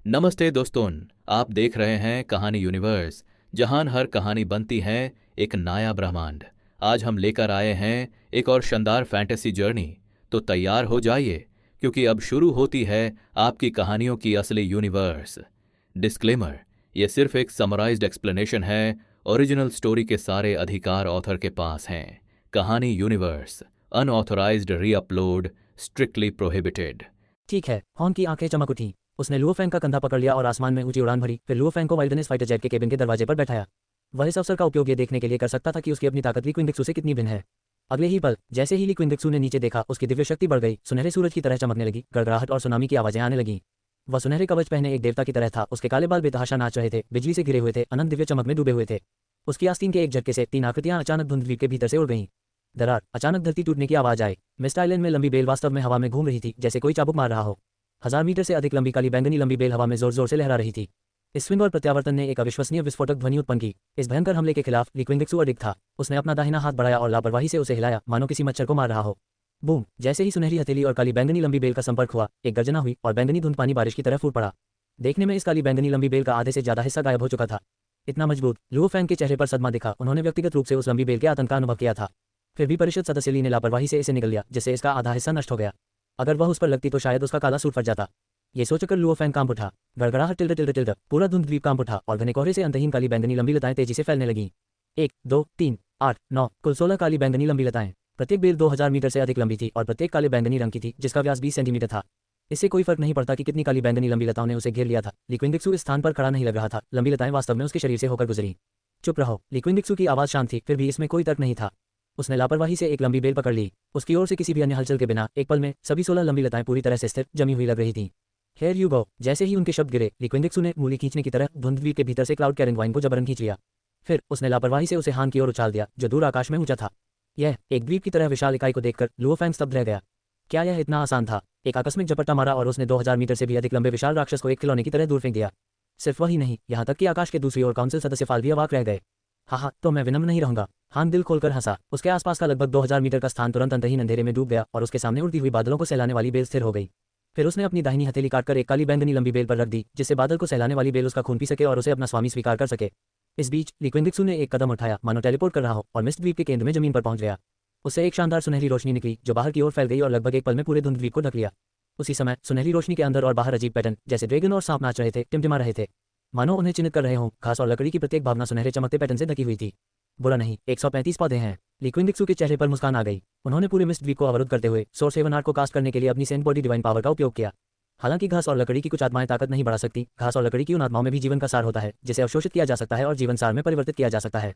नमस्ते दोस्तों। आप देख रहे हैं कहानी यूनिवर्स, जहां हर कहानी बनती है एक नया ब्रह्मांड। आज हम लेकर आए हैं एक और शानदार फैंटेसी जर्नी। तो तैयार हो जाइए, क्योंकि अब शुरू होती है आपकी कहानियों की असली यूनिवर्स। डिस्क्लेमर: ये सिर्फ एक समराइज्ड एक्सप्लेनेशन है। ओरिजिनल स्टोरी के सारे अधिकार ऑथर के पास हैं। कहानी universe, unauthorized reupload, strictly prohibited. ठीक है। हॉर्न की आंखें चमक उठी। उसने लुओफेंग का कंधा पकड़ लिया और आसमान में ऊंची उड़ान भरी। फिर लुओफेंग को वाइल्डनेस फाइटर जेट के केबिन के दरवाजे पर बैठाया। वह इस अवसर का उपयोग ये देखने के लिए कर सकता था कि उसकी अपनी ताकत ली क्विंडिक्सू से कितनी भिन्न है। अगले ही पल जैसे ही ली क्विंडिक्सू ने नीचे देखा, उसकी दिव्य शक्ति बढ़ गई, सुनहरे सूरज की तरह चमकने लगी, गड़गड़ाहट और सुनामी की आवाजें आने लगी। वह सुनहरे कवच पहने एक देवता की तरह था। उसके काले बाल बेतहाशा नाच रहे थे, बिजली से घिरे हुए थे, अनंत दिव्य चमक में डूबे हुए थे। उसकी आस्तीन के एक झटके से 3 आकृतियां अचानक धुंध द्वीप के भीतर से उड़ गईं। दरार, अचानक धरती टूटने की आवाज आई। मिस्ट आइलैंड में लंबी बेल वास्तव में हवा में घूम रही थी, जैसे कोई चाबुक मार रहा हो। 1000 मीटर से अधिक लंबी काली बैंगनी लंबी बेल हवा में जोर जोर से लहरा रही थी। इस स्विंग और प्रत्यावर्तन ने एक अविश्वसनीय विस्फोटक ध्वनि उत्पन्न की। इस भयंकर हमले के खिलाफ ली क्विंडिक्सू अडिग था। उसने अपना दाहिना हाथ बढ़ाया और लापरवाही से उसे हिलाया, मानो किसी मच्छर को मार रहा हो। बूम! जैसे ही सुनहरी हथेली और काली बैंगनी लंबी बेल का संपर्क हुआ, एक गर्जना हुई और बैंगनी धुंध पानी बारिश की तरह फूट पड़ा। देखने में इस काली बैंगनी लंबी बेल का आधे से ज्यादा हिस्सा गायब हो चुका था। इतना मजबूत! लुओफेंग के चेहरे पर सदमा दिखा। उन्होंने व्यक्तिगत रूप से उस लंबी बेल के आतंक का अनुभव किया था। फिर भी परिषद सदस्य ली ने लापरवाही से इसे निगल लिया, जिससे इसका आधा हिस्सा नष्ट हो गया। अगर वह उस पर लगती तो शायद उसका काला सूट फट जाता। ये सोचकर लुओफेंग कांप उठा। गड़गड़ाहट टिल्ड टिल्ड टिल्ड, पूरा धुंध द्वीप कांप उठा और घने कोहरे से अंतहीन काली बैंगनी लंबी लताएं तेजी से फैलने लगीं। 1, 2, 3, 8, 9, कुल 16 काली बैंगनी लंबी लताएं। प्रत्येक बेल 2000 मीटर से अधिक लंबी थी और प्रत्येक काले बैंगनी रंग की थी, जिसका व्यास 20 सेंटीमीटर था। इससे कोई फर्क नहीं पड़ता कि कितनी काली बैंगनी लंबी लताओं ने उसे घेर लिया था। ली क्विंडिक्सू इस स्थान पर खड़ा नहीं लग रहा था। लंबी लताएं वास्तव में उसके शरीर से होकर गुजरी। चुप रहो! ली क्विंडिक्सू की आवाज शांत थी, फिर भी इसमें कोई तर्क नहीं था। उसने लापरवाही से एक लंबी बेल पकड़ ली। उसकी ओर से किसी भी अन्य हलचल के बिना एक पल में सभी 16 लंबी लताएं पूरी तरह से स्थिर जमी हुई लग रही थीं। Here you go! जैसे ही उनके शब्द गिरे, ली क्विंडिक्सू ने मूली खींचने की तरह धुंधद्वीप के भीतर से क्लाउड कैरिंग वाइन को जबरन खींच लिया। फिर उसने लापरवाही से उसे हान की ओर उछाल दिया, जो दूर आकाश में ऊंचा था। यह एक द्वीप की तरह विशाल इकाई को देखकर लुओफेंग स्तब्ध रह गया। क्या यह इतना आसान था? एक आकस्मिक झपट्टा मारा और उसने 2000 मीटर से भी अधिक लंबे विशाल राक्षस को एक खिलौने की तरह दूर फेंक दिया। सिर्फ वही नहीं, यहाँ तक कि आकाश के दूसरी ओर काउंसिल सदस्य फाल भी अवाक रह गए। हाँ, तो मैं विनम्र नहीं रहूंगा। हान दिल खोलकर हंसा। उसके आसपास का लगभग 2000 मीटर का स्थान तुरंत अंतहीन अंधेरे में डूब गया और उसके सामने उड़ती हुई बादलों को सहलाने वाली बेल स्थिर हो गई। फिर उसने अपनी दाहिनी हथेली काटकर एक काली बैंगनी लंबी बेल पर रख दी, जिससे बादल को सहलाने वाली बेल उसका खून पी सके और उसे अपना स्वामी स्वीकार कर सके। इस बीच ली क्विंडिक्सू ने एक कदम उठाया, मानो टेलीपोर्ट कर रहा हो, और मिस्ट द्वीप के केंद्र में जमीन पर पहुंच गया। उससे एक शानदार सुनहरी रोशनी निकली, जो बाहर की ओर फैल गई और लगभग एक पल में पूरे धुंध द्वीप को ढक लिया। उसी समय सुनहरी रोशनी के अंदर और बाहर अजीब पैटर्न, जैसे ड्रैगन और सांप नाच रहे थे, टिमटिमा रहे थे, मानो उन्हें चिन्हित कर रहे हों। घास और लकड़ी की प्रत्येक भावना सुनहरे चमकते पैटर्न से ढकी हुई थी। बुरा नहीं, 135 पौधे हैं। ली क्विंडिक्सू के चेहरे पर मुस्कान आ गई। उन्होंने पूरे मिस्ट द्वीप को अवरुद्ध करते हुए सोर्स हेवन आर्ट को कास्ट करने के लिए अपनी सेंट बॉडी डिवाइन पावर का उपयोग किया। हालांकि घास और लकड़ी की कुछ आत्माएं ताकत नहीं बढ़ा सकती, घास और लकड़ी की उन आत्माओं में भी जीवन का सार होता है, जिसे अवशोषित किया जा सकता है और जीवन सार में परिवर्तित किया जा सकता है।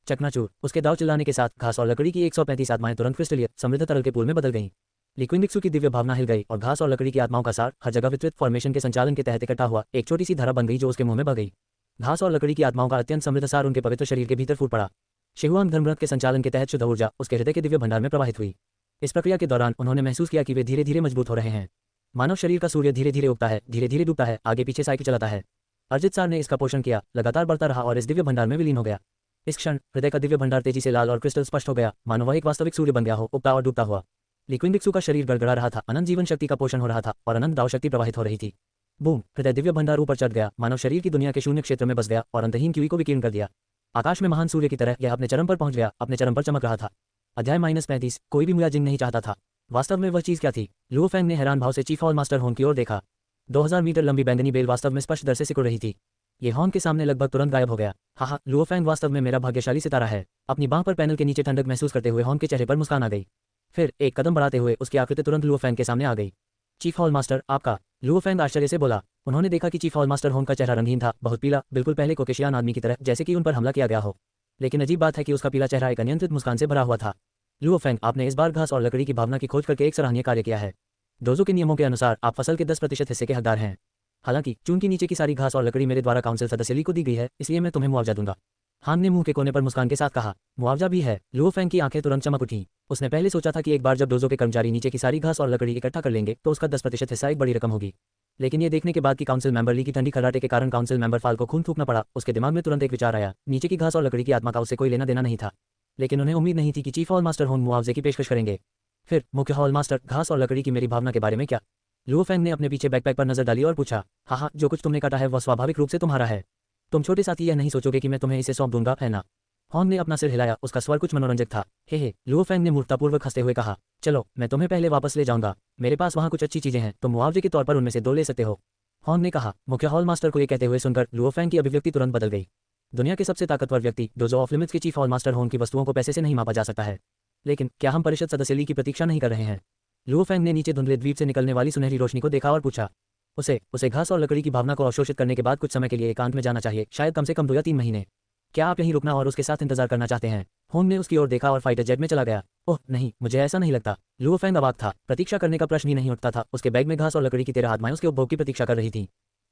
चकनाचूर! उसके दाव चिल्लाने के साथ घास और लकड़ी की 135 आत्माएं तुरंत क्रिस्टलीय समृद्ध तरल के पूल में बदल गईं। ली क्विंडिक्सू की दिव्य भावना हिल गई और घास और लकड़ी की आत्माओं का सार हर जगह वितरित फॉर्मेशन के संचालन के तहत इकट्ठा हुआ एक छोटी सी धारा बन गई, जो उसके मुंह में बह गई। घास और लकड़ी की आत्माओं का अत्यंत समृद्ध सार उनके पवित्र शरीर के भीतर फूट पड़ा। शिहुआन धर्मव्रत के संचालन के तहत शुद्ध ऊर्जा उसके हृदय के दिव्य भंडार में प्रवाहित हुई। इस प्रक्रिया के दौरान उन्होंने महसूस किया कि वे धीरे धीरे मजबूत हो रहे हैं। मानव शरीर का सूर्य धीरे धीरे उगता है, धीरे धीरे डूबता है, आगे पीछे साइकिल चलाता है। अर्जित सार ने इसका पोषण किया, लगातार बढ़ता रहा और इस दिव्य भंडार में विलीन हो गया। इस क्षण हृदय का दिव्य भंडार तेजी से लाल और क्रिस्टल स्पष्ट हो गया, मानो वह एक वास्तविक सूर्य बन गया हो, उगता और डूबता हुआ। ली क्विंडिक्सू का शरीर गड़गड़ा रहा था, अनंत जीवन शक्ति का पोषण हो रहा था और अनंत दाव शक्ति प्रवाहित हो रही थी। बूम! हृदय दिव्य भंडार ऊपर चढ़ गया, मानव शरीर की दुनिया के शून्य क्षेत्र में बस गया और अंतहीन क्यूई को विकीर्ण कर दिया। आकाश में महान सूर्य की तरह यह अपने चरम पर पहुंच गया, अपने चरम पर चमक रहा था। अध्याय -35। कोई भी मुयाजिंग नहीं चाहता था। वास्तव में वह चीज क्या थी? लुओफेंग ने हैरान भाव से चीफ हॉल मास्टर होन की ओर देखा। 2000 मीटर लंबी बैंगनी बेल वास्तव में स्पष्ट दर से सिकुड़ रही थी। ये हॉर्न के सामने लगभग तुरंत गायब हो गया। हाँ, लुओफेंग वास्तव में मेरा भाग्यशाली सितारा है। अपनी बांह पर पैनल के नीचे ठंडक महसूस करते हुए हॉर्न के चेहरे पर मुस्कान आ गई। फिर एक कदम बढ़ाते हुए उसकी आकृति तुरंत लुओफेंग के सामने आ गई। चीफ हॉल मास्टर, आपका? लुओफेंग आश्चर्य से बोला। उन्होंने देखा कि चीफ हॉल मास्टर होन का चेहरा रंगीन था, बहुत पीला, बिल्कुल पहले कोकेशियान आदमी की तरह, जैसे कि उन पर हमला किया गया हो। लेकिन अजीब बात है कि उसका पीला चेहरा एक अनियंत्रित मुस्कान से भरा हुआ था। लुओफेंग, आपने इस बार घास और लकड़ी की भावना की खोज करके एक सराहनीय कार्य किया है। डोजो के नियमों के अनुसार आप फसल के 10% हिस्से के हकदार हैं। हालांकि चूंकि नीचे की सारी घास और लकड़ी मेरे द्वारा काउंसिल सदस्य ली को दी गई है, इसलिए मैं तुम्हें मुआवजा दूंगा। हान ने मुंह के कोने पर मुस्कान के साथ कहा। मुआवजा भी है? लुओफेंग की आंखें तुरंत चमक उठीं। उसने पहले सोचा था कि एक बार जब डोजो के कर्मचारी नीचे की सारी घास और लकड़ी इकट्ठा कर लेंगे तो उसका 10% हिस्सा एक बड़ी रकम होगी। लेकिन ये देखने के बाद कि काउंसिल मेंबर ली की ठंडी खर्राटे के कारण काउंसिल मेंबर फाल को खून थूकना पड़ा, उसके दिमाग में तुरंत एक विचार आया। नीचे की घास और लकड़ी की आत्मा का उससे कोई लेना देना नहीं था, लेकिन उन्हें उम्मीद नहीं थी कि चीफ हॉल मास्टर होन मुआवजे की पेशकश करेंगे। फिर मुख्य हॉल मास्टर, घास और लकड़ी की मेरी भावना के बारे में क्या? लुओ फेंग ने अपने पीछे बैकपैक पर नजर डाली और पूछा, हाँ, जो कुछ तुमने काटा है वह स्वाभाविक रूप से तुम्हारा है। तुम छोटे साथी यह नहीं सोचोगे कि मैं तुम्हें इसे सौंप दूंगा, है ना? हॉर्न ने अपना सिर हिलाया, उसका स्वर कुछ मनोरंजक था। हे, लुओ फेंग ने मूर्खतापूर्वक हंसते हुए कहा, चलो मैं तुम्हें पहले वापस ले जाऊंगा, मेरे पास वहाँ कुछ अच्छी चीजें हैं, तुम मुआवजे के तौर पर उनमें से 2 ले सकते हो। हॉर्न ने कहा। मुख्य हॉल मास्टर को ये कहते हुए सुनकर लुओ फेंग की अभिव्यक्ति तुरंत बदल गई। दुनिया के सबसे ताकतवर व्यक्ति डोजो ऑफ लिमिट्स के चीफ हॉल मास्टर हॉर्न की वस्तुओं को पैसे से नहीं मापा जा सकता है। लेकिन क्या हम परिषद सदस्य ली की प्रतीक्षा नहीं कर रहे हैं? लुओ फेंग ने नीचे धुंधले द्वीप से निकलने वाली सुनहरी रोशनी को देखा और पूछा। उसे घास और लकड़ी की भावना को अवशोषित करने के बाद कुछ समय के लिए एकांत में जाना चाहिए, शायद कम से कम 2 या 3 महीने। क्या आप यहीं रुकना और उसके साथ इंतजार करना चाहते हैं? हॉर्न ने उसकी ओर देखा और फाइटर जेट में चला गया। ओह नहीं, मुझे ऐसा नहीं लगता। लुओ फेंग अवाक था, प्रतीक्षा करने का प्रश्न ही नहीं उठता था। उसके बैग में घास और लकड़ी की 13 आत्माएं उसके उपभोग की प्रतीक्षा कर रही थी।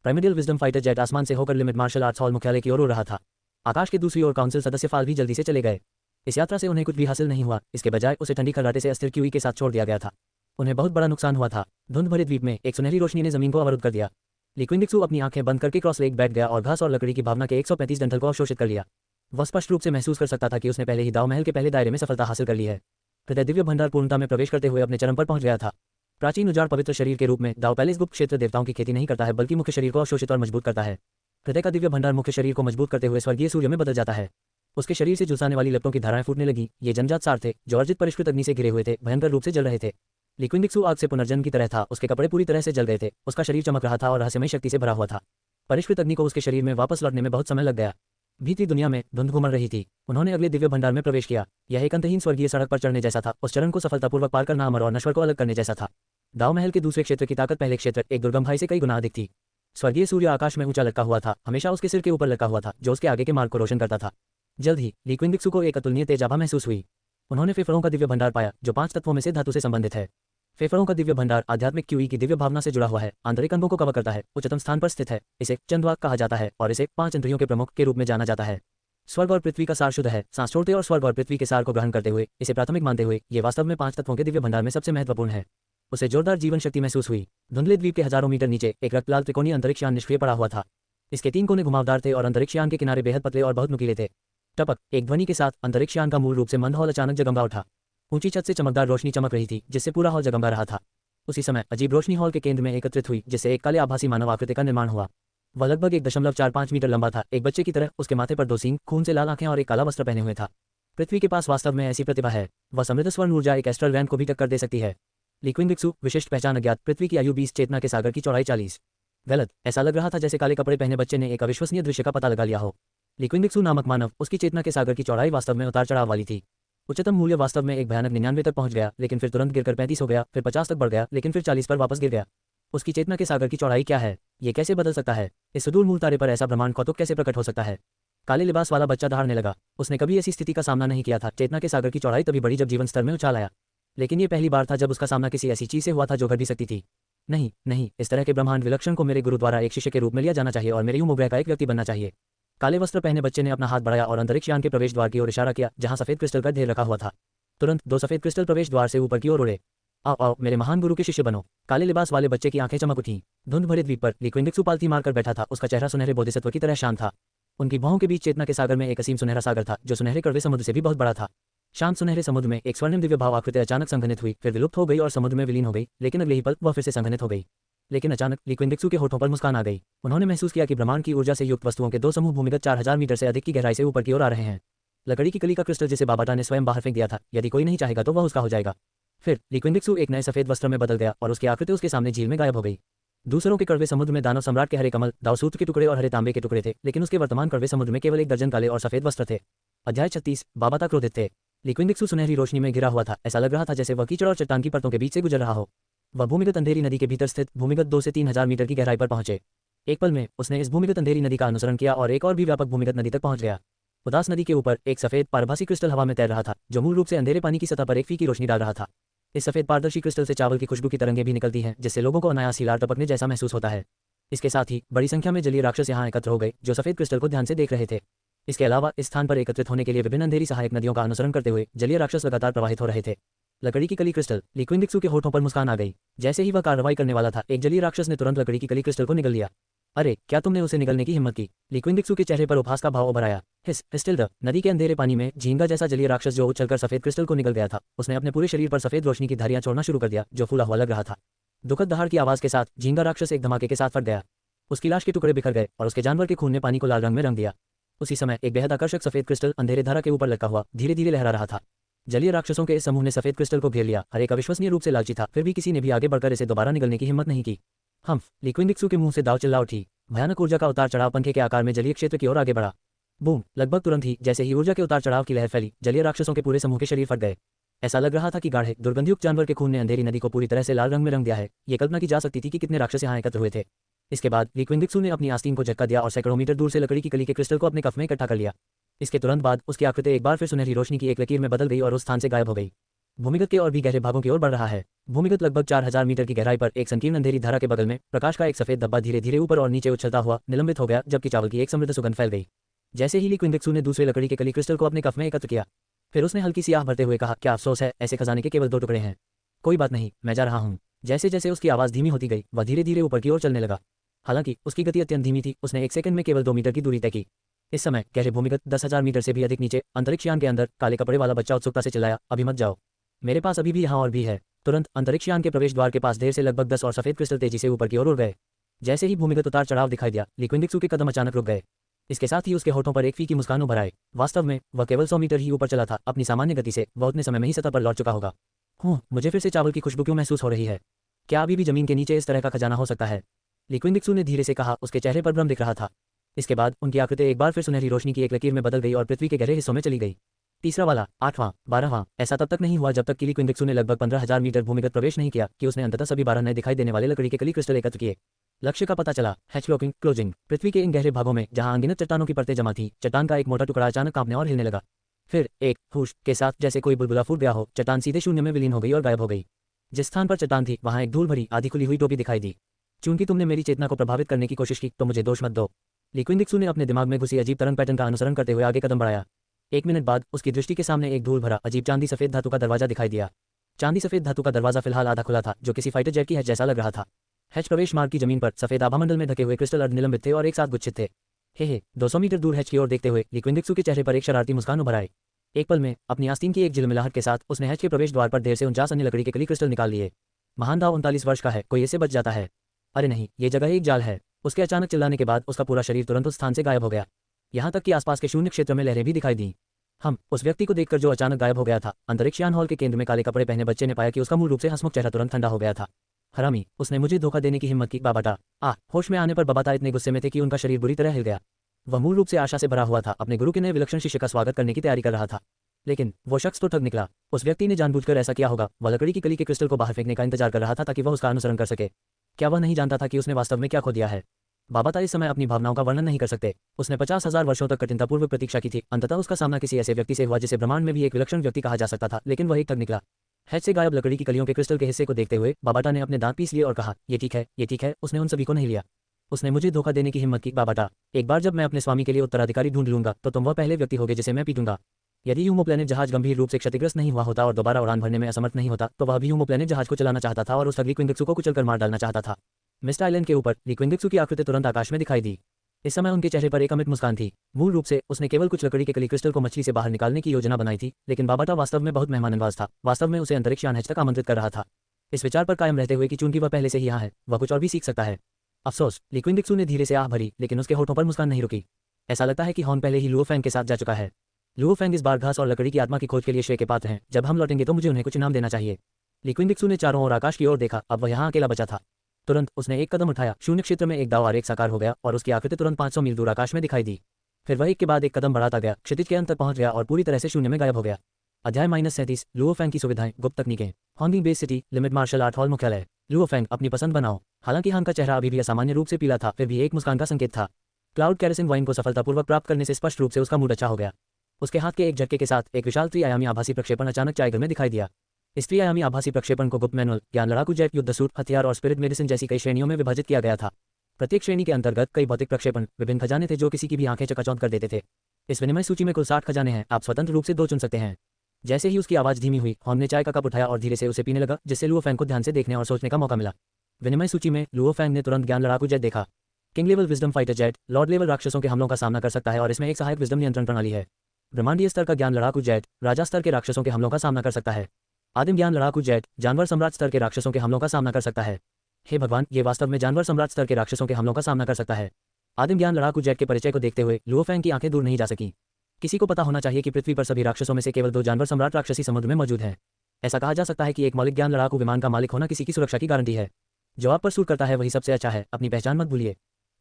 प्राइमरियल विजडम फाइटर जेट आसमान से होकर लिमिट मार्शल आर्ट्स हॉल मुख्यालय की ओर उड़ रहा था। आकाश के दूसरी ओर काउंसिल सदस्य फाल भी जल्दी से चले गए। इस यात्रा से उन्हें कुछ भी हासिल नहीं हुआ, इसके बजाय उसे ठंडी खर्राटे से अस्थिर क्यूई के साथ छोड़ दिया गया था। उन्हें बहुत बड़ा नुकसान हुआ था। धुंध भरे द्वीप में एक सुनहरी रोशनी ने जमीन को अवरुद्ध कर दिया। लिक्विंडिक्सू अपनी आंखें बंद करके क्रॉस लेग बैठ गया और घास और लकड़ी की भावना के 135 डंठल को अवशोषित कर लिया। वह स्पष्ट रूप से महसूस कर सकता था कि उसने पहले ही दाव महल के पहले दायरे में सफलता हासिल कर ली है। हृदय दिव्य भंडार पूर्णता में प्रवेश करते हुए अपने चरम पर पहुंच गया था। प्राचीन उजाड़ पवित्र शरीर के रूप में दाव पैलेस गुप्त क्षेत्र देवताओं की खेती नहीं करता है, बल्कि मुख्य शरीर को अवशोषित और मजबूत करता है। हृदय का दिव्य भंडार मुख्य शरीर को मजबूत करते हुए स्वर्गीय सूर्य में बदल जाता है। उसके शरीर से झुलसाने वाली लपटों की धाराएं फूटने लगी। ये जन्मजात सार थे जो अर्जित परिष्कृत अग्नि से घिरे हुए थे, भयंकर रूप से जल रहे थे। लिक्विंडिक्सू आग से पुनर्जन्म की तरह था। उसके कपड़े पूरी तरह से जल गए थे, उसका शरीर चमक रहा था और रहस्यमय शक्ति से भरा हुआ था। परिष्कृत अग्नि को उसके शरीर में वापस लौटने में बहुत समय लग गया। भीतरी दुनिया में धुंध घुमड़ रही थी। उन्होंने अगले दिव्य भंडार में प्रवेश किया। यह एक अंतहीन स्वर्गीय सड़क पर चढ़ने जैसा था। उस चरण को सफलतापूर्वक पार करना अमर और नश्वर को अलग करने जैसा था। दाव महल के दूसरे क्षेत्र की ताकत पहले क्षेत्र एक दुर्गम भाई से कई गुना अधिक थी। स्वर्गीय सूर्य आकाश में ऊंचा लटका हुआ था, हमेशा उसके सिर के ऊपर लटका हुआ था, जो उसके आगे के मार्ग को रोशन करता था। जल्द ही लिक्विंडिक्सू को एक अतुलनीय तेजाबा महसूस हुई। उन्होंने फेफड़ों का दिव्य भंडार पाया, जो 5 तत्वों में से धातु से संबंधित है। फेफड़ों का दिव्य भंडार आध्यात्मिक क्यूई की दिव्य भावना से जुड़ा हुआ है, आंतरिक अंगों को कवर करता है, उच्चतम स्थान पर स्थित है। इसे चंद्वाक कहा जाता है और इसे 5 इंद्रियों के प्रमुख के रूप में जाना जाता है। स्वर्ग और पृथ्वी का सार शुद्ध है। सांस छोड़ते और स्वर्ग और पृथ्वी के सार को ग्रहण करते हुए इसे प्राथमिक मानते हुए ये वास्तव में 5 तत्वों के दिव्य भंडार में सबसे महत्वपूर्ण है। उसे जोरदार जीवन शक्ति महसूस हुई। धुंधले द्वीप के हजारों मीटर नीचे एक रक्तलाल त्रिकोणीय अंतरिक्ष यान निष्क्रिय पड़ा हुआ था। इसके 3 कोने घुमावदार थे और अंतरिक्ष यान के किनारे बेहद पतले और बहुत नुकीले थे। टपक एक ध्वनि के साथ अंतरिक्ष यान का मूल रूप से मंद हॉल अचानक जगमगा उठा। ऊंची छत से चमकदार रोशनी चमक रही थी, जिससे पूरा हॉल जगमगा रहा था। उसी समय अजीब रोशनी हॉल के केंद्र में एकत्रित हुई, जिससे एक काले आभासी मानव आकृति का निर्माण हुआ। वह लगभग 1.45 मीटर लंबा था, एक बच्चे की तरह। उसके माथे पर 2 सींग, खून से लाल आंखें और एक काला वस्त्र पहने हुए था। पृथ्वी के पास वास्तव में ऐसी प्रतिभा है। वह समृद्ध स्वर्ण ऊर्जा एक एस्ट्रल रैंप को भी टक्कर दे सकती है। लिक्विंडिक्सू विशिष्ट पहचान अज्ञात। पृथ्वी की आयु 20, चेतना के सागर की चौड़ाई 40। गलत, ऐसा लग रहा था जैसे काले कपड़े पहने बच्चे ने एक अविश्वसनीय दृश्य का पता लगा लिया हो। लिक्विंडिक्सू नामक मानव, उसकी चेतना के सागर की चौड़ाई वास्तव में उतार चढ़ाव वाली थी। उच्चतम मूल्य वास्तव में एक भयानक 99 तक पहुंच गया, लेकिन फिर तुरंत गिरकर 35 हो गया, फिर 50 तक बढ़ गया, लेकिन फिर 40 पर वापस गिर गया। उसकी चेतना के सागर की चौड़ाई क्या है? ये कैसे बदल सकता है? इस सुदूर मूल तारे पर ऐसा ब्रह्मांड कौतुक कैसे प्रकट हो सकता है? काले लिबास वाला बच्चा दहाड़ने लगा। उसने कभी ऐसी स्थिति का सामना नहीं किया था। चेतना के सागर की चौड़ाई तभी बढ़ी जब जीवन स्तर में उछाल आया, लेकिन ये पहली बार था जब उसका सामना किसी ऐसी चीज से हुआ था जो घट भी सकती थी। नहीं नहीं, इस तरह के ब्रह्मांड विलक्षण को मेरे गुरु द्वारा एक शिष्य के रूप में लिया जाना चाहिए और मेरे यूं उपग्रह का एक व्यक्ति बनना चाहिए। काले वस्त्र पहने बच्चे ने अपना हाथ बढ़ाया और अंतरिक्ष यान के प्रवेश द्वार की ओर इशारा किया, जहां सफेद क्रिस्टल का ढेर रखा हुआ था। तुरंत 2 सफेद क्रिस्टल प्रवेश द्वार से ऊपर की ओर उड़े। आओ आओ, मेरे महान गुरु के शिष्य बनो। काले लिबास वाले बच्चे की आंखें चमक उठीं। धुंध भरे द्वीप पर लिक्विंडिक्सू पालथी मारकर बैठा था। उसका चेहरा सुनहरे बोधिसत्व की तरह शांत था। उनकी बाहों के बीच चेतना के सागर में एक असीम सुनहरा सागर था, जो सुनहरे कड़वे समुद्र से भी बहुत बड़ा था। शांत सुनहरे समुद्र में एक स्वर्णिम दिव्य भाव आकृति अचानक संघनित हुई, फिर विलुप्त हो गई और समुद्र में विलीन हो गई। लेकिन अगले ही पल वह फिर से संघनित हो गई। लेकिन अचानक लिक्विंडिक्सू के होठों पर मुस्कान आ गई। उन्होंने महसूस किया कि ब्रह्मांड की ऊर्जा से युक्त वस्तुओं के 2 समूह भूमिगत 4000 मीटर से अधिक की गहराई से ऊपर की ओर आ रहे हैं। लकड़ी की कली का क्रिस्टल जिसे बाबाटा ने स्वयं बाहर फेंक दिया था, यदि कोई नहीं चाहेगा तो वह उसका हो जाएगा। फिर लिक्विंडिक्सू एक नए सफेद वस्त्र में बदल गया और उसकी आकृति उसके सामने झील में गायब हो गई। दूसरों के कड़वे समुद्र में दानव सम्राट के हरे कमल, दावसूत्र के टुकड़े और हरे तांबे के टुकड़े थे, लेकिन उसके वर्तमान कड़वे समुद्र में केवल 1 दर्जन काले और सफेद वस्त्र थे। अध्याय 36। बाबाता क्रोधित थे। लिक्विंडिक्सू सुनहरी रोशनी में घिरा हुआ था। ऐसा लग रहा था जैसे वह कीचड़ और चट्टान की परतों के बीच से गुजर रहा हो। वह भूमिगत अंधेरी नदी के भीतर स्थित भूमिगत 2 से 3000 मीटर की गहराई पर पहुंचे। एक पल में उसने इस भूमिगत अंधेरी नदी का अनुसरण किया और एक और भी व्यापक भूमिगत नदी तक पहुंच गया। उदास नदी के ऊपर एक सफेद पारभासी क्रिस्टल हवा में तैर रहा था, जो मूल रूप से अंधेरे पानी की सतह पर एक फीकी रोशनी डाल रहा था। इस सफेद पारदर्शी क्रिस्टल से चावल की खुशबू की तरंगें भी निकलती हैं, जिससे लोगों को अनायास ही लार टपकने जैसा महसूस होता है। इसके साथ ही बड़ी संख्या में जलीय राक्षस यहाँ एकत्र हो गए, जो सफेद क्रिस्टल को ध्यान से देख रहे थे। इसके अलावा इस स्थान पर एकत्रित होने के लिए विभिन्न अंधेरी सहायक नदियों का अनुसरण करते हुए जलीय राक्षस लगातार प्रवाहित हो रहे थे। लकड़ी की कली क्रिस्टल। लिक्विंडिक्सू के होठों पर मुस्कान आ गई। जैसे ही वह कार्रवाई करने वाला था, एक जलीय राक्षस ने तुरंत लकड़ी की कली क्रिस्टल को निगल लिया। अरे, क्या तुमने उसे निगलने की हिम्मत की? लिक्विंडिक्सू के चेहरे पर उपहास का भाव उभर आया। हिस्टिल्ड। नदी के अंधेरे पानी में झींगा जैसा जलीय राक्षस जो उछलकर सफेद क्रिस्टल को निगल गया था, उसने अपने पूरे शरीर पर सफेद रोशनी की धारियां छोड़ना शुरू कर दिया, जो फूला हुआ लग रहा था। दुखद दहाड़ की आवाज के साथ झींगा राक्षस एक धमाके के साथ फट गया। उसकी लाश के टुकड़े बिखर गए और उसके जानवर के खून ने पानी को लाल रंग में रंग दिया। उसी समय एक बेहद आकर्षक सफेद क्रिस्टल अंधेरे धारा के ऊपर लटका हुआ धीरे धीरे लहरा रहा था। जलीय राक्षसों के इस समूह ने सफेद क्रिस्टल को घेर लिया। हर एक अविश्वसनीय रूप से लालची था, फिर भी किसी ने भी आगे बढ़कर इसे दोबारा निगलने की हिम्मत नहीं की। लिक्विंडिक्सू के मुंह से दाव चिल्ला उठी। भयानक ऊर्जा का उतार चढ़ाव पंखे के आकार में जलीय क्षेत्र की ओर आगे बढ़ा। बूम! लगभग तुरंत ही जैसे ही ऊर्जा के उतार चढ़ाव की लहर फैली, जलीय राक्षसों के पूरे समूह के शरीर फट गए। ऐसा लग रहा था कि गाढ़े दुर्गंधयुक्त जानवर के खून ने अंधेरी नदी को पूरी तरह से लाल रंग में रंग दिया है। ये कल्पना की जा सकती थी कि कितने राक्षस यहाँ एकत्र हुए थे। इसके बाद लिक्विंडिक्सू ने अपनी आस्तीन को झटका दिया और सैकड़ों मीटर दूर से लकड़ी की कली के क्रिस्टल को अपने कफ में इकट्ठा कर लिया। इसके तुरंत बाद उसकी आकृति एक बार फिर सुनहरी रोशनी की एक लकीर में बदल गई और उस स्थान से गायब हो गई। भूमिगत के और भी गहरे भागों की ओर बढ़ रहा है। भूमिगत लगभग 4000 मीटर की गहराई पर एक संकीर्ण अंधेरी धारा के बगल में प्रकाश का एक सफेद धब्बा धीरे धीरे ऊपर और नीचे उछलता हुआ निलंबित हो गया, जबकि चावल की एक समृद्ध सुगंध फैल गई। जैसे ही लिक्विंडिक्सू ने दूसरे लकड़ी के कली क्रिस्टल को अपने कफ में एकत्र किया, फिर उसने हल्की सी आह भरते हुए कहा, क्या अफसोस है, ऐसे खजाने के केवल 2 टुकड़े हैं। कोई बात नहीं, मैं जा रहा हूँ। जैसे जैसे उसकी आवाज़ धीमी होती गई, वह धीरे धीरे ऊपर की ओर चलने लगा। हालांकि उसकी गति अत्यंत धीमी थी। उसने 1 सेकंड में केवल 2 मीटर की दूरी तय की। इस समय गहरे भूमिगत 10,000 मीटर से भी अधिक नीचे अंतरिक्षयान के अंदर काले कपड़े वाला बच्चा उत्सुकता से चिल्लाया, अभी मत जाओ, मेरे पास अभी भी यहाँ और भी है। तुरंत अंतरिक्षयान के प्रवेश द्वार के पास ढेर से लगभग 10 और सफेद क्रिस्टल तेजी से ऊपर की ओर उड़ गए। जैसे ही भूमिगत उतार चढ़ाव दिखाई दिया, लिक्विंडिक्सू के कदम अचानक रुक गए। इसके साथ ही उसके होठों पर एक फीकी मुस्कान उभर आई। वास्तव में वह केवल 100 मीटर ही ऊपर चला था। अपनी सामान्य गति से वह उतने समय में ही सतह पर लौट चुका होगा। मुझे फिर से चावल की खुशबू क्यों महसूस हो रही है? क्या अभी भी जमीन के नीचे इस तरह का खजाना हो सकता है? लिक्विंडिक्सू ने धीरे से कहा। उसके चेहरे पर भ्रम दिख रहा था। इसके बाद उनकी आकृति एक बार फिर सुनहरी रोशनी की एक लकीर में बदल गई और पृथ्वी के गहरे हिस्सों में चली गई। तीसरा वाला, 8वां, 12वां। ऐसा तब तक नहीं हुआ जब तक कि लिक्विंडिक्सू ने लगभग 15,000 मीटर भूमिगत प्रवेश नहीं किया कि उसने अंततः सभी 12 नए दिखाई देने वाले लकड़ी के कली क्रिस्टल एकत्र किए। लक्ष्य का पता चला, हैच लॉकिंग क्लोजिंग। पृथ्वी के इन गहरे भागों में जहां अनगिनत चट्टानों की परतें जमा थी, चट्टान का एक मोटा टुकड़ा अचानक कांपने और हिलने लगा। फिर एक हुश के साथ जैसे कोई बुलबुला फूट गया हो, चट्टान सीधे शून्य में विलीन हो गई और गायब हो गई। जिस स्थान पर चट्टान थी वहां एक धूल भरी आधी खुली हुई टोपी दिखाई दी। चूंकि तुमने मेरी चेतना को प्रभावित करने की कोशिश की तो मुझे दोष मत दो। लिक्विंडिक्सू ने अपने दिमाग में घुसी अजीब तरंग पैटर्न का अनुसरण करते हुए आगे कदम बढ़ाया। 1 मिनट बाद उसकी दृष्टि के सामने एक धूल भरा अजीब चांदी सफेद धातु का दरवाजा दिखाई दिया। चांदी सफेद धातु का दरवाजा फिलहाल आधा खुला था, जो किसी फाइटर जेट की हैच जैसा लग रहा था। हैच प्रवेश मार्ग की जमीन पर सफेद आभामंडल में ढके हुए क्रिस्टल अर्ध निलंबित थे और एक साथ गुच्छित थे। 200 मीटर दूर हैच की ओर देखते हुए लिक्विंडिक्सू के चेहरे पर एक शरारती मुस्कान उभर आई। एक पल में अपनी आस्तीन की एक झिलमिलाहट के साथ उसने हैच के प्रवेश द्वार पर ढेर से 49 अन्य लकड़ी के कली क्रिस्टल निकाल लिए। महान दाव 39 वर्ष का है, कोई इससे बच जाता है? अरे नहीं, ये जगह एक जाल है। उसके अचानक चिल्लाने के बाद उसका पूरा शरीर तुरंत उस स्थान से गायब हो गया। यहाँ तक कि आसपास के शून्य क्षेत्र में लहरें भी दिखाई दी। उस व्यक्ति को देखकर जो अचानक गायब हो गया था, अंतरिक्षयान हॉल के केंद्र में काले कपड़े पहने बच्चे ने पाया कि उसका मूल रूप से हंसमुख चेहरा तुरंत ठंडा हो गया था। हरामी, उसने मुझे धोखा देने की हिम्मत की। बाबाटा। होश में आने पर बाबाटा इतने गुस्से में थे कि उनका शरीर बुरी तरह हिल गया। वह मूल रूप से आशा से भरा हुआ था, अपने गुरु के नए विलक्षण शिष्य का स्वागत करने की तैयारी कर रहा था। लेकिन वो शख्स तो ठग निकला। उस व्यक्ति ने जानबूझकर ऐसा किया होगा। वह लकड़ी की कली के क्रिस्टल को बाहर फेंकने का इंतजार कर रहा था ताकि वह उसका अनुसरण कर सके। क्या वह नहीं जानता था कि उसने वास्तव में क्या खो दिया है? बाबाता इस समय अपनी भावनाओं का वर्णन नहीं कर सकते। उसने 50,000 वर्षों तक कठिनतापूर्वक प्रतीक्षा की थी। अंततः उसका सामना किसी ऐसे व्यक्ति से हुआ जिसे ब्रह्मांड में भी एक विलक्षण व्यक्ति कहा जा सकता था, लेकिन वह एक ठग निकला। हैच से गायब लकड़ी की कलियों के क्रिस्टल के हिस्से को देखते हुए बाबाटा ने अपने दांत पीस लिए और कहा, ये ठीक है, ये ठीक है। उसने उन सभी को नहीं लिया। उसने मुझे धोखा देने की हिम्मत की। बाबाटा, एक बार जब मैं अपने स्वामी के लिए उत्तराधिकारी ढूंढ लूंगा तो तुम वह पहले व्यक्ति होगे जिसे मैं पीटूंगा। यदि ह्यूमोप्लैनेट जहाज गंभीर रूप से क्षतिग्रस्त नहीं हुआ होता और दोबारा उड़ान भरने में असमर्थ नहीं होता तो वह भी ह्यूमोप्लैनेट जहाज को चलाना चाहता था और उस लिक्विंडिक्सू को कुचलकर मार डालना चाहता था। मिस्ट आइलैंड के ऊपर लिक्विंडिक्सू की आकृति तुरंत आकाश में दिखाई दी। इस समय उनके चेहरे पर एक अमिट मुस्कान थी। मूल रूप से उसने केवल कुछ लकड़ी के कली क्रिस्टल को मछली से बाहर निकालने की योजना बनाई थी, लेकिन बाबाटा वास्तव में बहुत मेहमाननवाज था। वास्तव में उसे अंतरिक्षयान हैच तक आमंत्रित कर रहा था, इस विचार पर कायम रहते हुए कि चूंकि वह पहले से ही यहाँ है, वह कुछ और भी सीख सकता है। अफसोस, लिक्विंडिक्सू ने धीरे से आह भरी, लेकिन उसके होठों पर मुस्कान नहीं रुकी। ऐसा लगता है कि हॉर्न पहले ही लुओ फैंग के साथ जा चुका है। लुओ फैंग इस बार घास और लकड़ी की आत्मा की खोज के लिए श्रेय के पात्र हैं। जब हम लौटेंगे तो मुझे उन्हें कुछ इनाम देना चाहिए। लिक्विंडिक्सू ने चारों ओर आकाश की ओर देखा। अब वह यहाँ अकेला बचा था। तुरंत उसने एक कदम उठाया। शून्य क्षेत्र में एक दाव आरेख साकार हो गया और उसकी आकृति तुरंत 500 मील दूर आकाश में दिखाई दी। फिर वह एक के बाद एक कदम बढ़ाता गया, क्षितिज के अंत तक पहुंच गया और पूरी तरह से शून्य में गायब हो गया। अध्याय -37 लुओ फैंग की सुविधाएं, गुप्त तकनीकें। हॉन्गिंग base city limit martial art hall मुख्यालय। लुओ फैंग, अपनी पसंद बनाओ। हालांकि हान का चेहरा अभी भी असामान्य रूप से पीला था, फिर भी एक मुस्कान का संकेत था। क्लाउड कैरेसिन वाइन को सफलतापूर्वक प्राप्त करने से स्पष्ट रूप से उसका मूड अच्छा हो गया। उसके हाथ के एक झटके के साथ एक विशाल त्रिआयामी आभासी प्रक्षेपण अचानक चायगर में दिखाई दिया। इस त्रिआयामी आभासी प्रक्षेपण को गुप्त मैनुअल, ज्ञान लड़ाकू जेट, युद्ध सूट, हथियार और स्पिरिट मेडिसिन जैसी कई श्रेणियों में विभाजित किया गया था। प्रत्येक श्रेणी के अंतर्गत कई भौतिक प्रक्षेपण, विभिन्न खजाने थे जो किसी की भी आंखें चकाचौंध कर देते थे। इस विनिमय सूची में कुल 60 खजाने हैं। आप स्वतंत्र रूप से 2 चुन सकते हैं। जैसे ही उसकी आवाज़ धीमी हुई, हॉर्न ने चाय का कप उठाया और धीरे से उसे पीने लगा, जिससे लुओ फैंग को ध्यान से देखने और सोचने का मौका मिला। विनिमय सूची में लुओ फैंग ने तुरंत ज्ञान लड़ाकू जेट देखा। King level wisdom fighter jet Lord level राक्षसों के हमलों का सामना कर सकता है और इसमें एक सहायक विजडम नियंत्रण प्रणाली है। ब्रह्मांडीय स्तर का ज्ञान लड़ाकू जेट राजा स्तर के राक्षसों के हमलों का सामना कर सकता है। आदिम ज्ञान लड़ाकू जेट जानवर सम्राट स्तर के राक्षसों के हमलों का सामना कर सकता है। हे भगवान, ये वास्तव में जानवर सम्राट स्तर के राक्षसों के हमलों का सामना कर सकता है। आदिम ज्ञान लड़ाकू जेट के परिचय को देखते हुए लुओ फैंग की आंखें दूर नहीं जा सकी। किसी को पता होना चाहिए कि पृथ्वी पर सभी राक्षसों में से केवल 2 जानवर सम्राट राक्षसी समुद्र में मौजूद हैं। ऐसा कहा जा सकता है कि एक मौलिक ज्ञान लड़ाकू विमान का मालिक होना किसी की सुरक्षा की गारंटी है। जो आप पर सूट करता है वही सबसे अच्छा है, अपनी पहचान मत भूलिए।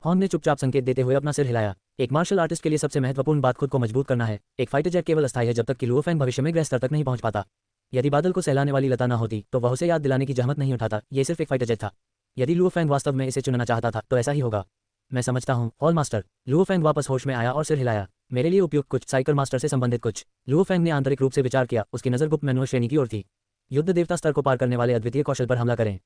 हॉर्न ने चुपचाप संकेत देते हुए अपना सिर हिलाया। एक मार्शल आर्टिस्ट के लिए सबसे महत्वपूर्ण बात खुद को मजबूत करना है। एक फाइटर जेट केवल अस्थायी है जब तक कि लुओ फैंग भविष्य में ग्रह स्तर तक नहीं पहुंच पाता। यदि बादल को सहलाने वाली लता न होती तो वह उसे याद दिलाने की जहमत नहीं उठाता। ये सिर्फ एक फाइटर जेट था। यदि लुओ फैंग वास्तव में इसे चुनना चाहता था तो ऐसा ही होगा। मैं समझता हूँ हॉल मास्टर। लुओ फैंग वापस होश में आया और सिर हिलाया। मेरे लिए उपयुक्त कुछ, साइकिल मास्टर से संबंधित कुछ। लुओ फैंग ने आंतरिक रूप से विचार किया। उसकी नज़र गुप्त मैनुअल श्रेणी की ओर थी। युद्ध देवता स्तर को पार करने वाले अद्वितीय कौशल पर हमला करें।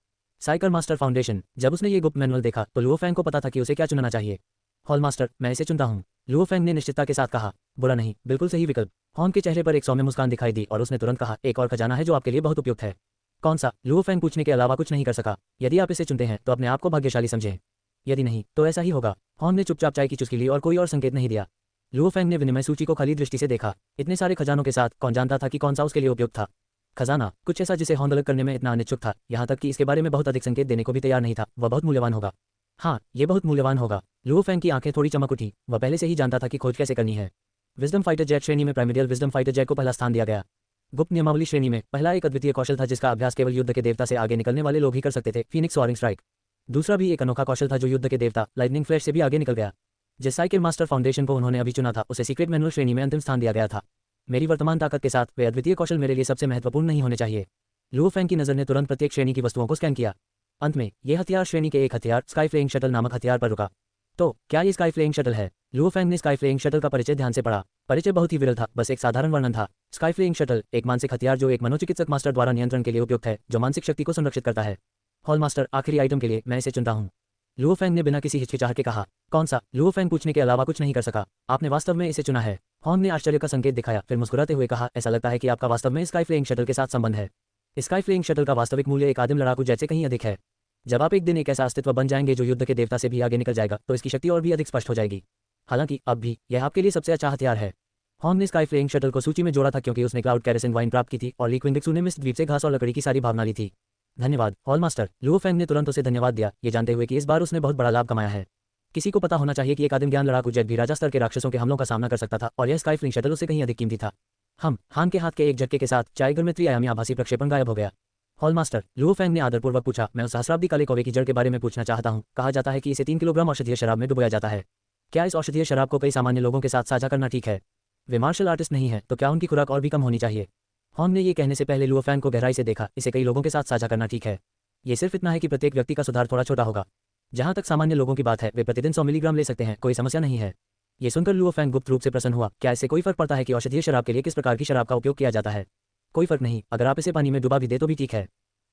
Cycle master foundation. जब उसने ये गुप्त मैनुअल देखा तो लुओ फैंग को पता था कि उसे क्या चुनना चाहिए। हॉल मास्टर, मैं इसे चुनता हूँ, लुओ फैंग ने निश्चितता के साथ कहा। बुरा नहीं, बिल्कुल सही विकल्प। हॉर्न के चेहरे पर एक सौम्य मुस्कान दिखाई दी और उसने तुरंत कहा, एक और खजाना है जो आपके लिए बहुत उपयुक्त है। कौन सा? लुओ फैंग पूछने के अलावा कुछ नहीं कर सका। यदि आप इसे चुनते हैं तो अपने आप को भाग्यशाली समझें। यदि नहीं तो ऐसा ही होगा। हॉर्न ने चुपचाप चाय की चुस्की ली और कोई और संकेत नहीं दिया। लुओ फैंग ने विनिमय सूची को खाली दृष्टि से देखा। इतने सारे खजानों के साथ कौन जानता था कि कौन सा उसके लिए उपयुक्त था। खजाना, कुछ ऐसा जिसे हॉर्न अलग करने में इतना अनिच्छुक था, यहाँ तक कि इसके बारे में बहुत अधिक संकेत देने को भी तैयार नहीं था। वह बहुत मूल्यवान होगा। हाँ, ये बहुत मूल्यवान होगा। लुओ फैंग की आंखें थोड़ी चमक उठी। वह पहले से ही जानता था कि खोज कैसे करनी है। विजडम फाइटर जेट श्रेणी में प्राइमेरियल विजडम फाइटर जेट को पहला स्थान दिया गया। गुप्त नियमावली श्रेणी में पहला एक अद्वितीय कौशल था जिसका अभ्यास केवल युद्ध के देवता से आगे निकलने वाले लोग ही कर सकते थे, फीनिक्स सॉअरिंग स्ट्राइक। दूसरा भी एक अनोखा कौशल था जो युद्ध के देवता लाइटनिंग फ्लैश से भी आगे निकल गया। जिस साइकिल मास्टर फाउंडेशन को उन्होंने अभी चुना था उसे सीक्रेट मैनुअल श्रेणी में अंतिम स्थान दिया गया था। मेरी वर्तमान ताकत के साथ वे अद्वितीय कौशल मेरे लिए सबसे महत्वपूर्ण नहीं होने चाहिए। लुओ फैंग की नज़र ने तुरंत प्रत्येक श्रेणी की वस्तुओं को स्कैन किया। अंत में यह हथियार श्रेणी के एक हथियार स्काई फ्लेइंग शटल नामक हथियार पर रुका। तो क्या ये स्काई फ्लेइंग शटल है? लुओ फैंग ने स्काई फ्लेइंग शटल का परिचय ध्यान से पढ़ा। परिचय बहुत ही विरल था, बस एक साधारण वर्णन था। स्काई फ्लेइंग शटल एक मानसिक हथियार जो एक मनोचिकित्सक मास्टर द्वारा नियंत्रण के लिए उपयुक्त है, जो मानसिक शक्ति को संरक्षित करता है। हॉल मास्टर, आखिरी आइटम के लिए मैं इसे चुनता हूँ, लुओ फैंग ने बिना किसी हिचकिचाहट के कहा। कौन सा? लुओ फैंग पूछने के अलावा कुछ नहीं कर सका। आपने वास्तव में इसे चुना है? हॉर्न ने आश्चर्य का संकेत दिखाया, फिर मुस्कुराते हुए कहा, ऐसा लगता है कि आपका वास्तव में स्काई फ्लेइंग शटल के साथ संबंध है। स्काई फ्लेइंग शटल का वास्तविक मूल्य एक आदिम लड़ाकू जेट से कहीं अधिक है। जब आप एक दिन एक ऐसा अस्तित्व बन जाएंगे जो युद्ध के देवता से भी आगे निकल जाएगा तो इसकी शक्ति और भी अधिक स्पष्ट हो जाएगी। हालांकि अब भी यह आपके लिए सबसे अच्छा हथियार है। हॉर्न ने स्काई फ्लेइंग शटल को सूची में जोड़ा था क्योंकि उसने क्लाउड कैरेसिन वाइन प्राप्त की थी और ली क्विंडिक्सू ने मिस्र द्वीप से घास और लकड़ी की सारी भावना ली थी। धन्यवाद हॉल मास्टर। लुओ फैंग ने तुरंत उसे धन्यवाद दिया, ये जानते हुए कि इस बार उसने बहुत बड़ा लाभ कमाया है। किसी को पता होना चाहिए कि एक आदिम ज्ञान लड़ाकू जेट भी राजा स्तर के राक्षसों के हमलों का सामना कर सकता था और यह स्काई फ्लेइंग शटल उससे कहीं अधिक कीमती था। हान के हाथ के एक झटके के साथ चायगर में त्रिआयामी आभासी प्रक्षेपण गायब हो गया। हॉल मास्टर, लुओ फैंग ने आदरपूर्वक पूछा, मैं उस सहस्राब्दी काले कौवे की जड़ के बारे में पूछना चाहता हूँ। कहा जाता है कि इसे 3 किलोग्राम औषधीय शराब में डुबोया जाता है। क्या इस औषधीय शराब को कई सामान्य लोगों के साथ साझा करना ठीक है? वे मार्शल आर्टिस्ट नहीं है तो क्या उनकी खुराक और भी कम होनी चाहिए? हॉर्न ने ये कहने से पहले लुओ फैंग को गहराई से देखा। इसे कई लोगों के साथ साझा करना ठीक है। ये सिर्फ इतना है कि प्रत्येक व्यक्ति का सुधार थोड़ा छोटा होगा। जहां तक सामान्य लोगों की बात है वे प्रतिदिन 100 मिलीग्राम ले सकते हैं, कोई समस्या नहीं है। ये सुनकर लुओ फैंग गुप्त रूप से प्रसन्न हुआ। क्या इससे कोई फर्क पड़ता है कि औषधीय शराब के लिए किस प्रकार की शराब का उपयोग किया जाता है? कोई फर्क नहीं, अगर आप इसे पानी में डुबा भी दे तो भी ठीक है,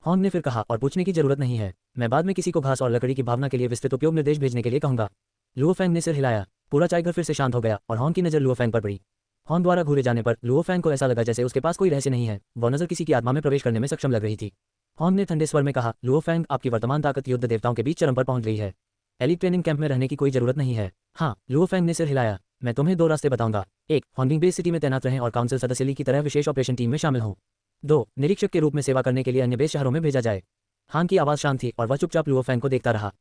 हॉर्न ने फिर कहा, और पूछने की जरूरत नहीं है। मैं बाद में किसी को घास और लकड़ी की भावना के लिए विस्तृत उपयोग निर्देश भेजने के लिए कहूंगा। लुओ फैंग ने सिर हिलाया। पूरा चाय घर फिर से शांत हो गया और हॉर्न की नजर लुओ फैंग पर पड़ी। हॉर्न द्वारा घूरे जाने पर लुओ फैंग को ऐसा लगा जैसे उसके पास कोई रहस्य नहीं है। वह नजर किसी की आत्मा में प्रवेश करने में सक्षम लग रही थी। हॉर्न ने ठंडे स्वर में कहा, लुओ फैंग, आपकी वर्तमान ताकत युद्ध देवताओं के बीच चरम पर पहुंच गई है। एलिट ट्रेनिंग कैंप में रहने की कोई जरूरत नहीं है। हाँ, लुओ फैंग ने सिर हिलाया। मैं तुम्हें 2 रास्ते बताऊंगा। 1, हॉर्नबिंग बेस सिटी में तैनात रहें और काउंसिल सदस्य ली की तरह विशेष ऑपरेशन टीम में शामिल हों। 2, निरीक्षक के रूप में सेवा करने के लिए अन्य बेस शहरों में भेजा जाए। हान की आवाज शांत थी और वह चुपचाप लुओ फैंग को देखता रहा।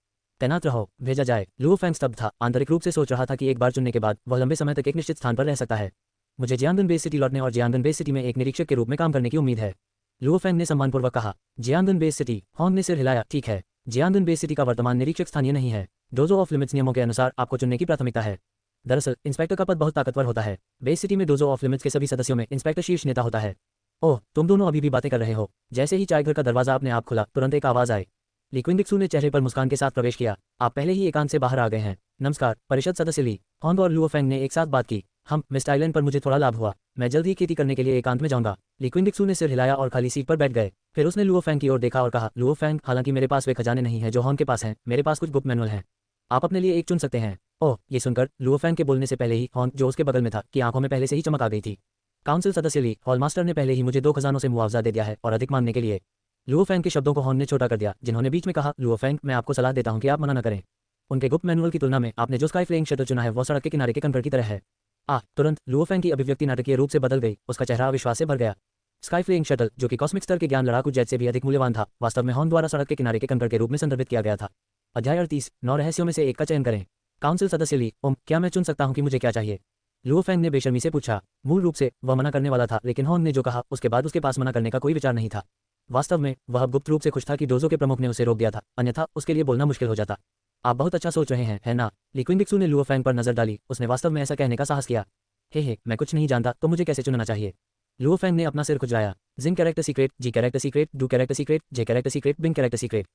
तैनात रहो, भेजा जाए। लुओ फैंग स्तब्ध था, आंतरिक रूप से सोच रहा था कि एक बार चुनने के बाद वह लंबे समय तक एक निश्चित स्थान पर रह सकता है। मुझे जियांगन बेस सिटी लौटने और जियांगन बेस सिटी में एक निरीक्षक के रूप में काम करने की उम्मीद है, लुओ फैंग ने सम्मानपूर्वक कहा। जियांगन बेस सिटी, हॉर्न ने सिर हिलाया। ठीक है, जियांगन बेस सिटी का वर्तमान निरीक्षक स्थानीय नहीं है। डोजो ऑफ लिमिट्स नियमों के अनुसार आपको चुनने की प्राथमिकता है। दरअसल इंस्पेक्टर का पद बहुत ताकतवर होता है। बेस सिटी में डोजो ऑफ लिमिट्स के सभी सदस्यों में इंस्पेक्टर शीर्ष नेता होता है। ओह, तुम दोनों अभी भी बातें कर रहे हो। जैसे ही चाय घर का दरवाजा अपने आप खुला, तुरंत एक आवाज आई। ली क्विंडिक्सू ने चेहरे पर मुस्कान के साथ प्रवेश किया। आप पहले ही एकांत से बाहर आ गए हैं। नमस्कार, परिषद सदस्य ली। हॉर्न और लुओ फैंग ने एक साथ बात की। हम मिस्ट आइलैंड पर मुझे थोड़ा लाभ हुआ। मैं जल्द ही खेती करने के लिए एकांत में जाऊंगा। ली क्विंडिक्सू ने सिर हिलाया और खाली सीट पर बैठ गए। फिर उसने लुओ फैंग की ओर देखा और कहा, लुओ फैंग, हालांकि मेरे पास वे खजाने नहीं हैं जो हॉर्न के पास हैं, मेरे पास कुछ गुप्त मैनुअल हैं। आप अपने लिए एक चुन सकते हैं। ओह, ये सुनकर लुओ फैंग के बोलने से पहले ही हॉर्न, जो उसके बगल में था, की आंखों में पहले से ही चमक आ गई थी। काउंसिल सदस्य ली, हॉल मास्टर ने पहले ही मुझे 2 खजानों से मुआवजा दे दिया है और अधिक मांगने के लिए। लुओ फैंग के शब्दों को हॉर्न ने छोटा कर दिया, जिन्होंने बीच में कहा, लुओ फैंग, मैं आपको सलाह देता हूं कि आप मना न करें। उनके गुप्त मैनुअल की तुलना में आपने जो स्काई फ्लेइंग शटल चुना है वो सड़क के किनारे के कंकड़ की तरह है। तुरंत लुओ फैंग की अभिव्यक्ति नाटकीय रूप से बदल गई। उसका चेहरा अविश्वास से भर गया। स्काई फ्लेइंग शटल, जो कि कॉस्मिक स्तर के ज्ञान लड़ाकू जेट से भी अधिक मूल्यवान था, वास्तव में हॉर्न द्वारा सड़क के किनारे के कंकड़ के रूप में संदर्भित किया गया था। अध्याय 38, 9 रहस्यों में से एक का चयन करें। काउंसिल सदस्य ली, क्या मैं चुन सकता हूं कि मुझे क्या चाहिए? लुओ फेंग ने बेशर्मी से पूछा। मूल रूप से वह मना करने वाला था, लेकिन हॉर्न ने जो कहा उसके बाद उसके पास मना करने का कोई विचार नहीं था। वास्तव में वह गुप्त रूप से खुश था कि डोजो के प्रमुख ने उसे रोक दिया था, अन्यथा उसके लिए बोलना मुश्किल हो जाता। आप बहुत अच्छा सोच रहे हैं, है ना? ली क्विंगडिक्सू ने लुओ फेंग पर नजर डाली। उसने वास्तव में ऐसा कहने का साहस किया। हे, मैं कुछ नहीं जानता, तो मुझे कैसे चुनना चाहिए? लुओ फेंग ने अपना सिर खुजलाया। Jing character secret, Ji character secret, Du character secret, जे character secret, Bing character secret.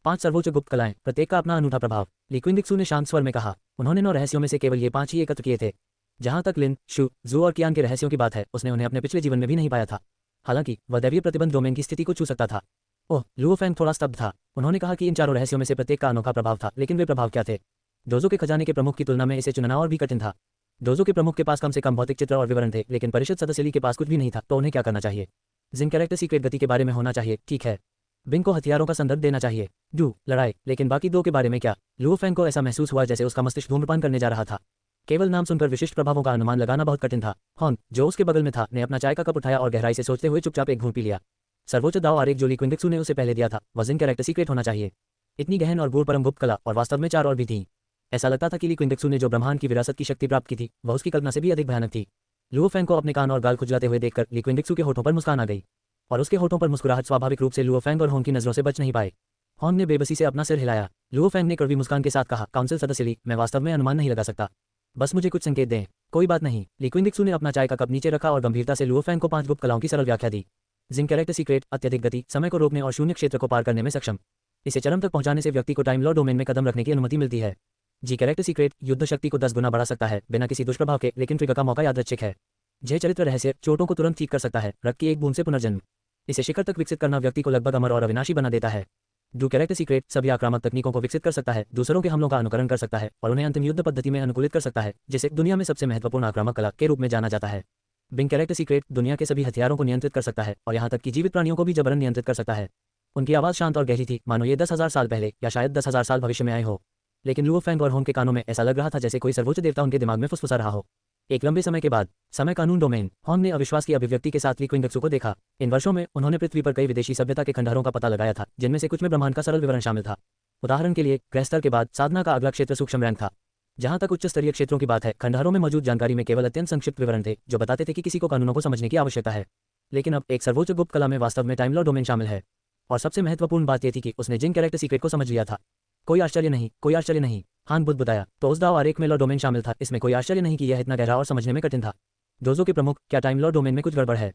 5 सर्वोच्च गुप्त कलाएं, प्रत्येक का अपना अनूठा प्रभाव। ली क्विंगडिक्सू ने शांत स्वर में कहा। उन्होंने 9 रहस्यों में से केवल ये 5 ही एकत्र किए थे। जहां तक लिन, शू, जू और कियान के रहस्यों की बात है, उसने उन्हें अपने पिछले जीवन में भी नहीं पाया था। हालांकि वह दैवीय प्रतिबंध डोमेन की स्थिति को छू सकता था। ओह, लुओ फेंग थोड़ा स्तब्ध था। उन्होंने कहा कि इन 4 रहस्यों में से प्रत्येक का अनोखा प्रभाव था, लेकिन वे प्रभाव क्या थे? डोजो के खजाने के प्रमुख की तुलना में इसे चुनना और भी कठिन था। डोजो के प्रमुख के पास कम से कम भौतिक चित्र और विवरण थे, लेकिन परिषद सदस्य ली के पास कुछ भी नहीं था, तो उन्हें क्या करना चाहिए? जिंग कैरेक्टर सीक्रेट गति के बारे में होना चाहिए, ठीक है। बिंग को हथियारों का संदर्भ देना चाहिए। डू, लड़ाई, लेकिन बाकी 2 के बारे में क्या? लुओ फेंग को ऐसा महसूस हुआ जैसे उसका मस्तिष्क धूम्रपान करने जा रहा था। केवल नाम सुनकर विशिष्ट प्रभावों का अनुमान लगाना बहुत कठिन था। हॉर्न, जो उसके बगल में था, ने अपना चाय का कप उठाया और गहराई से सोचते हुए चुपचाप एक घूंट पी लिया। सर्वोच्च दाव आरेख जो ली क्विंगडिक्सू ने उसे पहले दिया था, वह जिंग कैरेक्टर सीक्रेट होना चाहिए। इतनी गहन और गूढ़ परम गुप्त कला, और वास्तव में 4 और भी थीं। ऐसा लगता था कि ली क्विंगडिक्सू ने जो ब्रह्मांड की विरासत की शक्ति प्राप्त की थी, वह उसकी कल्पना से भी अधिक भयानक थी। लुओ फेंग को अपने कान और गाल खुजलाते हुए देखकर ली क्विंगडिक्सू के होठों पर मुस्कान आ गई, और उसके होठों पर मुस्कुराहट स्वाभाविक रूप से लुओ फेंग और हॉर्न की नजरों से बच नहीं पाए। हॉर्न ने बेबसी से अपना सिर हिलाया। लुओ फेंग ने कड़वी मुस्कान के साथ कहा, काउंसिल सदस्य ली, मैं वास्तव में अनुमान नहीं लगा सकता। बस मुझे कुछ संकेत दें। कोई बात नहीं। ली क्विंगडिक्सू ने अपना चाय का कप नीचे रखा और गंभीरता से लुओ फेंग को 5 गुप्त कलाओं की सरल व्याख्या दी। जिंग कैरेक्टर सीक्रेट, अत्यधिक गति, समय को रोकने और शून्य क्षेत्र को पार करने में सक्षम। इसे चरम तक पहुंचाने से व्यक्ति को टाइम लॉ डोमेन में कदम रखने की अनुमति मिलती है। जी कैरेक्टर सीक्रेट, युद्ध शक्ति को 10 गुना बढ़ा सकता है बिना किसी दुष्प्रभाव के, लेकिन ट्रिगर का मौका यादृच्छिक है। जे चरित्र रहस्य, चोटों को तुरंत ठीक कर सकता है, रक्त की एक बूंद से पुनर्जन्म। इसे शिखर तक विकसित करना व्यक्ति को लगभग अमर और अविनाशी बना देता है। डू कैरेक्टर सीक्रेट, सभी आक्रामक तकनीकों को विकसित कर सकता है, दूसरों के हमलों का अनुकरण कर सकता है और उन्हें अंतिम युद्ध पद्धति में अनुकूलित कर सकता है, जिसे दुनिया में सबसे महत्वपूर्ण आक्रामक कला के रूप में जाना जाता है। बिंग कैरेक्टर सीक्रेट, दुनिया के सभी हथियारों को नियंत्रित कर सकता है और यहाँ तक कि जीवित प्राणियों को भी जबरन नियंत्रित कर सकता है। उनकी आवाज़ शांत और गहरी थी, मानो ये 10,000 साल पहले या शायद 10,000 साल भविष्य में आए हो। लेकिन लुओ फेंग और हॉर्न के कानों में ऐसा लग रहा था जैसे कोई सर्वोच्च देवता उनके दिमाग में फुसफुसा रहा हो। एक लंबे समय के बाद, समय कानून डोमेन, हॉर्न ने अविश्वास की अभिव्यक्ति के साथ ली क्विंगडिक्सू को देखा। इन वर्षों में उन्होंने पृथ्वी पर कई विदेशी सभ्यता के खंडहरों का पता लगाया था, जिनमें से कुछ में ब्रह्मांड का सरल विवरण शामिल था। उदाहरण के लिए, ग्रह स्तर के बाद साधना का अगला क्षेत्र सूक्ष्म रैंक था। जहां तक उच्च स्तरीय क्षेत्रों की बात है, खंडहरों में मौजूद जानकारी में केवल अत्यंत संक्षिप्त विवरण थे, जो बताते थे कि किसी को कानूनों को समझने की आवश्यकता है। लेकिन अब एक सर्वोच्च गुप्त कला में वास्तव में टाइम लॉ डोमेन शामिल है। और सबसे महत्वपूर्ण बात यह थी कि उसने जिंग कैरेक्टर सीक्रेट को समझ लिया था। कोई आश्चर्य नहीं, कोई आश्चर्य नहीं। हान बुदबुदाया, तो उस दाव आरेख में लॉ डोमेन शामिल था, इसमें कोई आश्चर्य नहीं कि यह इतना गहरा और समझने में कठिन था। डोजो के प्रमुख, क्या टाइम लॉ डोमेन में कुछ गड़बड़ है?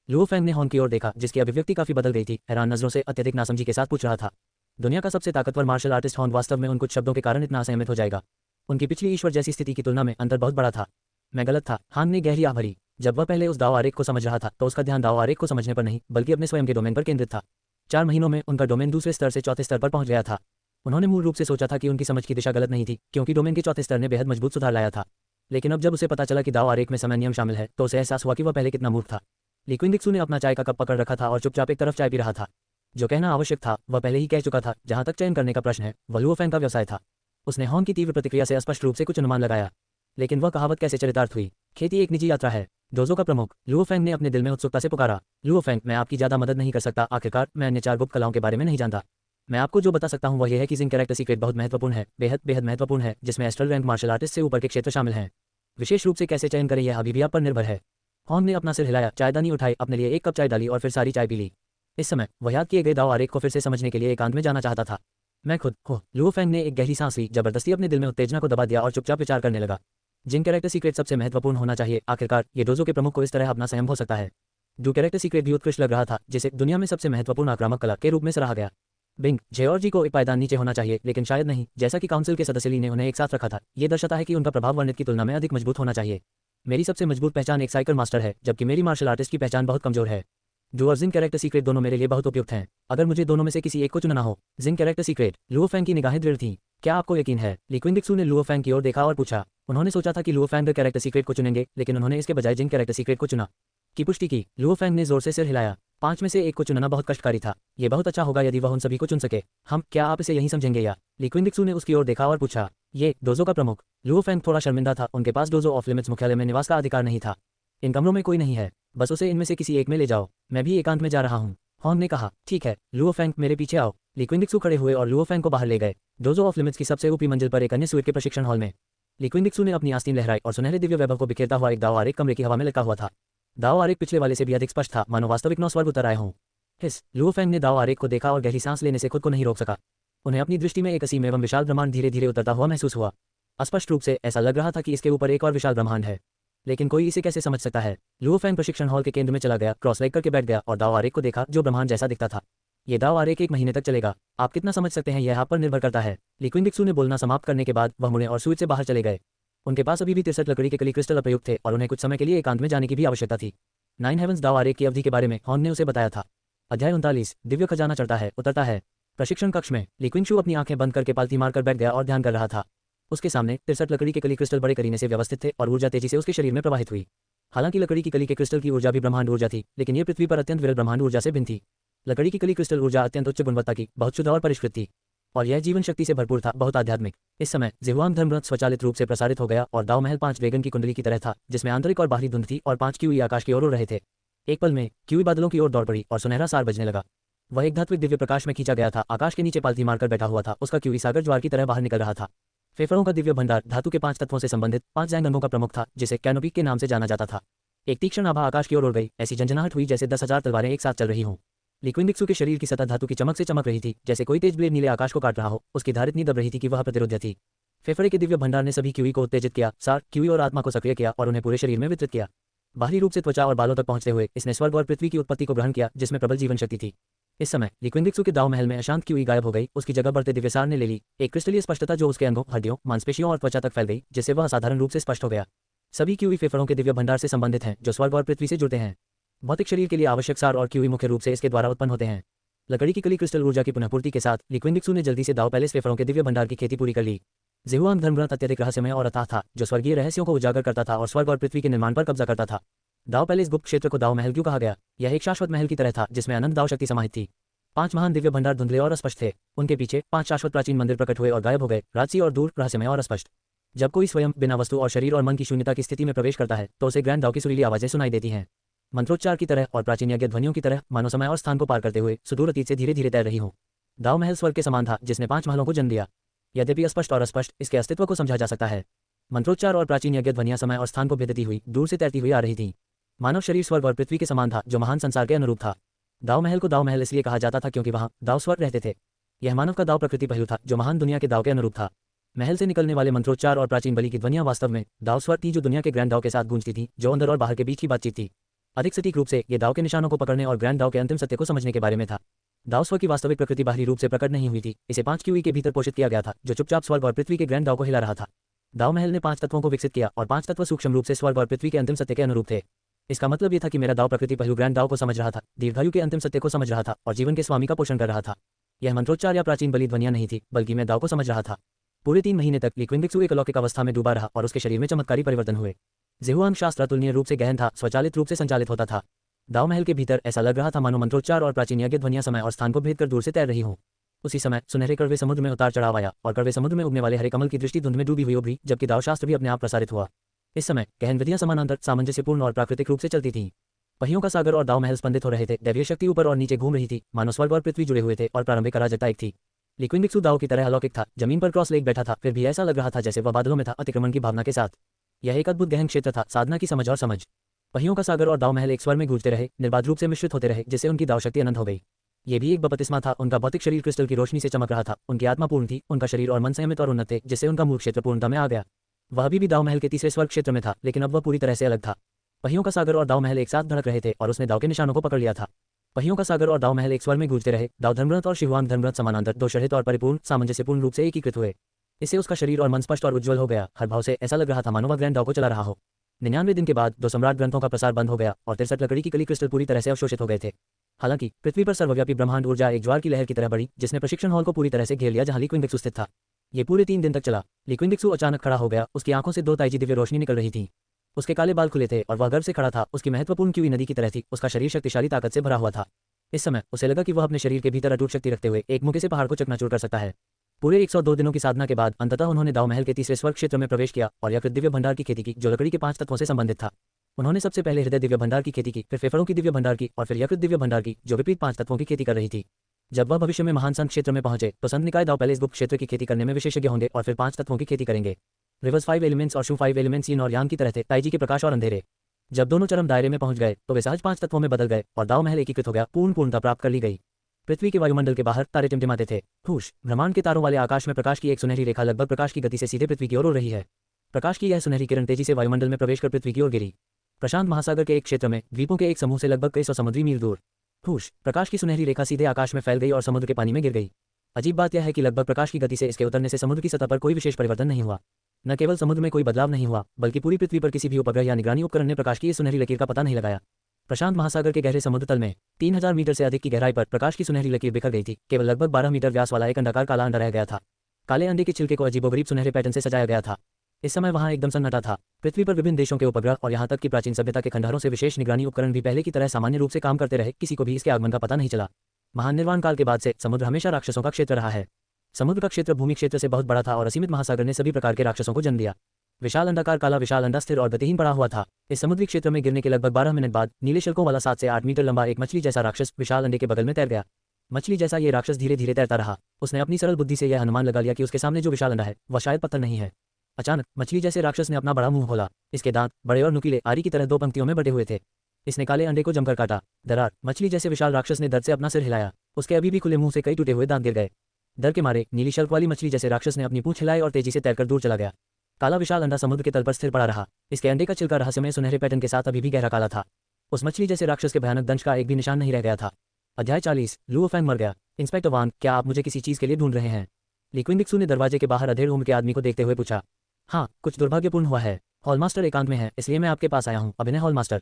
लुओ फेंग ने हॉर्न की ओर देखा, जिसकी अभिव्यक्ति काफी बदल गई थी, हैरान नजरों से अत्यधिक नासमझी के साथ पूछ रहा था। दुनिया का सबसे ताकतवर मार्शल आर्टिस्ट हॉर्न वास्तव में उन कुछ शब्दों के कारण इतना असहमत हो जाएगा? उनकी पिछली ईश्वर जैसी स्थिति की तुलना में अंतर बहुत बड़ा था। मैं गलत था, हान ने गहरी आह भरी। जब वह पहले उस दाव आरेख को समझ रहा था, तो उसका ध्यान दाव आरेख को समझने पर नहीं, बल्कि अपने स्वयं के डोमेन पर केंद्रित था। 4 महीनों में उनका डोमेन दूसरे स्तर से चौथे स्तर पर पहुंच गया था। उन्होंने मूल रूप से सोचा था कि उनकी समझ की दिशा गलत नहीं थी, क्योंकि डोमेन के चौथे स्तर ने बेहद मजबूत सुधार लाया था। लेकिन अब जब उसे पता चला कि दाव आरेख में समय नियम शामिल है, तो उसे एहसास हुआ कि वह पहले कितना मूर्ख था। ली क्विंगडिक्सू ने अपना चाय का कप पकड़ रखा था और चुपचाप एक तरफ चाय पी रहा था। जो कहना आवश्यक था वह पहले ही कह चुका था। जहां तक चयन करने का प्रश्न है, वह लुओ फेंग का व्यवसाय था। उसने हॉर्न की तीव्र प्रतिक्रिया से स्पष्ट रूप से कुछ अनुमान लगाया। लेकिन वह कहावत कैसे चरितार्थ हुई? खेती एक निजी यात्रा है। डोजो का प्रमुख, लुओ फेंग ने अपने दिल में उत्सुकता से पुकारा। लुओ फेंग, मैं आपकी ज्यादा मदद नहीं कर सकता। आखिरकार मैं अन्य 4 गुप्त कलाओं के बारे में नहीं जानता। मैं आपको जो बता सकता हूं वह यह है कि जिंग कैरेक्टर सीक्रेट बहुत महत्वपूर्ण है, बेहद बेहद महत्वपूर्ण है, जिसमें एस्ट्रल रैंक मार्शल आर्टिस्ट से ऊपर के क्षेत्र शामिल हैं। विशेष रूप से कैसे चयन करें यह अभी भी आप पर निर्भर है। हॉर्न ने अपना सिर हिलाया, चायदानी उठाई, अपने लिए एक कप चाय डाली और फिर सारी चाय पी ली। इस समय वह याद किए गए दाव आरेख को फिर से समझने के लिए एकांत में जाना चाहता था। मैं खुद हो। लुओ फेंग ने एक गहरी सांस ली, जबरदस्ती अपने दिल में उत्तेजना को दबा दिया और चुपचाप विचार करने लगा। जिंग कैरेक्टर सीक्रेट सबसे महत्वपूर्ण होना चाहिए। आखिरकार ये डोजो के प्रमुख को इस तरह अपना संयम हो सकता है। डू कैरेक्टर सीक्रेट भी उत्कृष्ट लग रहा था, जिसे दुनिया में सबसे महत्वपूर्ण आक्रामक कला के रूप में सराहा गया। बिंग, जॉर्जी को एक पायदान नीचे होना चाहिए, लेकिन शायद नहीं, जैसा कि काउंसिल के सदस्य ली ने उन्हें एक साथ रखा था। ये दर्शाता है कि उनका प्रभाव वर्णित की तुलना में अधिक मजबूत होना चाहिए। मेरी सबसे मजबूत पहचान एक साइकिल मास्टर है, जबकि मेरी मार्शल आर्टिस्ट की पहचान बहुत कमजोर है। डू और जिंग कैरेक्टर सीक्रेट दोनों मेरे लिए बहुत उपयुक्त हैं। अगर मुझे दोनों में से किसी एक को चुनना हो। जिंग कैरेक्टर सीक्रेट। लुओ फेंग की निगाहें दृढ़ थीं। क्या आपको यकीन है? ली क्विंगडिक्सू ने लुओ फेंग की ओर देखा और पूछा। उन्होंने सोचा था कि लुओ फेंग कैरेक्टर सीक्रेट को चुनेंगे, लेकिन उन्होंने इसके बजाय जिंग कैरेक्टर सीक्रेट को चुना। की पुष्टि की। लुओ फेंग ने जोर से सिर हिलाया। 5 में से एक को चुनना बहुत कष्टकारी था। ये बहुत अच्छा होगा यदि वह उन सभी को चुन सके। क्या आप इसे यहीं समझेंगे या? ली क्विंगडिक्सू ने उसकी ओर देखा और पूछा। ये डोजो का प्रमुख। लुओ फेंग थोड़ा शर्मिंदा था, उनके पास डोजो ऑफ लिमिट्स मुख्यालय में निवास का अधिकार नहीं था। इन कमरों में कोई नहीं है। बस उसे इनमें से किसी एक में ले जाओ, मैं भी एकांत में जा रहा हूँ। हॉर्न ने कहा, ठीक है लुओ फैंग, मेरे पीछे आओ। लिक्विंडिक्सू खड़े हुए और लुओ फैंग को बाहर ले गए। डोजो ऑफ लिमिट्स की सबसे ऊपरी मंजिल पर एक अन्य सूट के प्रशिक्षण हॉल में लिक्विंडिक्सू ने अपनी आस्तीन लहराई और सुनहरे दिव्य वैभव को बिखेरता हुआ एक दाव आरेख कमरे की हवा में लटका हुआ था। दाव आरेख पिछले वाले से भी अधिक स्पष्ट था, मानो वास्तविक 9 स्वर्ग उतर आए हों। हिस लुओ फैंग ने दाव आरेख को देखा और गहरी सांस लेने से खुद को नहीं रोक सका। उन्हें अपनी दृष्टि में एक असीम एवं विशाल ब्रह्मांड धीरे धीरे उतरता हुआ महसूस हुआ। स्पष्ट रूप से ऐसा लग रहा था कि इसके ऊपर एक और विशाल ब्रह्मांड है, लेकिन कोई इसे कैसे समझ सकता है। लुओ फैंग प्रशिक्षण हॉल के केंद्र में चला गया, क्रॉस लेग करके बैठ गया और दाव आरेख को देखा जो ब्रह्मांड जैसा दिखता था। ये दाव आरेख 1 महीने तक चलेगा, आप कितना समझ सकते हैं यह आप पर निर्भर करता है। लिक्विंडिक्सू ने बोलना समाप्त करने के बाद वह मुड़े और सूट से बाहर चले गए। उनके पास अभी भी 63 लकड़ी के कली क्रिस्टल अप्रयुक्त थे और उन्हें कुछ समय के लिए एकांत में जाने की भी आवश्यकता थी। 9 हेवंस दाव आरेख की अवधि के बारे में हॉर्न ने उसे बताया था। अध्याय 39 दिव्य खजाना चढ़ता है उतरता है। प्रशिक्षण कक्ष में लिक्विंडिक्सू अपनी आंखें बंद करके पालती मारकर बैठ गया और ध्यान कर रहा था। उसके सामने 63 लकड़ी के कली क्रिस्टल बड़े करीने से व्यवस्थित थे और ऊर्जा तेजी से उसके शरीर में प्रवाहित हुई। हालांकि लकड़ी की कली के क्रिस्टल की ऊर्जा भी ब्रह्मांड ऊर्जा थी, लेकिन ये पृथ्वी पर अत्यंत विरल ब्रह्मांड ऊर्जा से भिन्न थी। लकड़ी की कली क्रिस्टल ऊर्जा अत्यंत उच्च गुणवत्ता की, बहुत शुद्ध और परिष्कृत थी, और यह जीवन शक्ति से भरपूर था, बहुत आध्यात्मिक। इस समय जिह्वांग धर्मरथ स्वचालित रूप से प्रसारित हो गया और दाव महल 5 ड्रैगन की कुंडली की तरह था, जिसमें आंतरिक और बाहरी धुंध थी और 5 क्यूई आकाश की ओर उड़ रहे थे। एक पल में क्यूई बादलों की ओर दौड़ पड़ी और सुनहरा सार बजने लगा। वह एक धात्विक दिव्य प्रकाश में खींचा गया था, आकाश के नीचे पालथी मारकर बैठा हुआ था। उसका क्यूई सागर ज्वार की तरह बाहर निकल रहा था। फेफड़ों का दिव्य भंडार धातु के 5 तत्वों से संबंधित 5 जैन रंगों का प्रमुख था, जिसे कैनोपी के नाम से जाना जाता था। एक तीक्ष्ण आभा आकाश की ओर उड़ गई, ऐसी झंझनाहट हुई जैसे 10,000 तलवारें एक साथ चल रही हों। लिक्विंडिक्सू के शरीर की सतह धातु की चमक से चमक रही थी, जैसे कोई तेज ब्लेड नीले आकाश को काट रहा हो। उसकी धार इतनी दब रही थी कि वह प्रतिरोध्य थी। फेफड़े के दिव्य भंडार ने सभी क्यूई को उत्तेजित किया, सार क्यूई और आत्मा को सक्रिय किया और उन्हें पूरे शरीर में वितरित किया। बाहरी रूप से त्वचा और बालों तक पहुंचते हुए इसने स्वर्ग और पृथ्वी की उत्पत्ति को ग्रहण किया, जिसमें प्रबल जीवन शक्ति थी। इस समय लिक्विंडिक्सू के दाव महल में अशांत क्यूई गायब हो गई। उसकी जगह बढ़ते दिव्य सार ने ले ली, एक क्रिस्टलीय स्पष्टता जो उसके अंगों, हड्डियों, मांसपेशियों और त्वचा तक फैल गई, जिससे वह असाधारण रूप से स्पष्ट हो गया। सभी क्यूई फेफड़ों के दिव्य भंडार से संबंधित हैं, जो स्वर्ग और पृथ्वी से जुड़ते हैं। भौतिक शरीर के लिए आवश्यक सार और क्यूई मुख्य रूप से इसके द्वारा उत्पन्न होते हैं। लकड़ी की कली क्रिस्टल ऊर्जा की पुनःपूर्ति के साथ लिक्विंडिक्सू ने जल्दी से दाव पैलेस फेफड़ों के दिव्य भंडार की खेती पूरी कर ली। जिह्वांग धर्मरथ अत्यधिक रहस्यमय और अथाह था, जो स्वर्गीय रहस्यों को उजागर करता था और स्वर्ग और पृथ्वी के निर्माण पर कब्जा करता था। दाव पैलेस गुप्त क्षेत्र को दाव महल क्यों कहा गया? यह एक शाश्वत महल की तरह था, जिसमें अनंत दाव शक्ति समाहित थी। 5 महान दिव्य भंडार धुंधले और अस्पष्ट थे। उनके पीछे 5 शाश्वत प्राचीन मंदिर प्रकट हुए और गायब हो गए, राजसी और दूर, रहस्यमय और अस्पष्ट। जब कोई स्वयं बिना वस्तु और शरीर और मन की शून्यता की स्थिति में प्रवेश करता है, तो उसे ग्रैंड दाव की सुरीली आवाजें सुनाई देती हैं, मंत्रोच्चार की तरह और प्राचीन यज्ञ ध्वनियों की तरह, मानो समय और स्थान को पार करते हुए सुदूर अतीत से धीरे धीरे तैर रही हो। दाव महल स्वर्ग के समान था, जिसने 5 महलों को जन्म दिया। यद्यपि अस्पष्ट और अस्पष्ट, इसके अस्तित्व को समझा जा सकता है। मंत्रोच्चार और प्राचीन यज्ञ ध्वनियां समय और स्थान को भेदती हुई दूर से तैरती हुई आ रही थीं। मानव शरीर स्वर्ग और पृथ्वी के समान था, जो महान संसार के अनुरूप था। दाव महल को दाव महल इसलिए कहा जाता था क्योंकि वहाँ दाव स्वर्ग रहते थे। यह मानव का दाव प्रकृति पहलू था, जो महान दुनिया के दाव के अनुरूप था। महल से निकलने वाले मंत्रोच्चार और प्राचीन बलि की ध्वनियां वास्तव में दाव स्वर्ग थी, जो दुनिया के ग्रैंड दाव के साथ गूंजती थी, जो अंदर और बाहर के बीच की बातचीत थी। अधिक सटीक रूप से ये दाव के निशानों को पकड़ने और ग्रैंड दाव के अंतिम सत्य को समझने के बारे में था। दाव स्वर्ग की वास्तविक प्रकृति बाहरी रूप से प्रकट नहीं हुई थी, इसे 5 क्यूई के भीतर पोषित किया गया था, जो चुपचाप स्वर्ग और पृथ्वी के ग्रैंड दाव को हिला रहा था। दाव महल ने 5 तत्वों को विकसित किया और 5 तत्व सूक्ष्म रूप से स्वर्ग और पृथ्वी के अंतिम सत्य के अनुरूप थे। इसका मतलब यह था कि मेरा दाव प्रकृति पहलू ग्रैंड दाव को समझ रहा था, दीर्घायु के अंतिम सत्य को समझ रहा था और जीवन के स्वामी का पोषण कर रहा था। यह मंत्रोच्चार या प्राचीन बलि ध्वनियां नहीं थी, बल्कि मैं दाव को समझ रहा था। पूरे 3 महीने तक लिक्विंडिक्सू एक अलौकिक अवस्था में डूबा रहा और उसके शरीर में चमत्कारी परिवर्तन हुए। जिह्वांग शास्त्र अतुलनीय रूप से गहन था, स्वचालित रूप से संचालित होता था। दाव महल के भीतर ऐसा लग रहा था मानो मंत्रोच्चार और प्राचीन यज्ञ ध्वनियां समय और स्थान को भेद कर दूर से तैर रही हों। उसी समय सुनहरे कड़वे समुद्र में उतार चढ़ाव आया और कड़वे समुद्र में उगने वाले हरे कमल की दृष्टि धुंध में डूबी हुई उभरी, जबकि दाव शास्त्र भी अपने आप प्रसारित हुआ। इस समय गहन विधियां समानांतर, सामंजस्यपूर्ण और प्राकृतिक रूप से चलती थीं। पहियों का सागर और दाव महल स्पंदित हो रहे थे, दैवीय शक्ति ऊपर और नीचे घूम रही थी, मानो स्वर्ग और पृथ्वी जुड़े हुए थे और प्रारंभिक अराजकता एक थी। लिक्विंडिक्सू दाव की तरह अलौकिक था, जमीन पर क्रॉस लेग बैठा था, फिर भी ऐसा लग रहा था जैसे वह बादलों में था, अतिक्रमण की भावना के साथ। यह एक अद्भुत गहन क्षेत्र था, साधना की समझ और समझ। पहियों का सागर और दाव महल एक स्वर में गूंजते रहे, निर्बाध रूप से मिश्रित होते रहे, जिससे उनकी दाव शक्ति अनंत हो गई। ये भी एक बपतिस्मा था। उनका भौतिक शरीर क्रिस्टल की रोशनी से चमक रहा था, उनकी आत्मा पूर्ण थी, उनका शरीर और मन संयमित और उन्नत थे, जिससे उनका मूल क्षेत्र पूर्णता में आ गया। वह अभी भी दाव महल के तीसरे स्वर्ग क्षेत्र में था, लेकिन अब वह पूरी तरह से अलग था। पहियों का सागर और दाव महल एक साथ धड़क रहे थे और उसने दाव के निशानों को पकड़ लिया था। पहियों का सागर और दाव महल एक स्वर में गूंजते रहे। दाव धर्मरथ और शिवांग धर्मरथ समानांतर, दो शरहित और परिपूर्ण, सामंजस्यपूर्ण रूप से एकीकृत हुए। इससे उसका शरीर और मन स्पष्ट और उज्ज्वल हो गया। हर भाव से ऐसा लग रहा था मानो वह ग्रैंड दाव को चला रहा हो। 99 दिन के बाद 2 सम्राट ग्रंथों का प्रसार बंद हो गया और 63 लकड़ी की कली क्रिस्टल पूरी तरह से अवशोषित हो गए थे। हालांकि पृथ्वी पर सर्वव्यापी ब्रह्मांड ऊर्जा एक ज्वार की लहर की तरह बढ़ी, जिसने प्रशिक्षण हॉल को पूरी तरह से घेर लिया जहां लिक्विंडिक्सू स्थित था। ये पूरे 3 दिन तक चला। लिक्विंडिक्सू अचानक खड़ा हो गया, उसकी आंखों से 2 ताइजी दिव्य रोशनी निकल रही थी। उसके काले बाल खुले थे और वह गर्व से खड़ा था। उसकी महत्वपूर्ण क्यूई नदी की तरह थी, उसका शरीर शक्तिशाली ताकत से भरा हुआ था। इस समय उसे लगा कि वह अपने शरीर के भीतर अटूट शक्ति रखते हुए एक मुक्के से पहाड़ को चकनाचूर कर सकता है। पूरे 102 दिनों की साधना के बाद अंततः उन्होंने दाव महल के तीसरे स्वर्ग क्षेत्र में प्रवेश किया और यकृत दिव्य भंडार की खेती की, जो लकड़ी के 5 तत्वों से संबंधित था। उन्होंने सबसे पहले हृदय दिव्य भंडार की खेती की, फिर फेफड़ों की दिव्य भंडार की और फिर यकृत दिव्य भंडार की, जो विपरीत 5 तत्वों की खेती कर रही थी। जब वह भविष्य में महान संत क्षेत्र में पहुंचे तो संत निकाय दाव पहले इस गुप्त क्षेत्र की खेती करने में विशेषज्ञ होंगे और फिर 5 तत्वों की खेती करेंगे। रिवर्स 5 एलिमेंट्स और शू 5 एलिमेंट्स यिन और यांग की तरह थे, ताइजी के प्रकाश और अंधेरे। जब दोनों चरम दायरे में पहुंच गए तो वे सहज 5 तत्वों में बदल गए और दाव महल एकीकृत हो गया, पूर्णता प्राप्त कर ली गई। पृथ्वी के वायुमंडल के बाहर तारे टिमटिमाते थे। हुश, ब्रह्मांड के तारों वाले आकाश में प्रकाश की एक सुनहरी रेखा लगभग प्रकाश की गति से सीधे पृथ्वी की ओर उड़ रही है। प्रकाश की यह सुनहरी किरण तेजी से वायुमंडल में प्रवेश कर पृथ्वी की ओर गिरी। प्रशांत महासागर के एक क्षेत्र में द्वीपों के एक समूह से लगभग कई सौ समुद्री मील दूर। हुश, प्रकाश की सुनहरी रेखा सीधे आकाश में फैल गई और समुद्र के पानी में गिर गई। अजीब बात यह है कि लगभग प्रकाश की गति से इसके उतरने से समुद्र की सतह पर कोई विशेष परिवर्तन नहीं हुआ। न केवल समुद्र में कोई बदलाव नहीं हुआ, बल्कि पूरी पृथ्वी पर किसी भी उपग्रह या निगरानी उपकरण ने प्रकाश की इस सुनहरी लकीर का पता नहीं लगाया। प्रशांत महासागर के गहरे समुद्र तल में 3000 मीटर से अधिक की गहराई पर प्रकाश की सुनहरी लकीर बिखर गई थी। केवल लगभग 12 मीटर व्यास वाला एक अंडाकार काला अंडा रह गया था। काले अंडे के छिलके को अजीबोगरीब सुनहरे पैटर्न से सजाया गया था। इस समय वहां एकदम सन्नाटा था। पृथ्वी पर विभिन्न देशों के उपग्रह और यहां तक कि प्राचीन सभ्यता के खंडहरों से विशेष निगरानी उपकरण भी पहले की तरह सामान्य रूप से काम करते रहे। किसी को भी इसके आगमन का पता नहीं चला। महान निर्वाण काल के बाद से समुद्र हमेशा राक्षसों का क्षेत्र रहा है। समुद्र का क्षेत्र भूमि क्षेत्र से बहुत बड़ा था और असीमित महासागर ने सभी प्रकार के राक्षसों को जन्म दिया। विशाल अंडाकार काला विशाल अंडा स्थिर और गतिहीन पड़ा हुआ था। इस समुद्री क्षेत्र में गिरने के लगभग 12 मिनट बाद नीले शिल्कों वाला 7 से 8 मीटर लंबा एक मछली जैसा राक्षस विशाल अंडे के बगल में तैर गया। मछली जैसा ये राक्षस धीरे धीरे तैरता रहा। उसने अपनी सरल बुद्धि से यह अनुमान लगा लिया कि उसके सामने जो विशाल अंडा है वह शायद पत्थर नहीं है। अचानक मछली जैसे राक्षस ने अपना बड़ा मुंह खोला। इसके दांत बड़े और नुकीले आरी की तरह 2 पंक्तियों में बटे हुए थे। इसने काले अंडे को जमकर काटा। दरार, मछली जैसे विशाल राक्षस ने दर्द से अपना सिर हिलाया। उसके अभी भी खुले मुंह से कई टूटे हुए दांत गिर गए। डर के मारे नीली शल्क वाली मछली जैसे राक्षस ने अपनी पूंछ हिलाई और तेजी से तैरकर दूर चला गया। काला विशाल अंडा समुद्र के तल पर स्थिर पड़ा रहा। इसके अंडे का छिलका रहस्यमय सुनहरे पैटर्न के साथ अभी भी गहरा काला था। उस मछली जैसे राक्षस के भयानक दंश का एक भी निशान नहीं रह गया था। अध्याय 40। लुओ फैंग मर गया। इंस्पेक्टर वांग, क्या आप मुझे किसी चीज के लिए ढूंढ रहे हैं? ली क्विंगडिक्सू ने दरवाजे के बाहर अधेड़ उम्र के आदमी को देखते हुए पूछा। हाँ, कुछ दुर्भाग्यपूर्ण हुआ है। हॉलमास्टर एकांत में है, इसलिए मैं आपके पास आया हूँ। अभिनय हॉलमास्टर।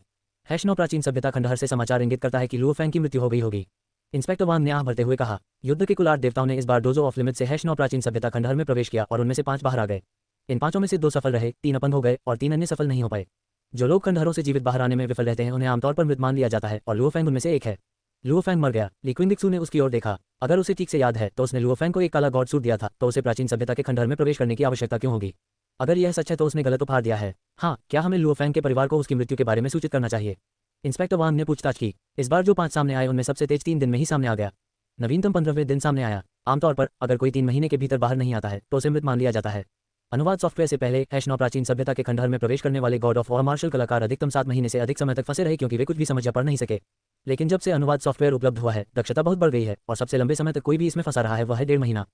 हैशनो प्राचीन सभ्यता खंडहर से समाचार इंगित करता है कि लुओ फैंग की मृत्यु हो गई होगी। इंस्पेक्टर वांग ने आह भरते हुए कहा। युद्ध के कुल 8 देवताओं ने इस बार डोजो ऑफ लिमिट से हैशनो प्राचीन सभ्यता खंडहर में प्रवेश किया और उनमें से 5 बाहर आ गए। इन 5 में से 2 सफल रहे, 3 अपंग हो गए और 3 अन्य सफल नहीं हो पाए। जो लोग खंडहरों से जीवित बाहर आने में विफल रहते हैं उन्हें आमतौर पर मृत मान लिया जाता है और लुओ फैंग उनमें से एक है। लुओ फैंग मर गया। ली क्विंगडिक्सू ने उसकी ओर देखा। अगर उसे ठीक से याद है तो उसने लुओ फैंग को एक काला गॉड सूट दिया था, तो उसे प्राचीन सभ्यता के खंडहर में प्रवेश करने की आवश्यकता क्यों होगी? अगर यह सच है तो उसने गलत उपहार दिया है। हाँ, क्या हमें लुओ फैंग के परिवार को उसकी मृत्यु के बारे में सूचित करना चाहिए? इंस्पेक्टर वांग ने पूछताछ की। इस बार जो 5 सामने आए उनमें सबसे तेज 3 दिन में ही सामने आ गया। नवीनतम 15वें दिन सामने आया। आमतौर पर अगर कोई 3 महीने के भीतर बाहर नहीं आता है तो उसे मृत मान लिया जाता है। अनुवाद सॉफ्टवेयर से पहले हैशनो प्राचीन सभ्यता के खंडहर में प्रवेश करने वाले गॉड ऑफ वॉर मार्शल कलाकार अधिकतम 7 महीने से अधिक समय तक फंसे रहे क्योंकि वे कुछ भी समझ या पढ़ नहीं सके। लेकिन जब से अनुवाद सॉफ्टवेयर उपलब्ध हुआ है दक्षता बहुत बढ़ गई है और सबसे लंबे समय तक कोई भी इसमें फंसा रहा है वह है 1.5 महीना।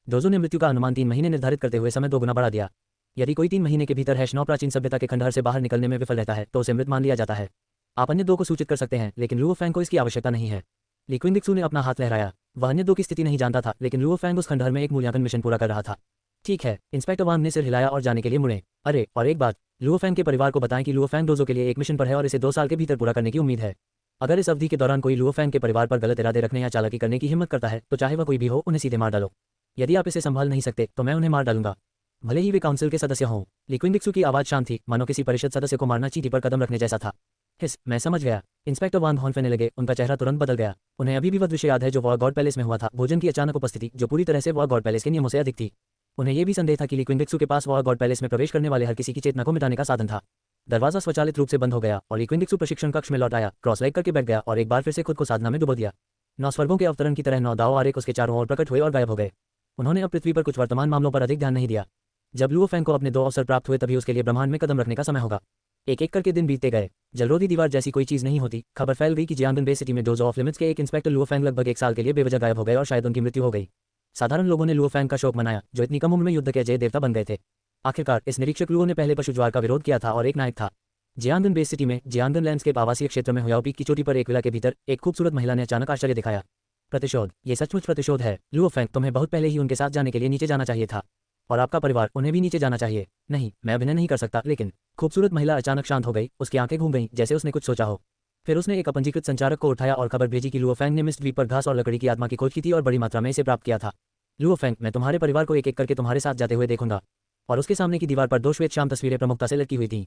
डोजो ने मृत्यु का अनुमान 3 महीने निर्धारित करते हुए समय 2 गुना बढ़ा दिया। यदि कोई 3 महीने के भीतर हैशनो प्राचीन सभ्यता के खंडहर से बाहर निकलने में विफल रहता है तो उसे मृत मान लिया जाता है। आप अन्य 2 को सूचित कर सकते हैं, लेकिन लुओ फैंग को इसकी आवश्यकता नहीं है। ली क्विंगडिक्सू ने अपना हाथ लहराया। वह अन्य 2 की स्थिति नहीं जानता था, लेकिन लुओ फैंग उस खंडहर में एक मूल्यांकन मिशन पूरा कर रहा था। ठीक है, इंस्पेक्टर वांग ने सिर हिलाया और जाने के लिए मुड़े। अरे, और एक बात, लुओ फैंग के परिवार को बताएं कि लुओ फैंग डोजो के लिए एक मिशन पर है और इसे 2 साल के भीतर पूरा करने की उम्मीद है। अगर इस अवधि के दौरान कोई लुओ फैंग के परिवार पर गलत इरादे रखने या चालाकी करने की हिम्मत करता है तो चाहे वह कोई भी हो, उन्हें सीधे मार डालो। यदि आप इसे संभाल नहीं सकते तो मैं उन्हें मार डालूंगा, भले ही वे काउंसिल के सदस्य हों। ली क्विंगडिक्सू की आवाज शांत थी, मानो किसी परिषद सदस्य को मारना चींटी पर कदम रखने जैसा था। हिस, मैं समझ गया। इंस्पेक्टर वांग हॉन्फेने लगे। उनका चेहरा तुरंत बदल गया। उन्हें अभी भी वह दृश्य याद है जो वॉर गॉड पैलेस में हुआ था, भोजन की अचानक उपस्थिति जो पूरी तरह से वॉर गॉड पैलेस के नियमों से अधिक थी। उन्हें यह भी संदेह था कि ली क्विंगडिक्सू के पास वॉर गॉड पैलेस में प्रवेश करने वाले हर किसी की चेतना को मिटाने का साधन था। दरवाजा स्वचालित रूप से बंद हो गया और ली क्विंगडिक्सू प्रशिक्षण कक्ष में लौट आया, क्रॉस लेग करके बैठ गया और एक बार फिर से खुद को साधना में डुबो दिया। 9 स्वर्गों के अवतरण की तरह 9 दाव आरेख उसके चारों ओर प्रकट हुए और गायब हो गए। उन्होंने अब पृथ्वी पर कुछ वर्तमान मामलों पर अधिक ध्यान नहीं दिया। जब लुओ फैंग को अपने 2 अवसर प्राप्त हुए तभी उसके लिए ब्रह्मांड में कदम रखने का समय होगा। एक एक करके दिन बीतते गए। जलरोधी दीवार जैसी कोई चीज नहीं होती। खबर फैल गई कि जियांगन बे सिटी में डोजो ऑफ लिमिट्स के एक इंस्पेक्टर लुओ फैंग लगभग 1 साल के लिए बेवजह गायब हो गए और शायद उनकी मृत्यु हो गई। साधारण लोगों ने लुओ फैंग का शोक मनाया, जो इतनी कम उम्र में युद्ध के अजय देवता बन गए थे। आखिरकार इस निरीक्षक लुओ ने पहले पशुज्वार का विरोध किया था और एक नायक था। जियांगन बे सिटी में जियांगन लैंडस्केप आवासीय क्षेत्र में हुयाओ पीक की चोटी पर एक विला के भीतर एक खूबसूरत महिला ने अचानक आश्चर्य दिखाया। प्रतिशोध, ये सचमुच प्रतिशोध है। लुओ फैंग, तुम्हें बहुत पहले ही उनके साथ जाने के लिए नीचे जाना चाहिए था, और आपका परिवार, उन्हें भी नीचे जाना चाहिए। नहीं, मैं अभिनय नहीं कर सकता। लेकिन खूबसूरत महिला अचानक शांत हो गई। उसकी आंखें घूम गईं, जैसे उसने कुछ सोचा हो। फिर उसने एक अपंजीकृत संचारक को उठाया और खबर भेजी कि लुओ फैंग ने मिस्ट द्वीप पर घास और लकड़ी की आत्मा की खोज की थी और बड़ी मात्रा में इसे प्राप्त किया था। लुओ फैंग, मैं तुम्हारे परिवार को एक एक करके तुम्हारे साथ जाते हुए देखूंगा। और उसके सामने की दीवार पर 2 श्वेत शाम तस्वीरें प्रमुखता से लटकी हुई थीं।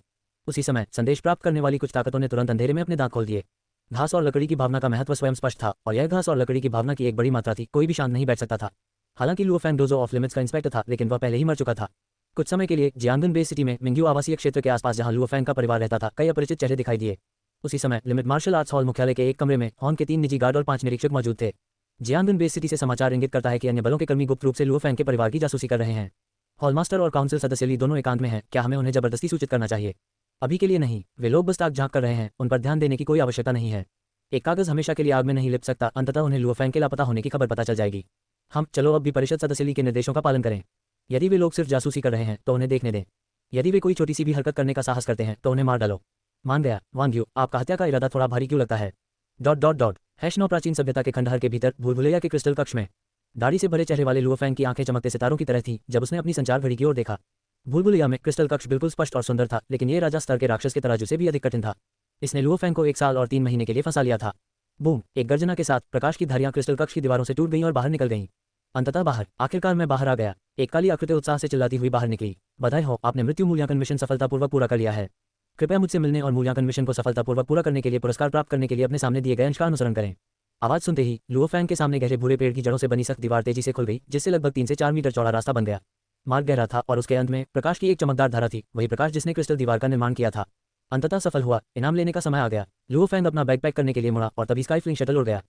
उसी समय संदेश प्राप्त करने वाली कुछ ताकतों ने तुरंत अंधेरे में अपने दांत खोल दिए। घास और लकड़ी की भावना का महत्व स्वयं स्पष्ट था, और यह घास और लकड़ी की भावना की एक बड़ी मात्रा थी। कोई भी शांत नहीं बैठ सकता था। हालांकि Luo Fang dojo of limits का इंस्पेक्टर था, लेकिन वह पहले ही मर चुका था। कुछ समय के लिए जियांगन बेस सिटी में मिंग्यू आवासीय क्षेत्र के आसपास जहां लुओ फैंग का परिवार रहता था, कई अपरिचित चेहरे दिखाई दिए। उसी समय लिमिट मार्शल आर्ट्स हॉल मुख्यालय के एक कमरे में हॉन के 3 निजी गार्ड और 5 निरीक्षक मौजूद थे। जियांगन बेस सिटी से समाचार इंगित करता है कि अन्य बलों के कर्मी गुप्त रूप से लुओ फैंग के परिवार की जासूसी कर रहे हैं। हॉलमास्टर और काउंसिल सदस्य ली दोनों एकांत में हैं। क्या हमें उन्हें जबरदस्ती सूचित करना चाहिए? अभी के लिए नहीं, वे लोग बस ताक झांक कर रहे हैं, उन पर ध्यान देने की कोई आवश्यकता नहीं है। एक कागज हमेशा के लिए आग में नहीं लिप सकता, अंततः उन्हें लुओ फैंग के लापता होने की खबर पता चल जाएगी। हम चलो अब भी परिषद सदस्य ली के निर्देशों का पालन करें। यदि वे लोग सिर्फ जासूसी कर रहे हैं तो उन्हें देखने दें। यदि वे कोई छोटी सी भी हरकत करने का साहस करते हैं तो उन्हें मार डालो। मान गया वांग यू, आपका हत्या का इरादा थोड़ा भारी क्यों लगता है? ####9 प्राचीन सभ्यता के खंडहर के भीतर भूल भुलैया के क्रिस्टल कक्ष में दाढ़ी से भरे चेहरे वाले लुओ फैंग की आंखें चमकते सितारों की तरह थीं जब उसने अपनी संचार घड़ी की ओर देखा। भूल भुलैया में क्रिस्टल कक्ष बिल्कुल स्पष्ट और सुंदर था, लेकिन ये राजा स्तर के राक्षस के तराजू से भी अधिक कठिन था। इसने लुओ फैंग को 1 साल और 3 महीने के लिए फंसा लिया था। बूम! एक गर्जना के साथ प्रकाश की धारियां क्रिस्टल कक्ष की दीवारों से टूट गईं और बाहर निकल गईं। अंततः बाहर, आखिरकार मैं बाहर आ गया। एक काली आकृति उत्साह से चिल्लाती हुई बाहर निकली। बधाई हो, आपने मृत्यु मूल्यांकन मिशन सफलतापूर्वक पूरा कर लिया है। कृपया मुझसे मिलने और मूल्यांकन मिशन को सफलतापूर्वक पूरा करने के लिए पुरस्कार प्राप्त करने के लिए अपने सामने दिए गए अंश का अनुसरण करें। आवाज सुनते ही लुओ फैंग के सामने गहरे भूरे पेड़ की जड़ों से बनी सख्त दीवार तेजी से खुल गई, जिससे लगभग 3 से 4 मीटर चौड़ा रास्ता बन गया। मार्ग गहरा था और उसके अंत में प्रकाश की एक चमकदार धारा थी, वही प्रकाश जिसने क्रिस्टल दीवार का निर्माण किया था। अंततः सफल हुआ, इनाम लेने का समय आ गया। लुओ फैंग अपना बैग पैक करने के लिए मुड़ा और तभी स्काई फ्लिंग शटल उड़ गया।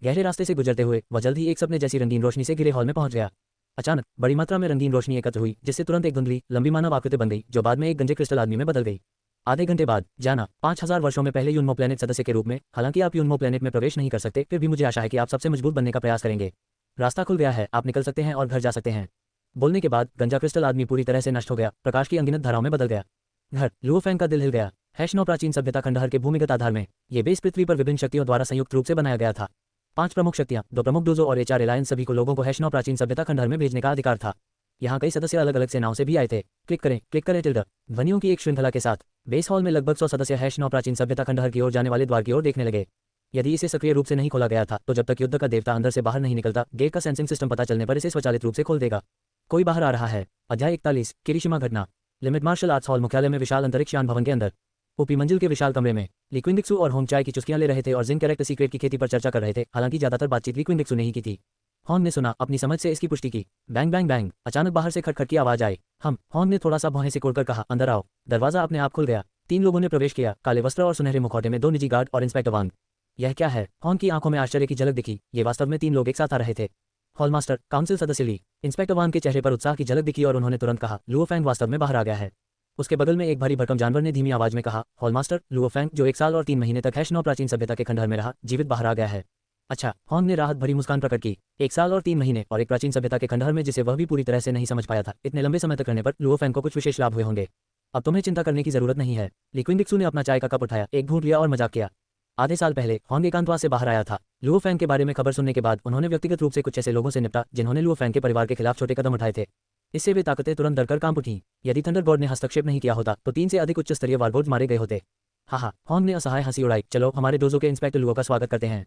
गहरे रास्ते से गुजरते हुए वह जल्द ही एक सपने जैसी रंगीन रोशनी से घिरे हॉल में पहुंच गया। अचानक बड़ी मात्रा में रंगीन रोशनी एकत्र हुई, जिससे तुरंत एक धुंधली लंबी मानव आकृति बन गई, जो बाद में एक गंजे क्रिस्टल आदमी में बदल गई। आधे घंटे बाद जाना 5000 वर्षों में पहले यूनमो प्लेनेट सदस्य के रूप में, हालांकि आप यूनमो प्लेनेट में प्रवेश नहीं कर सकते, फिर भी मुझे आशा है कि आप सबसे मजबूत बनने का प्रयास करेंगे। रास्ता खुल गया है, आप निकल सकते हैं और घर जा सकते हैं। बोलने के बाद गंजा क्रिस्टल आदमी पूरी तरह से नष्ट हो गया, प्रकाश की अनगिनत धाराओं में बदल गया। घर, लुओ फैंग का दिल हिल गया। #9 प्राचीन सभ्यता खंडहर के भूमिगत आधार में ये बेस पृथ्वी पर विभिन्न शक्तियों द्वारा संयुक्त रूप से बनाया गया था। 5 प्रमुख शक्तियां, 2 प्रमुख डोजो और HR एलायंस, सभी को लोगों को #9 प्राचीन सभ्यता खंडहर में भेजने का अधिकार था। यहाँ कई सदस्य अलग अलग सेनाओं से भी आए थे। क्लिक करें टिल्डर ध्वनियों की एक श्रृंखला के साथ बेस हॉल में लगभग 100 सदस्य #9 प्राचीन सभ्यता खंडहर की ओर जाने वाले द्वार की ओर देखने लगे। यदि इसे सक्रिय रूप से नहीं खोला गया था तो जब तक युद्ध का देवता अंदर से बाहर नहीं निकलता, गेट का सेंसिंग सिस्टम पता चलने पर इसे स्वचालित रूप से खोल देगा। कोई बाहर आ रहा है। अध्याय 41 किरिशिमा घटना। लिमिट मार्शल आर्ट्स हॉल मुख्यालय में विशाल अंतरिक्ष यान भवन के अंदर ऊपरी मंजिल के विशाल कमरे में ली क्विंगडिक्सू और होंग चाय की चुस्कियां ले रहे थे और जिन कैरेक्टर सीक्रेट की खेती पर चर्चा कर रहे थे। हालांकि ज्यादातर बातचीत ली क्विंगडिक्सू ने ही की थी। हॉन्ग ने सुना, अपनी समझ से इसकी पुष्टि की। बैंग बैंग बैंग, अचानक बाहर से खटखट की आवाज आई। हॉन्ग ने थोड़ा सा भौहें सिकोड़कर कहा, अंदर आओ। दरवाजा अपने आप खुल गया। 3 लोगों ने प्रवेश किया, काले वस्त्र और सुनहरे मुखौटे में 2 निजी गार्ड और इंस्पेक्टर वांग। यह क्या है? हॉन्ग की आंखों में आश्चर्य की झलक दिखी। ये वास्तव में 3 लोग एक साथ आ रहे थे। हॉलमास्टर, काउंसिल सदस्य ली, इंस्पेक्टर वांग के चेहरे पर उत्साह की झलक दिखी और उन्होंने तुरंत कहा, लुओ फैंग वास्तव में बाहर आ गया है। उसके बगल में एक भारी भरकम जानवर ने धीमी आवाज में कहा, हॉलमास्टर, लुओ फैंग जो 1 साल और 3 महीने तक #9 प्राचीन सभ्यता के खंडहर में रहा, जीवित बाहर आ गया है। अच्छा, हॉन्ग ने राहत भरी मुस्कान प्रकट की। 1 साल और 3 महीने और एक प्राचीन सभ्यता के खंडहर में, जिसे वह भी पूरी तरह से नहीं समझ पाया था। इतने लंबे समय तक रहने पर लुओ फैंग को कुछ विशेष लाभ हुए होंगे। अब तुम्हें चिंता करने की जरूरत नहीं है। ली क्विंगडिक्सू ने अपना चाय का कप उठाया, एक घूंट लिया और मजाक किया। आधे साल पहले हॉन्ग एकांतवास से बाहर आया था। लुओ फैंग के बारे में खबर सुनने के बाद उन्होंने व्यक्तिगत रूप से कुछ ऐसे लोगों से निपटा जिन्होंने लुओ फैंग के परिवार के खिलाफ छोटे कदम उठाए थे। इससे वे ताकतें तुरंत डरकर कांप उठीं। यदि थंडर गॉड ने हस्तक्षेप नहीं किया होता तो 3 से अधिक उच्च स्तरीय वारबोर्ड्स मारे गए होते। हाँ, हॉन्ग ने असहाय हंसी उड़ाई। चलो, हमारे डोजो के इंस्पेक्टर लुओ का स्वागत करते हैं।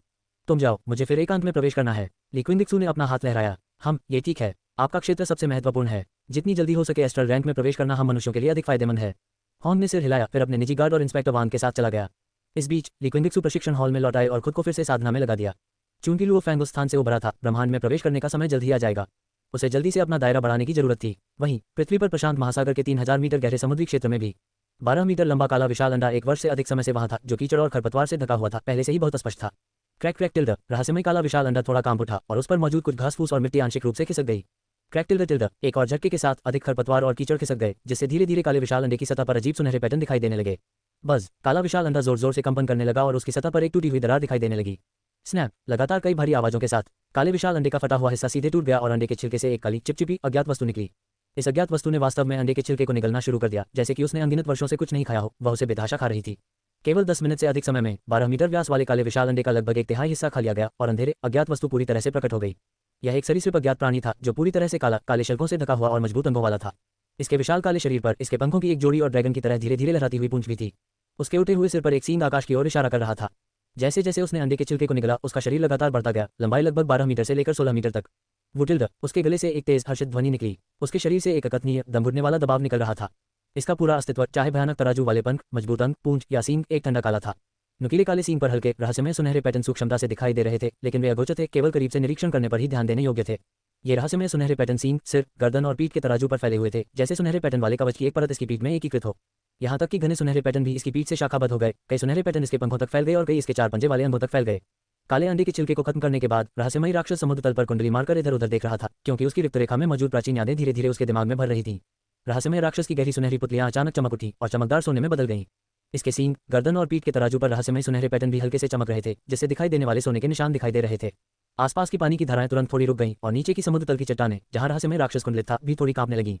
तुम जाओ, मुझे फिर एकांत में प्रवेश करना है। ली क्विंगडिक्सू ने अपना हाथ लहराया। ये ठीक है, आपका क्षेत्र सबसे महत्वपूर्ण है। जितनी जल्दी हो सके एस्ट्रल रैंक में प्रवेश करना हम मनुष्यों के लिए अधिक फायदेमंद है। हॉन्ग ने सिर हिलाया, फिर अपने निजी गार्ड और इंस्पेक्टर वांग के साथ चला गया। इस बीच ली क्विंगडिक्सू प्रशिक्षण हॉल में लौट आए और खुद को फिर से साधना में लगा दिया। चूंकि लुओ फैंग उस स्थान से उभरा था, ब्रह्मांड में प्रवेश करने का समय जल्द ही आ जाएगा। उसे जल्दी से अपना दायरा बढ़ाने की जरूरत थी। वहीं पृथ्वी पर प्रशांत महासागर के 3000 मीटर गहरे समुद्री क्षेत्र में भी 12 मीटर लंबा काला विशाल अंडा 1 वर्ष से अधिक समय से वहां था, जो कीचड़ और खरपतवार से ढका हुआ था, पहले से ही बहुत स्पष्ट था। क्रैक टिल्डर, रहस्यमय काला विशाल अंडा थोड़ा कांप उठा और उस पर मौजूद कुछ घास फूस और मिट्टी आंशिक रूप से खिसक गई। क्रैक टिल्डर, एक और झटके के साथ अधिक खरपतवार और कीचड़ खिसक गए, जिससे धीरे धीरे काले विशाल अंडे की सतह पर अजीब सुनहरे पैटर्न दिखाई देने लगे। बस, काला विशाल अंडा जोर जोर से कंपन करने लगा और उसकी सतह पर एक टूटी हुई दरार दिखाई देने लगी। स्नैप, लगातार कई भारी आवाजों के साथ काले विशाल अंडे का फटा हुआ हिस्सा सीधे टूट गया और अंडे के छिलके से एक काली चिपचिपी अज्ञात वस्तु निकली। इस अज्ञात वस्तु ने वास्तव में अंडे के छिलके को निगलना शुरू कर दिया, जैसे कि उसने अनगिनत वर्षों से कुछ नहीं खाया हो। वह उसे बेतहाशा खा रही थी। केवल 10 मिनट से अधिक समय में 12 मीटर व्यास वाले काले विशाल अंडे का लगभग 1/3 हिस्सा खा लिया गया और अंधेरे अज्ञात वस्तु पूरी तरह से प्रकट हो गई। यह एक सरीसृप अज्ञात प्राणी था जो पूरी तरह से काले शल्कों से ढका हुआ और मजबूत अंगों वाला था। इसके विशाल काले शरीर पर इसके पंखों की एक जोड़ी और ड्रैगन की तरह धीरे धीरे लहराती हुई पूंछ भी थी। उसके उठे हुए सिर पर एक सींग आकाश की ओर इशारा कर रहा था। जैसे जैसे उसने अंडे के छिलके को निगला, उसका शरीर लगातार बढ़ता गया, लंबाई लगभग 12 मीटर से लेकर 16 मीटर तक। वुटिल्ड, उसके गले से एक तेज हर्षित ध्वनि निकली। उसके शरीर से एक अकथनीय दम घुटने वाला दबाव निकल रहा था। इसका पूरा अस्तित्व, चाहे भयानक तराजू वाले पंख, मजबूत अंग, पूंछ या सींग, एक ठंडा काला था। नुकीले काले सींग पर हल्के रहस्यमय सुनहरे पैटर्न सूक्ष्मता से दिखाई दे रहे थे, लेकिन वे अगोचर थे, केवल करीब से निरीक्षण करने पर ही ध्यान देने योग्य थे। ये रहस्यमय सुनहरे पैटर्न सींग, सिर, गर्दन और पीठ के तराजू पर फैले हुए थे, जैसे सुनहरे पैटर्न वाले कवच की एक परत इसकी पीठ में एकीकृत हो। यहाँ तक कि घने सुनहरे पैटर्न भी इसकी पीठ से शाखाबद्ध हो गए। कई सुनहरे पैटर्न इसके पंखों तक फैल गए और कई इसके 4 पंजे वाले अंगों तक फैल गए। काले अंडे के छिलके को खत्म करने के बाद रहस्यमयी राक्षस समुद्र तल पर कुंडली मारकर इधर उधर देख रहा था, क्योंकि उसकी रिक्त रेखा में मौजूद प्राचीन यादें धीरे धीरे उसके दिमाग में भर रही थीं। रहस्यमय राक्षस की गहरी सुनहरी पुतलियां अचानक चमक उठी और चमकदार सोने में बदल गईं। इसके सींग, गर्दन और पीठ के तराजू पर रहस्यमय सुनहरे पैटर्न भी हल्के से चमक रहे थे, जिससे दिखाई देने वाले सोने के निशान दिखाई दे रहे थे। आसपास की पानी की धाराएं तुरंत थोड़ी रुक गईं और नीचे की समुद्र तल की चट्टानें, जहां रहस्यमय राक्षस कुंडलित था, भी थोड़ी कांपने लगीं।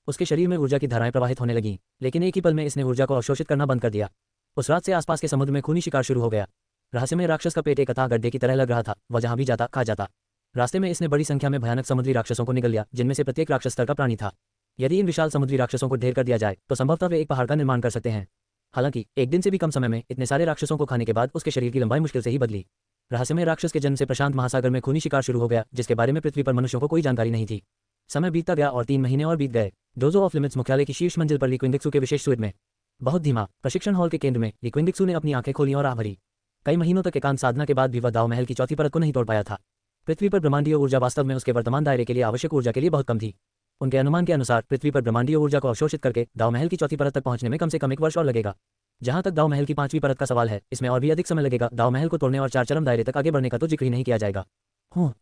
उसके शरीर में ऊर्जा की धाराएं प्रवाहित होने लगीं, लेकिन एक ही पल में इसने ऊर्जा को अवशोषित करना बंद कर दिया। उस रात से आसपास के समुद्र में खूनी शिकार शुरू हो गया। रहस्यमय राक्षस का पेट एक अथाह गड्ढे की तरह लग रहा था, वह जहां भी जाता खा जाता। रास्ते में इसने बड़ी संख्या में भयानक समुद्री राक्षसों को निगल लिया, जिनमें से प्रत्येक राक्षस स्तर का प्राणी था। यदि इन विशाल समुद्री राक्षसों को ढेर कर दिया जाए तो संभवतः वे एक पहाड़ का निर्माण कर सकते हैं। हालांकि एक दिन से भी कम समय में इतने सारे राक्षसों को खाने के बाद उसके शरीर की लंबाई मुश्किल से ही बदली। रहस्यमय राक्षस के जन्म से प्रशांत महासागर में खूनी शिकार शुरू हो गया, जिसके बारे में पृथ्वी पर मनुष्यों को कोई जानकारी नहीं थी। समय बीतता गया और 3 महीने और बीत गए। डोजो ऑफ लिमिट्स मुख्यालय की शीर्ष मंजिल पर ली क्विंडिक्सू के विशेष सुइट में बहुत धीमा प्रशिक्षण हॉल के केंद्र में ली क्विंडिक्सू ने अपनी आंखें खोली और आह भरी। कई महीनों तक एकांत साधना के बाद भी वह दाव महल की चौथी परत को नहीं तोड़ पाया था। पृथ्वी पर ब्रह्मांडीय ऊर्जा वास्तव में उसके वर्तमान दायरे के लिए आवश्यक ऊर्जा के लिए बहुत कम थी। उनके अनुमान के अनुसार पृथ्वी पर ब्रह्मांडीय ऊर्जा को अवशोषित करके दाव महल की चौथी परत तक पहुंचने में कम से कम 1 वर्ष और लगेगा। जहां तक दाव महल की 5वीं परत का सवाल है, इसमें और भी अधिक समय लगेगा। दाव महल को तोड़ने और 4 चरम दायरे तक आगे बढ़ने का तो जिक्र ही नहीं किया जाएगा।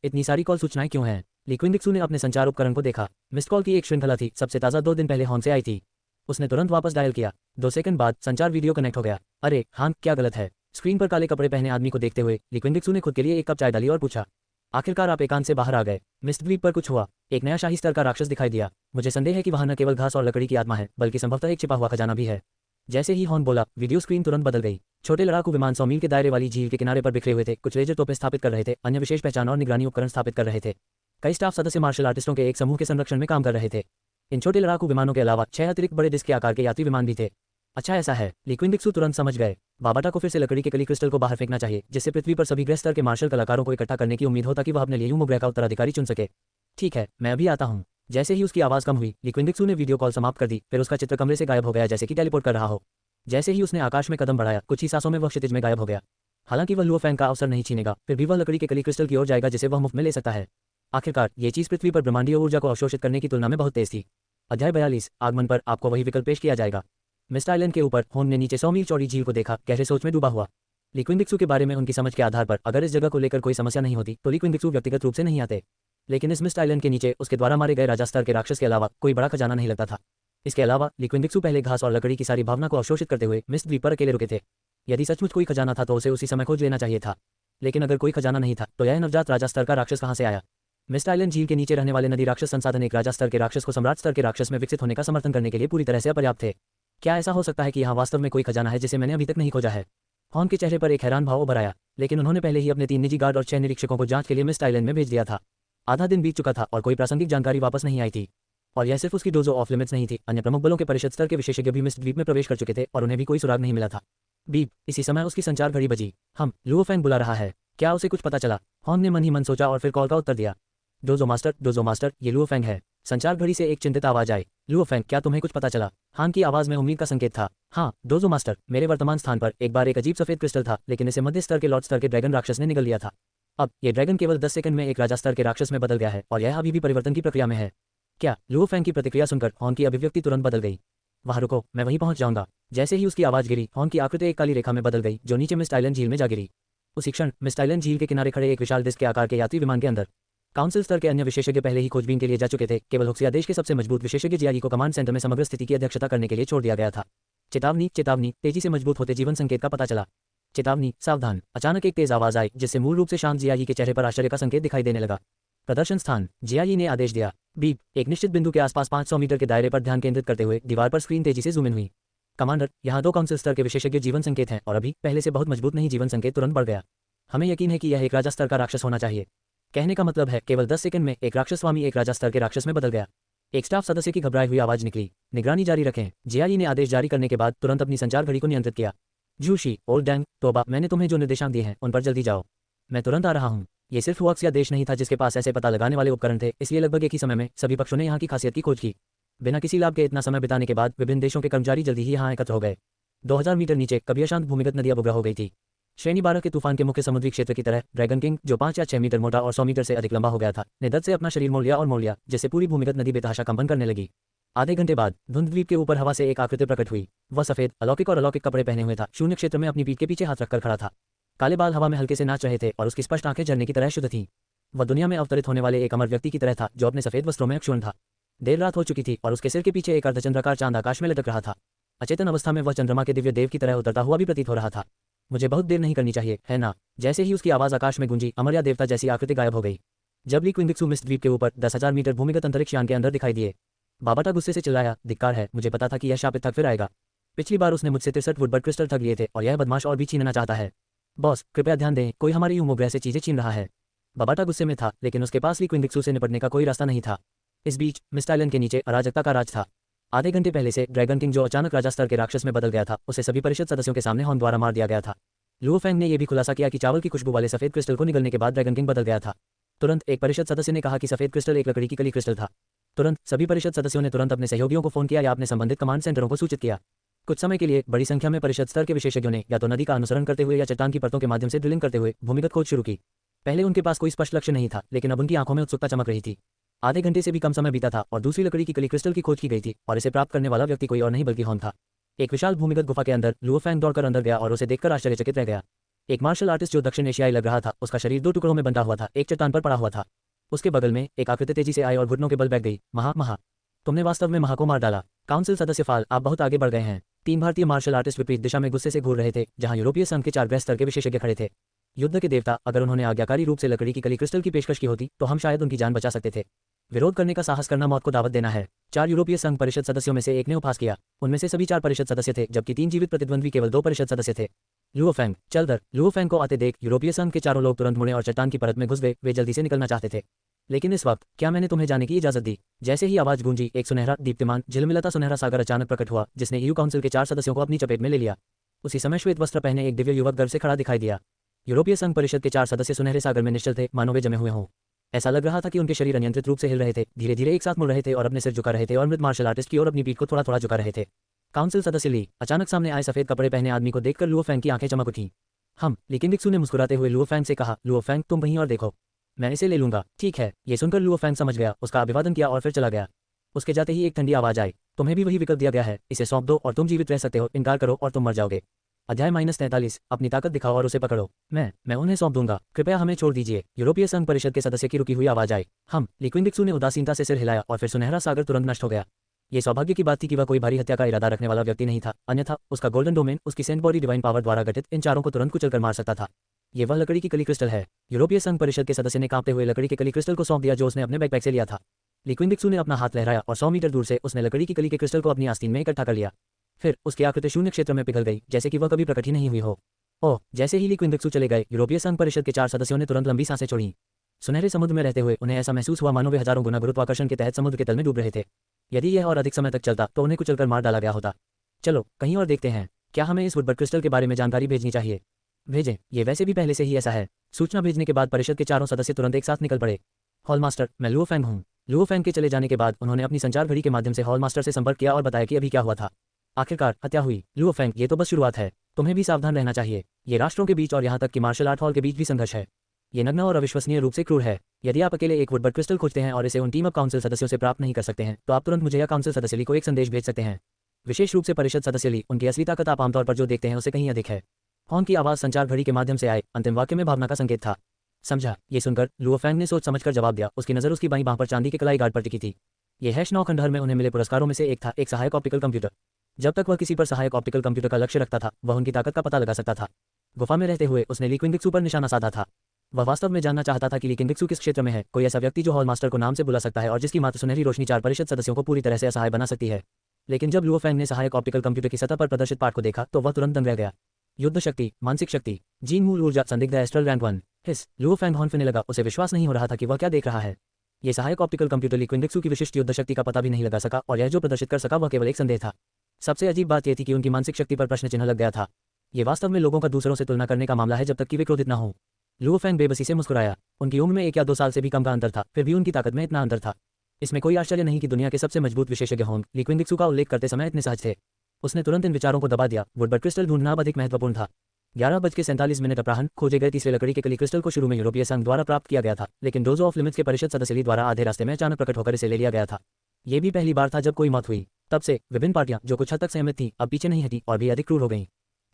इतनी सारी कॉल सूचनाएं क्यों हैं? ली क्विंडिक्सू ने अपने संचार उपकरण को देखा। मिस्ड कॉल की एक श्रृंखला थी, सबसे ताज़ा 2 दिन पहले हॉर्न से आई थी। उसने तुरंत वापस डायल किया। 2 सेकंड बाद संचार वीडियो कनेक्ट हो गया। अरे हाँ, क्या गलत है? स्क्रीन पर काले कपड़े पहने आदमी को देखते हुए ली क्विंडिक्सू ने खुद के लिए एक कप चाय डाली और पूछा, आखिरकार आप एकांत से बाहर आ गए? मिस्ट द्वीप पर कुछ हुआ। एक नया शाही स्तर का राक्षस दिखाई दिया। मुझे संदेह है कि वहां न केवल घास और लकड़ी की आत्मा है, बल्कि संभवतः एक छिपा हुआ खजाना भी है। जैसे ही हॉर्न बोला, वीडियो स्क्रीन तुरंत बदल गई। छोटे लड़ाकू विमान 100 मील के दायरे वाली झील के किनारे पर बिखरे हुए थे। कुछ लेजर तोपें स्थापित कर रहे थे, अन्य विशेष पहचान और निगरानी उपकरण स्थापित कर रहे थे। कई स्टाफ सदस्य मार्शल आर्टिस्टों के एक समूह के संरक्षण में काम कर रहे थे। इन छोटे लड़ाकू विमानों के अलावा 6 अतिरिक्त बड़े डिस्क के आकार के यात्री विमान भी थे। अच्छा ऐसा है, ली क्विंडिक्सू तुरंत समझ गए। बाबाटा को फिर से लकड़ी के कली क्रिस्टल को बाहर फेंकना चाहिए, जिससे पृथ्वी पर सभी ग्रह स्तर के मार्शल कलाकारों को इकट्ठा करने की उम्मीद हो, ताकि वह अपने लिए यूमो ग्रह का उत्तराधिकारी चुन सके। ठीक है, मैं अभी आता हूँ। जैसे ही उसकी आवाज़ कम हुई, ली क्विंडिक्सू ने वीडियो कॉल समाप्त कर दी। फिर उसका चित्र कमरे से गायब हो गया, जैसे कि टेलीपोर्ट कर रहा हो। जैसे ही उसने आकाश में कदम बढ़ाया, कुछ ही सांसों में वह क्षितिज में गायब हो गया। हालांकि वह लुओ फैंग का अवसर नहीं छीनेगा, फिर भी वह लकड़ी के कली क्रिस्टल की ओर जाएगा, जिसे वह मुफ्त में ले सकता है। आखिरकार ये चीज़ पृथ्वी पर ब्रह्मांडीय ऊर्जा को अवशोषित करने की तुलना में बहुत तेज थी। अध्याय 42 आगमन पर आपको वही विकल्प पेश किया जाएगा। मिस्ट आइलैंड के ऊपर हॉर्न ने नीचे 100 मील चौड़ी झील को देखा, गहरे सोच में डूबा हुआ। ली क्विंडिक्सू के बारे में उनकी समझ के आधार पर अगर इस जगह को लेकर कोई समस्या नहीं होती तो ली क्विंडिक्सू व्यक्तिगत रूप से नहीं आते। लेकिन इस मिस्ट आइलैंड के नीचे उसके द्वारा मारे गए राजा स्तर के राक्षस के अलावा कोई बड़ा खजाना नहीं लगता था। इसके अलावा ली क्विंडिक्सू पहले घास और लकड़ी की सारी भावना को अवशोषित करते हुए मिस्ट द्वीप पर अकेले रुके थे। यदि सचमुच कोई खजाना था तो उसे उसी समय खोज लेना चाहिए था। लेकिन अगर कोई खजाना नहीं था तो यह नवजात राजा स्तर का राक्षस कहाँ से आया? मिस्ट आइलैंड झील के नीचे रहने वाले नदी राक्षस संसाधन एक राजा स्तर के राक्षस को सम्राट स्तर के राक्षस में विकसित होने का समर्थन करने के लिए पूरी तरह से अपर्याप्त थे। क्या ऐसा हो सकता है कि यहाँ वास्तव में कोई खजाना है जिसे मैंने अभी तक नहीं खोजा है? हॉर्न के चेहरे पर एक हैरान भाव उभर आया, लेकिन उन्होंने पहले ही अपने 3 निजी गार्ड और 6 निरीक्षकों को जांच के लिए मिस्ट आइलैंड में भेज दिया था। आधा दिन बीत चुका था और कोई प्रासंगिक जानकारी वापस नहीं आई थी। और यह सिर्फ उसकी डोजो ऑफ लिमिट्स नहीं थी, अन्य प्रमुख बलों के परिषद स्तर के विशेषज्ञ भी मिस्ट द्वीप में प्रवेश कर चुके थे और उन्हें भी कोई सुराग नहीं मिला था। बीप, इसी समय उसकी संचार घड़ी बजी। लुओ फैंग बुला रहा है, क्या उसे कुछ पता चला? हॉर्न ने मन ही मन सोचा और फिर कॉल का उत्तर दिया। डोजो मास्टर, ये लुओ फैंग है। संचार घड़ी से एक चिंतित आवाज आई। लुओ फैंग, क्या तुम्हें कुछ पता चला? हान की आवाज में उम्मीद का संकेत था। हाँ डोजो मास्टर, मेरे वर्तमान स्थान पर एक बार एक अजीब सफेद क्रिस्टल था, लेकिन इसे मध्य स्तर के लॉर्ड स्तर के ड्रैगन राक्षस ने निगल लिया था। अब ये ड्रैगन केवल 10 सेकंड में एक राजा स्तर के राक्षस में बदल गया है और यह अभी भी परिवर्तन की प्रक्रिया में है। क्या? लुओ फैंग की प्रतिक्रिया सुनकर हॉर्न की अभिव्यक्ति तुरंत बदल गई। वहां रुको, मैं वहीं पहुंच जाऊंगा। जैसे ही उसकी आवाज गिरी, हॉर्न की आकृति एक काली रेखा में बदल गई, जो नीचे मिस्ट आइलैंड झील में जा गिरी। उसी क्षण मिस्ट आइलैंड झील के किनारे खड़े एक विशाल डिस्क के आकार के यात्री विमान के अंदर काउंसिल स्तर के अन्य विशेषज्ञ पहले ही खोजबीन के लिए जा चुके थे। केवल हुक्सिया देश के सबसे मजबूत विशेषज्ञ जियाई को कमांड सेंटर में समग्र स्थिति की अध्यक्षता करने के लिए छोड़ दिया गया था। चेतावनी, तेजी से मजबूत होते जीवन संकेत का पता चला। चेतावनी, सावधान। अचानक एक तेज आवाज आई, जिससे मूल रूप से शांत जियाई के चेहरे पर आश्चर्य का संकेत दिखाई देने लगा। प्रदर्शन स्थान, जियाई ने आदेश दिया। बीप, एक निश्चित बिंदु के आसपास 500 मीटर के दायरे पर ध्यान केंद्रित करते हुए दीवार पर स्क्रीन तेजी से जूम इन हुई। कमांडर, यहाँ 2 काउंसिल स्तर के विशेषज्ञ जीवन संकेत हैं और अभी पहले से बहुत मजबूत नहीं जीवन संकेत तुरंत बढ़ गया। हमें यकीन है कि यह एक राजा स्तर का राक्षस होना चाहिए। कहने का मतलब है केवल 10 सेकंड में एक राक्षस स्वामी एक राजा स्तर के राक्षस में बदल गया। एक स्टाफ सदस्य की घबराई हुई आवाज निकली। निगरानी जारी रखें। जियाई ने आदेश जारी करने के बाद तुरंत अपनी संचार घड़ी को नियंत्रित किया। जूशी, ओल्ड डैंग, तोबा, मैंने तुम्हें जो निर्देशांक दिए हैं उन पर जल्दी जाओ। मैं तुरंत आ रहा हूँ। ये सिर्फ हुक्सिया देश नहीं था जिसके पास ऐसे पता लगाने वाले उपकरण थे, इसलिए लगभग एक ही समय में सभी पक्षों ने यहाँ की खासियत की खोज की। बिना किसी लाभ के इतना समय बिताने के बाद विभिन्न देशों के कर्मचारी जल्दी ही यहाँ एकत्र हो गए। 2000 मीटर नीचे कभी अशांत भूमिगत नदी अब उग्र हो गई थी। श्रेणी 12 के तूफान के मुख्य समुद्री क्षेत्र की तरह ड्रैगन किंग, जो 5 या 6 मीटर मोटा और 100 मीटर से अधिक लंबा हो गया था, ने दर्द से अपना शरीर मोड़ लिया, जिससे पूरी भूमिगत नदी बेतहाशा कंपन करने लगी। आधे घंटे बाद धुंध द्वीप के ऊपर हवा से एक आकृति प्रकट हुई। वह सफेद, अलौकिक और अलौकिक कपड़े पहने हुए था, शून्य क्षेत्र में अपनी पीठ के पीछे हाथ रखकर खड़ा था। काले बाल हवा में हल्के से नाच रहे थे और उसकी स्पष्ट आंखें झरने की तरह शुद्ध थीं। वह दुनिया में अवतरित होने वाले एक अमर व्यक्ति की तरह था, जो अपने सफेद वस्त्रों में अक्षुण्ण था। देर रात हो चुकी थी और उसके सिर के पीछे एक अर्धचंद्राकार चांद आकाश में लटक रहा था। अचेतन अवस्था में वह चंद्रमा के दिव्य देव की तरह उतरता हुआ भी प्रतीत हो रहा था। मुझे बहुत देर नहीं करनी चाहिए, है ना? जैसे ही उसकी आवाज आकाश में गूंजी, अमर या देवता जैसी आकृति गायब हो गई। जब ली क्विंडिक्सू मिस्ट द्वीप के ऊपर 10,000 मीटर भूमिगत अंतरिक्ष यान के अंदर दिखाई दिए, बाबाटा गुस्से से चिल्लाया, धिक्कार है, मुझे पता था कि यह शापित ठग फिर आएगा। पिछली बार उसने मुझसे 63 वुडबर्ड क्रिस्टल ठग लिए थे और यह बदमाश और भी छीनना चाहता है। बॉस, कृपया ध्यान दें, कोई हमारी उपग्रह से चीजें छीन रहा है। बाबाटा गुस्से में था, लेकिन उसके पास ली क्विंडिक्सू से निपटने का कोई रास्ता नहीं था। इस बीच मिस्ट आइलैंड के नीचे अराजकता का राज था। आधे घंटे पहले से ड्रैगन किंग, जो अचानक राजा स्तर के राक्षस में बदल गया था, उसे सभी परिषद सदस्यों के सामने हॉर्न द्वारा मार दिया गया था। लुओ फेंग ने यह भी खुलासा किया कि चावल की खुशबू वाले सफेद क्रिस्टल को निगलने के बाद ड्रैगन किंग बदल गया था। तुरंत एक परिषद सदस्य ने कहा कि सफेद क्रिस्टल एक लकड़ी की कली क्रिस्टल था। तुरंत सभी परिषद सदस्यों ने तुरंत अपने सहयोगियों को फोन किया या अपने संबंधित कमांड सेंटरों को सूचित किया। कुछ समय के लिए बड़ी संख्या में परिषद स्तर के विशेषज्ञों ने या तो नदी का अनुसरण करते हुए या चट्टान की परतों के माध्यम से ड्रिलिंग करते हुए भूमिगत खोज शुरू की। पहले उनके पास कोई स्पष्ट लक्ष्य नहीं था, लेकिन अब उनकी आंखों में उत्सुकता चमक रही थी। आधे घंटे से भी कम समय बीता था और दूसरी लकड़ी की कली क्रिस्टल की खोज की गई थी, और इसे प्राप्त करने वाला व्यक्ति कोई और नहीं बल्कि हॉर्न था। एक विशाल भूमिगत गुफा के अंदर लुओ फेंग दौड़कर अंदर गया और उसे देखकर आश्चर्यचकित रह गया। एक मार्शल आर्टिस्ट जो दक्षिण एशियाई लग रहा था, उसका शरीर 2 टुकड़ों में बंधा हुआ था, एक चट्टान पर पड़ा हुआ था। उसके बगल में एक आकृति तेजी से आई और घुटनों के बल बैठ गई। महा, तुमने वास्तव में महा को मार डाला। काउंसिल सदस्य फाल, आप बहुत आगे बढ़ गए हैं। 3 भारतीय मार्शल आर्टिस्ट विपरीत दिशा में गुस्से से घूर रहे थे, जहां यूरोपीय संघ के 4 ग्रह स्तर के विशेषज्ञ खड़े थे। युद्ध के देवता, अगर उन्होंने आज्ञाकारी रूप से लकड़ी की कली क्रिस्टल की पेशकश की होती तो हम शायद उनकी जान बचा सकते थे। विरोध करने का साहस करना मौत को दावत देना है। 4 यूरोपीय संघ परिषद सदस्यों में से एक ने उपहास किया। उनमें से सभी 4 परिषद सदस्य थे, जबकि 3 जीवित प्रतिद्वंद्वी केवल 2 परिषद सदस्य थे। लुओ फेंग, चल दर। लुओ फेंग को आते देख यूरोपीय संघ के चारों लोग तुरंत मुड़े और चट्टान की परत में घुस गए। वे जल्दी से निकलना चाहते थे, लेकिन इस वक्त क्या मैंने तुम्हें जाने की इजाजत दी? जैसे ही आवाज गूंजी, एक सुनहरा, दीप्तिमान, झिलमिलाता सुनहरा सागर अचानक प्रकट हुआ, जिसने ईयू काउंसिल के 4 सदस्यों को अपनी चपेट में ले लिया। उसी समय श्वेत वस्त्र पहने एक दिव्य युवक गर्व से खड़ा दिखाई दिया। यूरोपीय संघ परिषद के 4 सदस्य सुनहरे सागर में निश्चल थे, मानो वे जमे हुए हों। ऐसा लग रहा था कि उनके शरीर अनियंत्रित रूप से हिल रहे थे, धीरे धीरे एक साथ मुड़ रहे थे और अपने सिर झुका रहे थे और मृत मार्शल आर्टिस्ट की ओर अपनी पीठ को थोड़ा थोड़ा झुका रहे थे। काउंसिल सदस्य ली। अचानक सामने आए सफेद कपड़े पहने आदमी को देखकर लुओ फेंग की आंखें चमक उठी। लेकिन डिक्सू ने मुस्कुराते हुए लुओ फेंग से कहा, लुओ फेंग, तुम वहीं और देखो, मैं इसे ले लूंगा। ठीक है। ये सुनकर लुओ फेंग समझ गया, उसका अभिवादन किया और फिर चला गया। उसके जाते ही एक ठंडी आवाज आई, तुम्हें भी वही विकल्प दिया गया है, इसे सौंप दो और तुम जीवित रह सकते हो, इनकार करो और तुम मर जाओगे। अध्याय -43, अपनी ताकत दिखाओ और उसे पकड़ो। मैं उन्हें सौंप दूंगा, कृपया हमें छोड़ दीजिए। यूरोपीय संघ परिषद के सदस्य की रुकी हुई आवाज आई। लिक्विन डिक्सू ने उदासीनता से सिर हिलाया और फिर सुनहरा सागर तुरंत नष्ट हो गया। ये सौभाग्य की बात थी कि वह कोई भारी हत्या का इरादा रखने वाला व्यक्ति नहीं था, अन्यथा उसका गोल्डन डोमेन उसकी सेंट बॉडी डिवाइन पावर द्वारा गठित इन चारों को तुरंत कुचलकर मार सकता था। ये वह लकड़ी की कली क्रिस्टल है। यूरोपीय संघ परिषद के सदस्य ने कांपते हुए लकड़ी के कली क्रिस्टल को सौंप दिया, जो उसने अपने बैकपैक से लिया था। लिक्विन डिक्सू ने अपना हाथ लहराया और 100 मीटर दूर से उसने लकड़ी की कली के क्रिस्टल को अपनी आस्तीन में इकट्ठा कर लिया। फिर उसकी आकृति शून्य क्षेत्र में पिघल गई, जैसे कि वह कभी प्रकट ही नहीं हुई हो। ओह! जैसे ही लिक्विन डिक्सू चले गए, यूरोपीय संघ परिषद के 4 सदस्यों ने तुरंत लंबी सांसें छोड़ी। सुनहरे समुद्र में रहते हुए उन्हें ऐसा महसूस हुआ मानो वे हजारों गुना गुरुत्वाकर्षण के तहत समुद्र के तल में डूब रहे थे। यदि यह और अधिक समय तक चलता तो उन्हें कुचलकर मार डाला गया होता। चलो कहीं और देखते हैं, क्या हमें इस वुडबर्ड क्रिस्टल के बारे में जानकारी भेजनी चाहिए? भेजें, ये वैसे भी पहले से ही ऐसा है। सूचना भेजने के बाद परिषद के चारों सदस्य तुरंत एक साथ निकल पड़े। हॉल मास्टर, मैं लुओ फेंग हूँ। लुओ फेंग के चले जाने के बाद उन्होंने अपनी संचार घड़ी के माध्यम से हॉल मास्टर से संपर्क किया और बताया कि अभी क्या हुआ था। आखिरकार हत्या हुई। लुओ फेंग, ये तो बस शुरुआत है, तुम्हें भी सावधान रहना चाहिए। ये राष्ट्रों के बीच और यहाँ तक कि मार्शल आर्ट हॉल के बीच भी संघर्ष है। ये नग्न और अविश्वसनीय रूप से क्रूर है। यदि आप अकेले एक वुडबर्ड क्रिस्टल खोजते हैं और इसे उन टीम अप काउंसिल सदस्यों से प्राप्त नहीं कर सकते हैं, तो आप तुरंत मुझे या काउंसिल सदस्य ली को एक संदेश भेज सकते हैं। विशेष रूप से परिषद सदस्य ली, उनकी असली ताकत आप आमतौर पर जो देखते हैं उससे कहीं अधिक है। हॉर्न की आवाज संचार घड़ी के माध्यम से आए अंतिम वाक्य में भावना का संकेत था। समझा। ये सुनकर लुओ फेंग ने सोच समझकर जवाब दिया। उसकी नजर उसकी बाईं बांह पर चांदी के कलाई गार्ड पर टिकी थी। ये #9 खंडहर में उन्हें मिले पुरस्कारों में से एक था, एक सहायक ऑप्टिकल कंप्यूटर। जब तक वह किसी पर सहायक ऑप्टिकल कंप्यूटर का लक्ष्य रखता था, वह उनकी ताकत का पता लगा सकता था। गुफा में रहते हुए उसने लिक्विन डिक्सू पर निशाना साधा था। वह वास्तव में जानना चाहता था कि लिक्विन डिक्सू किस क्षेत्र में है, कोई ऐसा व्यक्ति जो हॉल मास्टर को नाम से बुला सकता है और जिसकी मात्र सुनहरी रोशनी 4 परिषद सदस्यों को पूरी तरह से असहाय बना सकती है। लेकिन जब लुओ फेंग ने सहायक ऑप्टिकल कंप्यूटर की सतह पर प्रदर्शित पाठ को देखा तो वह तुरंत दंग रह गया। युद्ध शक्ति, मानसिक शक्ति, जीन मूल ऊर्जा, संदिग्ध astral rank 1। Luo Feng horn फिरने लगा। उसे विश्वास नहीं हो रहा था कि वह क्या देख रहा है। ये सहायक ऑप्टिकल कंप्यूटर लिक्विन डिक्सू की विशिष्ट युद्ध शक्ति का पता भी नहीं लगा सका, और यह जो प्रदर्शित कर सका वह केवल एक संदेह था। सबसे अजीब बात यह थी कि उनकी मानसिक शक्ति पर प्रश्न चिन्ह लग गया था। ये वास्तव में लोगों का दूसरों से तुलना करने का मामला है, जब तक कि वे क्रोधित न हो। लुओ फेंग बेबसी से मुस्कुराया। उनकी उम्र में 1 या 2 साल से भी कम का अंतर था, फिर भी उनकी ताकत में इतना अंतर था। इसमें कोई आश्चर्य नहीं कि दुनिया के सबसे मजबूत विशेषज्ञ हॉर्न लिक्विन डिक्सू का उल्लेख करते समय इतने सहज थे। उसने तुरंत इन विचारों को दबा दिया। वुडबर्ड क्रिस्टल ढूंढना अब अधिक महत्वपूर्ण था। 11:47 अपराह्न खोजे गए तीसरे लकड़ी के कली क्रिस्टल को शुरू में यूरोपीय संघ द्वारा प्राप्त किया गया था, लेकिन डोजो ऑफ लिमिट्स के परिषद सदस्य द्वारा आधे रास्ते में अचानक प्रकट होकर इसे ले लिया गया था। ये भी पहली बार था जब कोई मौत हुई। तब से विभिन्न पार्टियां जो कुछ हद तक सहमत थीं अब पीछे नहीं हटी और भी अधिक क्रूर हो गईं।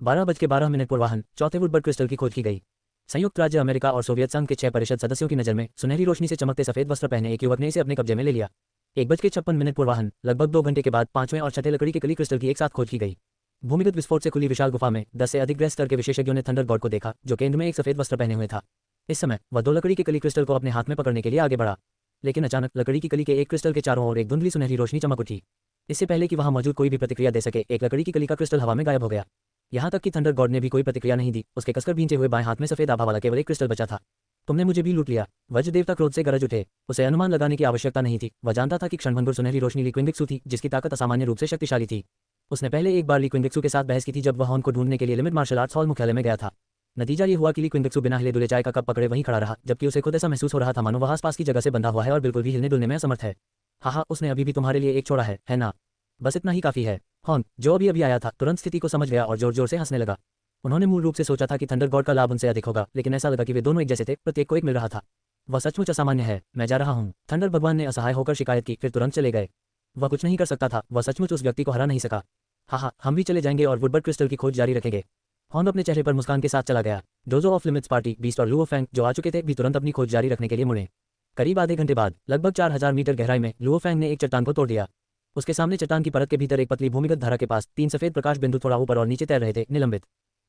12:12 पूर्वाह्न चौथे वुडबर्ग क्रिस्टल की खोज की गई। संयुक्त राज्य अमेरिका और सोवियत संघ के 6 परिषद सदस्यों की नज़र में सुनहरी रोशनी से चमकते सफेद वस्त्र पहने एक युवक ने इसे अपने कब्जे में ले लिया। 1:56 पूर्वाह्न लगभग 2 घंटे के बाद 5वें और 6ठे लकड़ी के कली क्रिस्टल की एक साथ खोज की गई। भूमिगत विस्फोट से खुली विशाल गुफा में 10 से अधिक गृह स्तर के विशेषज्ञों ने थंडर गॉड को देखा, जो केंद्र में एक सफेद वस्त्र पहने हुए था। इस समय वह 2 लकड़ी के कली क्रिस्टल को अपने हाथ में पकड़ने के लिए आगे बढ़ा, लेकिन अचानक लकड़ी की कली के एक क्रिस्टल के चारों ओर एक धुंधली सुनहरी रोशनी चमक उठी। इससे पहले कि वहां मौजूद कोई भी प्रतिक्रिया दे सके, एक लकड़ी की कली का क्रिस्टल हवा में गायब हो गया। यहाँ तक कि थंडर गॉड ने भी कोई प्रतिक्रिया नहीं दी। उसके कसकर भींचे हुए बाएं हाथ में सफेद आभा वाला केवल एक क्रिस्टल बचा था। तुमने मुझे भी लूट लिया। वज्र देवता क्रोध से गरज उठे। उसे अनुमान लगाने की आवश्यकता नहीं थी। वह जानता था कि क्षणभंगुर सुनहरी रोशनी ली क्विंगक्सू थी, जिसकी ताकत असामान्य रूप से शक्तिशाली थी। उसने पहले एक बार ली क्विंगक्सू के साथ बहस की थी जब वह हॉन को ढूंढने के लिए लिमिट मार्शल आर्ट्स हॉल मुख्यालय में गया था। नतीजा ये हुआ कि ली क्विंगक्सू बिना हिले डुले चाय का कप पकड़े वहीं खड़ा रहा, जबकि उसे खुद ऐसा महसूस हो रहा था मानो वह आसपास की जगह से बंधा हुआ है और बिल्कुल भी हिलने डुलने में असमर्थ है। हाँ, उसने अभी भी तुम्हारे लिए एक छोड़ा है ना? बस इतना ही काफी है। हॉन, जो अभी आया था, तुरंत स्थिति को समझ गया और जोर जोर से हंसने लगा। उन्होंने मूल रूप से सोचा था कि थंडर गॉड का लाभ उनसे अधिक होगा, लेकिन ऐसा लगा कि वे दोनों एक जैसे थे, प्रत्येक को एक मिल रहा था। वह सचमुच असामान्य है। मैं जा रहा हूँ, थंडर भगवान ने असहाय होकर शिकायत की, फिर तुरंत चले गए। वह कुछ नहीं कर सकता था। वह सचमुच उस व्यक्ति को हरा नहीं सका। हाँ, हम भी चले जाएंगे और वुडबर्ग क्रिस्टल की खोज जारी रखेंगे। हॉन अपने चेहरे पर मुस्कान के साथ चला गया। Dojo of limits party, beast और लुओ फैंग जो आ चुके थे भी तुरंत अपनी खोज जारी रखने के लिए मुड़े। करीब आधे घंटे बाद लगभग 4000 मीटर गहराई में लुओ फैंग ने एक चट्टान को तोड़ दिया। उसके सामने चट्टान की परत के भीतर एक पतली भूमिगत धारा के पास 3 सफेद प्रकाश बिंदु थोड़ा ऊपर और नीचे तैर रहे थे, निलंबित।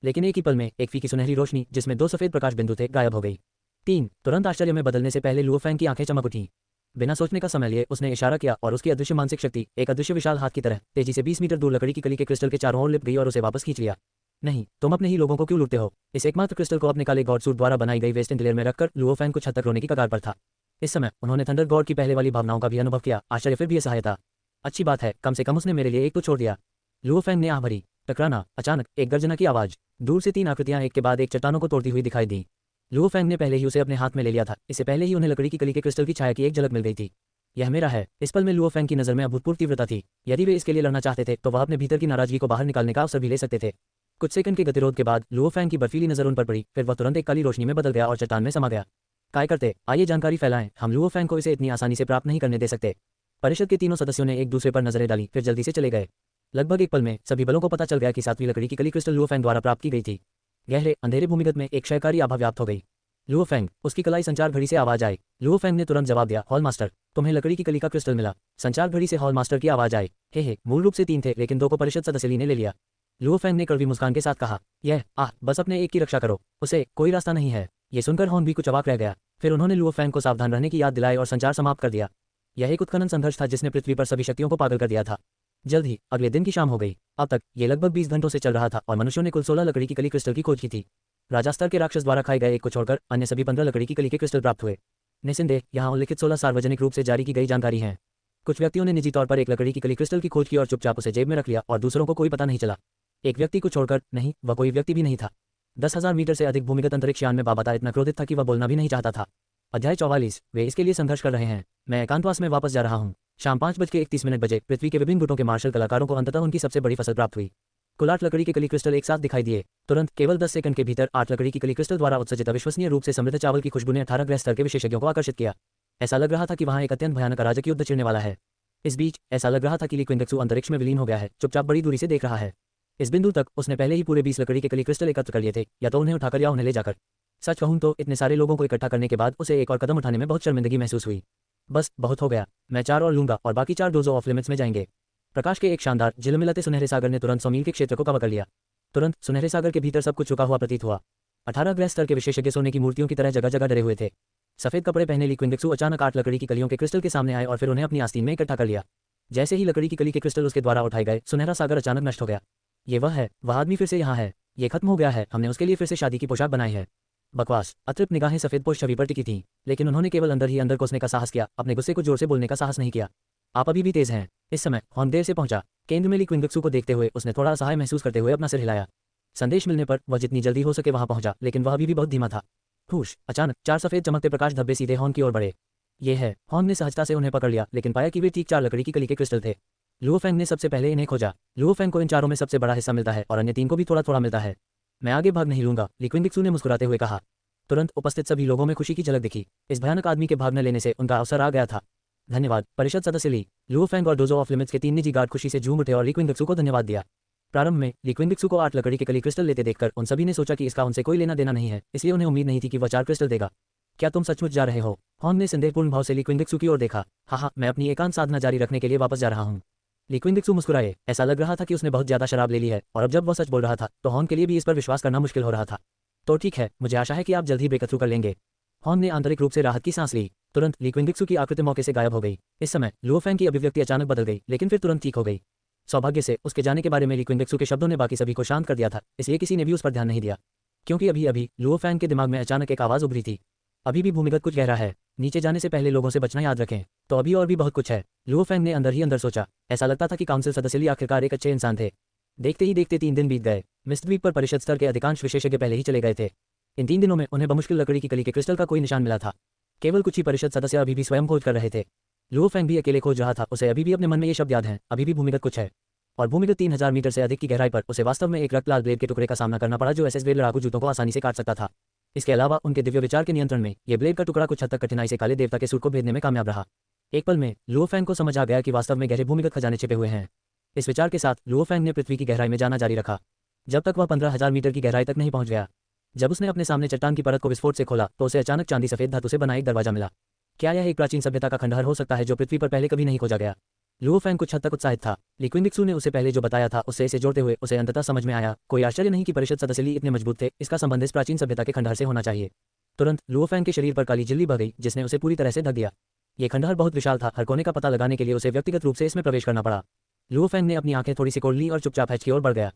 लेकिन एक ही पल में एक फीकी सुनहरी रोशनी जिसमें 2 सफेद प्रकाश बिंदु थे गायब हो गई। 3 तुरंत आश्चर्य में बदलने से पहले लुओ फैंग की आंखें चमक उठीं। बिना सोचने का समय लिए उसने इशारा किया और उसकी अदृश्य मानसिक शक्ति एक अदृश्य विशाल हाथ की तरह तेजी से 20 मीटर दूर लकड़ी की कली के क्रिस्टल के चारों ओर लिप गई और उसे वापस खींच लिया। नहीं, तुम अपने ही लोगों को क्यों लूटते हो? इस एकमात्र क्रिस्टल को अपने काले गॉड सूट द्वारा बनाई गई वेस्ट इंडियर में रखकर लुओ फैंग कुछ हद तक रोने की कगार पर था। इस समय उन्होंने थंडर गॉड की पहले वाली भावनाओं का भी अनुभव किया, आश्चर्य फिर भी असहायता। अच्छी बात है, कम से कम उसने मेरे लिए एक तो छोड़ दिया। लुओ फैंग ने आह भरी। टकराना, अचानक एक गर्जना की आवाज। दूर से 3 आकृतियां एक के बाद एक चट्टानों को तोड़ती हुई दिखाई दी। लुओ फैंग ने पहले ही उसे अपने हाथ में ले लिया था। इससे पहले ही उन्हें लकड़ी की कली के क्रिस्टल की छाया की एक झलक मिल गई थी। यह मेरा है। इस पल में लुओ फैंग की नजर में अभूतपूर्व तीव्रता थी। यदि वे इसके लिए लड़ना चाहते थे तो वह अपने भीतर की नाराजगी को बाहर निकालने का अवसर भी ले सकते थे। कुछ सेकंड के गतिरोध के बाद लुओ फैंग की बर्फीली नजर उन पर पड़ी, फिर वह तुरंत एक काली रोशनी में बदल गया और चट्टान में समा गया। काय करते, आइए जानकारी फैलाएं। हम लुओ फैंग को इसे इतनी आसानी से प्राप्त नहीं करने दे सकते। परिषद के तीनों सदस्यों ने एक दूसरे पर नजरें डाली, फिर जल्दी से चले गए। लगभग एक पल में सभी बलों को पता चल गया कि 7वीं लकड़ी की कली क्रिस्टल लुओ फैंग द्वारा प्राप्त की गई थी। गहरे अंधेरे भूमिगत में एक क्षयकारी आभा व्याप्त हो गई। लुओ फैंग, उसकी कलाई संचार घड़ी से आवाज आई। लुओ फैंग ने तुरंत जवाब दिया, हॉल मास्टर, तुम्हें लकड़ी की कली का क्रिस्टल मिला। संचार घड़ी से हॉल मास्टर की आवाज आई। हे, मूल रूप से 3 थे, लेकिन 2 को परिषद सदस्य ली ने ले लिया। लुओ फैंग ने कड़वी मुस्कान के साथ कहा, बस अपने एक की रक्षा करो, उसे कोई रास्ता नहीं है। ये सुनकर हॉन भी कुछ अवाक रह गया। फिर उन्होंने लुओ फैंग को सावधान रहने की याद दिलाई और संचार समाप्त कर दिया। यह एक उत्खनन संघर्ष था जिसने पृथ्वी पर सभी शक्तियों को पागल कर दिया था। जल्द ही अगले दिन की शाम हो गई। अब तक ये लगभग 20 घंटों से चल रहा था और मनुष्यों ने कुल 16 लकड़ी की कली क्रिस्टल की खोज की थी। राजा स्तर के राक्षस द्वारा खाए गए एक को छोड़कर अन्य सभी 15 लकड़ी की कली के क्रिस्टल प्राप्त हुए। निस्संदेह यहाँ उल्लिखित 16 सार्वजनिक रूप से जारी की गई जानकारी है। कुछ व्यक्तियों ने निजी तौर पर एक लकड़ी की कली क्रिस्टल की खोज की और चुपचाप उसे जेब में रख लिया और दूसरों को कोई पता नहीं चला। एक व्यक्ति को छोड़कर, नहीं, वह कोई व्यक्ति भी नहीं था। 10,000 मीटर से अधिक भूमिगत अंतरिक्ष यान में बाबाता इतना क्रोधित था कि वह बोलना भी नहीं चाहता था। अध्याय 44, वे इसके लिए संघर्ष कर रहे हैं। मैं एकांतवास में वापस जा रहा हूँ। शाम 5:31 बजे पृथ्वी के विभिन्न गुटों के मार्शल कलाकारों को अंततः उनकी सबसे बड़ी फसल प्राप्त हुई। कुल 8 लकड़ी के कली क्रिस्टल एक साथ दिखाई दिए। तुरंत केवल 10 सेकंड के भीतर 8 लकड़ी की कली क्रिस्टल द्वारा उत्सर्जित अविश्वसनीय रूप से समृद्ध चावल की खुशबू ने 18 ग्रह स्तर के विशेषज्ञों को आकर्षित किया। ऐसा लग रहा था कि वहां एक अत्यंत भयानक अराजक युद्ध छिड़ने वाला है। इस बीच ऐसा लग रहा था कि ली क्विंगक्सू अंतरिक्ष में विलीन हो गया है, चुपचाप बड़ी दूरी से देख रहा है। इस बिंदु तक उसने पहले ही पूरे 20 लकड़ी के कली क्रिस्टल एकत्र कर लिए थे, या तो उन्हें उठाकर या उन्हें ले जाकर। सच कहूं तो इतने सारे लोगों को इकट्ठा करने के बाद उसे एक और कदम उठाने में बहुत शर्मिंदगी महसूस हुई। बस बहुत हो गया, मैं 4 और लूंगा और बाकी 4 डोजो ऑफ लिमिट्स में जाएंगे। प्रकाश के एक शानदार झिलमिलाते सुनहरे सागर ने तुरंत 100 मील के क्षेत्र को कवर कर लिया। तुरंत सुनहरे सागर के भीतर सब कुछ रुका हुआ प्रतीत हुआ। 18 ग्रह स्तर के विशेषज्ञ सोने की मूर्तियों की तरह जगह जगह डरे हुए थे। सफेद कपड़े पहने ली क्विंगक्सू अचानक 8 लकड़ी की कलियों के क्रिस्टल के सामने आए और फिर उन्हें अपनी आस्तीन में इकट्ठा कर लिया। जैसे ही लकड़ी की कली के क्रिस्टल उसके द्वारा उठाए गए, सुनहरा सागर अचानक नष्ट हो गया। ये वह है, वह आदमी फिर से यहाँ है। ये खत्म हो गया है, हमने उसके लिए फिर से शादी की पोशाक बनाई है। बकवास। अतृप्त निगाहें सफेद पोश छवि पर टिकी थीं, लेकिन उन्होंने केवल अंदर ही अंदर कोसने का साहस किया, अपने गुस्से को जोर से बोलने का साहस नहीं किया। आप अभी भी तेज हैं। इस समय हॉर्न देर से पहुंचा। केंद्र में ली क्विंगक्सू को देखते हुए उसने थोड़ा असहाय महसूस करते हुए अपना सिर हिलाया। संदेश मिलने पर वह जितनी जल्दी हो सके वहां पहुंचा, लेकिन वह अभी भी बहुत धीमा था। हुश, अचानक 4 सफेद चमकते प्रकाश धब्बे सीधे हॉर्न की ओर बढ़े। ये है। हॉर्न ने सहजता से उन्हें पकड़ लिया, लेकिन पाया कि वे ठीक 4 लकड़ी की कली के क्रिस्टल थे। लुओ फैंग ने सबसे पहले इन्हें खोजा। लुओ फैंग को इन चारों में सबसे बड़ा हिस्सा मिलता है और अन्य 3 को भी थोड़ा थोड़ा मिलता है। मैं आगे भाग नहीं लूंगा, ली क्विंगडिक्सू ने मुस्कुराते हुए कहा। तुरंत उपस्थित सभी लोगों में खुशी की झलक दिखी। इस भयानक आदमी के भाग न लेने से उनका अवसर आ गया था। धन्यवाद परिषद सदस्य ली, लुओ फेंग और डोजो ऑफ लिमिट्स के 3 निजी गार्ड खुशी से झूम उठे और ली क्विंगडिक्सू को धन्यवाद दिया। प्रारंभ में ली क्विंगडिक्सू को 8 लकड़ी के कली क्रिस्टल लेते देखकर उन सभी ने सोचा कि इसका उनसे कोई लेना देना नहीं है, इसलिए उन्हें उम्मीद नहीं थी कि वह 4 क्रिस्टल देगा। क्या तुम सचमुच जा रहे हो? हॉर्न ने संदेहपूर्ण भाव से ली क्विंगडिक्सू की ओर देखा। हाँ, मैं अपनी एकांत साधना जारी रखने के लिए वापस जा रहा हूँ। ली क्विंगडिक्सू मुस्कुराए। ऐसा लग रहा था कि उसने बहुत ज्यादा शराब ले ली है, और अब जब वह सच बोल रहा था तो हॉर्न के लिए भी इस पर विश्वास करना मुश्किल हो रहा था। तो ठीक है, मुझे आशा है कि आप जल्द ही ब्रेक थ्रू कर लेंगे। हॉर्न ने आंतरिक रूप से राहत की सांस ली। तुरंत ली क्विंगडिक्सू की आकृति मौके से गायब हो गई। इस समय लुओ फेंग की अभिव्यक्ति अचानक बदल गई, लेकिन फिर तुरंत ठीक हो गई। सौभाग्य से उसके जाने के बारे में ली क्विंगडिक्सू के शब्दों ने बाकी सभी को शांत कर दिया था, इसलिए किसी ने भी उस पर ध्यान नहीं दिया। क्योंकि अभी अभी लुओ फेंग के दिमाग में अचानक एक आवाज उभरी थी। अभी भी भूमिगत कुछ गहरा है, नीचे जाने से पहले लोगों से बचना याद रखें। तो अभी और भी बहुत कुछ है, लुओ फेंग ने अंदर ही अंदर सोचा। ऐसा लगता था कि काउंसिल सदस्य ली आखिरकार एक अच्छे इंसान थे। देखते ही देखते 3 दिन बीत गए। मिस्ट द्वीप पर परिषद स्तर के अधिकांश विशेषज्ञ पहले ही चले गए थे। इन 3 दिनों में उन्हें बमुश्किल लकड़ी की कली के क्रिस्टल का कोई निशान मिला था। केवल कुछ ही परिषद सदस्य अभी भी स्वयं खोज कर रहे थे। लुओ फेंग भी अकेले खोज रहा था। उसे अभी भी अपने मन में ये शब्द याद हैं, अभी भी भूमिगत कुछ है। और भूमिगत 3000 मीटर से अधिक की गहराई पर उसे वास्तव में एक रक्तलाल ब्लेड के टुकड़े का सामना करना पड़ा जो एसएस ग्रेड लड़ाकू जूतों को आसानी से काट सकता था। इसके अलावा उनके दिव्य विचार के नियंत्रण में ये ब्लेड का टुकड़ा कुछ हद तक कठिनाई से काले देवता के सूट को भेदने में कामयाब रहा। एक पल में लुओ फेंग को समझ आ गया कि वास्तव में गहरे भूमिगत खजाने छिपे हुए हैं। इस विचार के साथ लुओ फेंग ने पृथ्वी की गहराई में जाना जारी रखा, जब तक वह 15,000 मीटर की गहराई तक नहीं पहुंच गया। जब उसने अपने सामने चट्टान की परत को विस्फोट से खोला तो उसे अचानक चांदी सफेद धातु से बना एक दरवाजा मिला। क्या यह एक प्राचीन सभ्यता का खंडहर हो सकता है जो पृथ्वी पर पहले कभी नहीं खोजा गया? लुओ फेंग कुछ हद तक उत्साहित था। ली क्विंगडिक्सू ने उसे पहले जो बताया था उससे इसे जोड़ते हुए उसे अंततः समझ में आया। कोई आश्चर्य नहीं कि परिषद सदस्य ली इतने मजबूत थे, इसका संबंध इस प्राचीन सभ्यता के खंडहर से होना चाहिए। तुरंत लुओ फेंग के शरीर पर काली झिल्ली बह गई, जिसने उसे पूरी तरह से ढक दिया। ये खंडहर बहुत विशाल था, हर कोने का पता लगाने के लिए उसे व्यक्तिगत रूप से इसमें प्रवेश करना पड़ा। लुओ फेंग ने अपनी आंखें थोड़ी सी खोल ली और चुपचाप हैच की ओर बढ़ गया।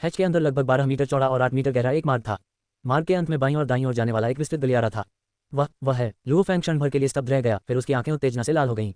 हैच के अंदर लगभग 12 मीटर चौड़ा और 8 मीटर गहरा एक मार्ग था। मार्ग के अंत में बाईं और दाईं ओर जाने वाला एक विस्तृत गलियारा था। वह है। लुओ फेंग क्षण भर के लिए स्तब्ध रह गया, फिर उसकी आंखें उत्तेजना से लाल हो गईं।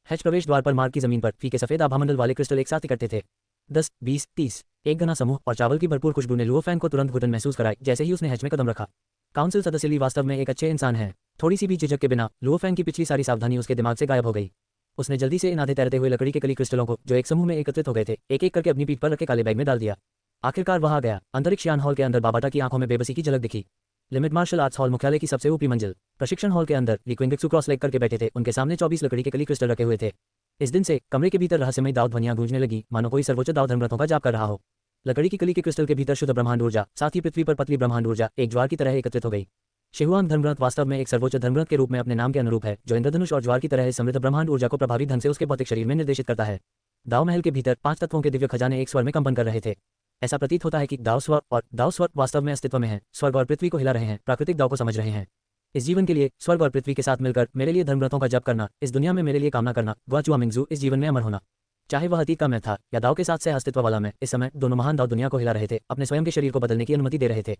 हैच प्रवेश द्वार पर मार्ग की जमीन पर फीके सफेद आभामंडल वाले क्रिस्टल एक साथ इकट्ठे थे। 10, 20, 30 एक घना समूह और चावल की भरपूर खुशबू ने लुओ फेंग को तुरंत घुटन महसूस कराई जैसे ही उसने हैच में कदम रखा। काउंसिल सदस्य ली वास्तव में एक अच्छे इंसान है। थोड़ी सी भी झिझक के बिना लुओ फेंग की पिछली सारी सावधानी उसके दिमाग से गायब हो गई। उसने जल्दी से इन आधे तैरते हुए लकड़ी के कली क्रिस्टलों को जो एक समूह में एकत्रित हो गए थे एक एक करके अपनी पीठ पर रखे काले बैग में डाल दिया। आखिरकार वह आ गया। अंतरिक्ष यान हॉल के अंदर बाबाटा की आंखों में बेबसी की झलक दिखी। लिमिट मार्शल आर्ट्स हॉल मुख्यालय की सबसे ऊपरी मंजिल। प्रशिक्षण हॉल के अंदर ली क्विंगडिक्सू क्रॉस लेग करके बैठे थे। उनके सामने 24 लकड़ी के कली क्रिस्टल रखे हुए थे। इस दिन से कमरे के भीतर रहस्यमय दाव ध्वनियां गूंजने लगी, मानो कोई सर्वोच्च दाव धर्मरथों का जाप कर रहा हो। लकड़ी की कली के क्रिस्टल के भीतर शुद्ध ब्रह्मांड ऊर्जा, साथ ही पृथ्वी पर पतली ब्रह्मांड ऊर्जा एक ज्वार की तरह एकत्रित हो गई। शिहुआन धर्मरथ वास्तव में एक सर्वोच्च धर्मरथ के रूप में अपने नाम के अनुरूप है, जो इंद्रधनुष और ज्वार की तरह समृद्ध ब्रह्मांड ऊर्जा को प्रभावी ढंग से उसके भौतिक शरीर में निर्देशित करता है। दाव महल के भीतर 5 तत्वों के दिव्य खजाने एक स्वर में कंपन कर रहे थे। ऐसा प्रतीत होता है कि दाव स्वर वास्तव में अस्तित्व में है, स्वर्ग और पृथ्वी को हिला रहे हैं, प्राकृतिक दाव को समझ रहे हैं। इस जीवन के लिए स्वर्ग और पृथ्वी के साथ मिलकर मेरे लिए धर्मरथों का जप करना, इस दुनिया में मेरे लिए कामना करना, गुआचुआ मिंगजू इस जीवन में अमर होना। चाहे वह अतीत का मैं था या दाव के साथ सह अस्तित्व वाला मैं, इस समय दोनों महान दाव दुनिया को हिला रहे थे, अपने स्वयं के शरीर को बदलने की अनुमति दे रहे थे।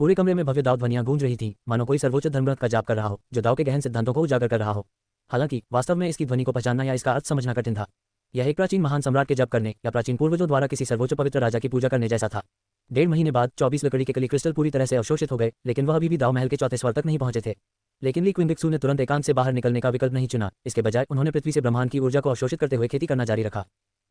पूरे कमरे में भव्य दाव ध्वनियां गूंज रही थी, मानो कोई सर्वोच्च धर्मरथ का जाप कर रहा हो, जो दाव के गहन सिद्धांतों को उजागर कर रहा हो। हालांकि वास्तव में इसकी ध्वनि को पहचानना या इसका अर्थ समझना कठिन था। यह एक प्राचीन महान सम्राट के जप करने या प्राचीन पूर्वजों द्वारा किसी सर्वोच्च पवित्र राजा की पूजा करने जैसा था। 1.5 महीने बाद 24 लकड़ी के कली क्रिस्टल पूरी तरह से अवशोषित हो गए, लेकिन वह अभी भी दाव महल के चौथे स्वर तक नहीं पहुंचे थे। लेकिन ली क्विंगडिक्सू ने तुरंत एकांत से बाहर निकलने का विकल्प नहीं चुना। इसके बजाय उन्होंने पृथ्वी से ब्रह्मांड की ऊर्जा को अवशोषित करते हुए खेती करना जारी रखा।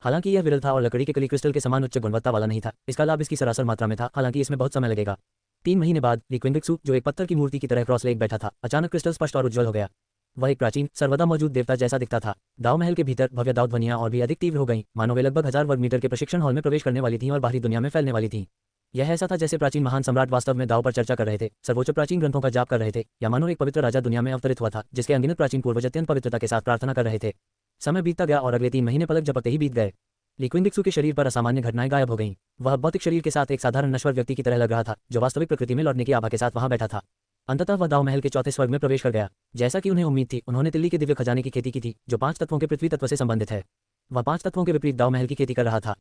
हालांकि यह विरल था और लकड़ी के कली क्रिस्टल के समान उच्च गुणवत्ता वाला नहीं था, इसका लाभ इसकी सरासर मात्रा में था, हालांकि इसमें बहुत समय लगेगा। 3 महीने बाद ली क्विंगडिक्सू, जो एक पत्थर की मूर्ति की तरह क्रॉस लेग बैठा था, अचानक क्रिस्टल स्पष्ट और उज्ज्वल हो गया। वह एक प्राचीन सर्वदा मौजूद देवता जैसा दिखता था। दाव महल के भीतर भव्य दाव ध्वनियां और भी अधिक तीव्र हो गईं, मानो वे लगभग 1000 वर्ग मीटर के प्रशिक्षण हॉल में प्रवेश करने वाली थीं और बाहरी दुनिया में फैलने वाली थीं। यह ऐसा था जैसे प्राचीन महान सम्राट वास्तव में दाव पर चर्चा कर रहे थे, सर्वोच्च प्राचीन ग्रंथों का जाप कर रहे थे, या मानो एक पवित्र राजा दुनिया में अवतरित हुआ था जिसके अनगिनत प्राचीन पूर्वज अत्यंत पवित्रता के साथ प्रार्थना कर रहे थे। समय बीतता गया और अगले 3 महीने पलक झपकते ही बीत गए। ली क्विंगडिक्सू के शरीर पर असामान्य घटनाएं गायब हो गईं। वह भौतिक शरीर के साथ एक साधारण नश्वर व्यक्ति की तरह लग रहा था, जो वास्तविक प्रकृति में लौटने की आभा के साथ वहां बैठा था। अंततः वह दाव महल के चौथे स्वर्ग में प्रवेश कर गया। जैसा कि उन्हें उम्मीद थी, उन्होंने तिल्ली के दिव्य खजाने की खेती की थी, जो 5 तत्वों के पृथ्वी तत्व से संबंधित है। वह 5 तत्वों के विपरीत दाव महल की खेती कर रहा था।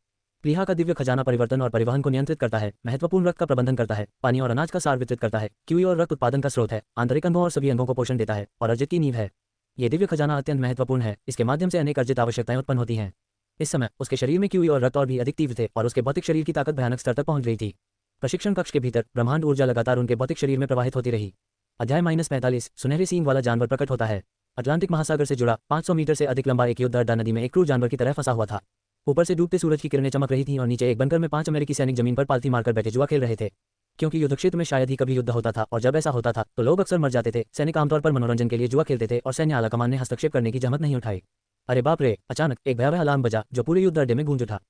प्लीहा का दिव्य खजाना परिवर्तन और परिवहन को नियंत्रित करता है, महत्वपूर्ण रक्त का प्रबंधन करता है, पानी और अनाज का सार वितरित करता है, क्यूई और रक्त उत्पादन का स्रोत है, आंतरिक अंगों और सभी अंगों को पोषण देता है और अर्जित की नींव है। ये दिव्य खजाना अत्यंत महत्वपूर्ण है, इसके माध्यम से अनेक अर्जित आवश्यकताएं उत्पन्न होती हैं। इस समय उसके शरीर में क्यूई और रक्त और भी अधिक तीव्र थे और उसके भौतिक शरीर की ताकत भयानक स्तर तक पहुंच गई थी। प्रशिक्षण कक्ष के भीतर ब्रह्मांड ऊर्जा लगातार उनके भौतिक शरीर में प्रवाहित होती रही। अध्याय -45 सुनहरे सींग वाला जानवर प्रकट होता है। अटलांटिक महासागर से जुड़ा 500 मीटर से अधिक लंबा एक युद्ध अड्डा नदी में एक क्रूर जानवर की तरह फंसा हुआ था। ऊपर से डूबते सूरज की किरणें चमक रही थीं और नीचे एक बंकर में 5 अमेरिकी सैनिक जमीन पर पालथी मारकर बैठे जुआ खेल रहे थे। क्योंकि युद्ध क्षेत्र में शायद ही कभी युद्ध होता था और जब ऐसा होता था तो लोग अक्सर मर जाते थे। सैनिक आमतौर पर मनोरंजन के लिए जुआ खेलते थे और सैन्य आला कमान ने हस्तक्षेप करने की जहमत नहीं उठाई। अरे बाप रे! अचानक एक भयावह अलार्म बजा जो पूरे युद्ध अड्डे में गूंज उठा।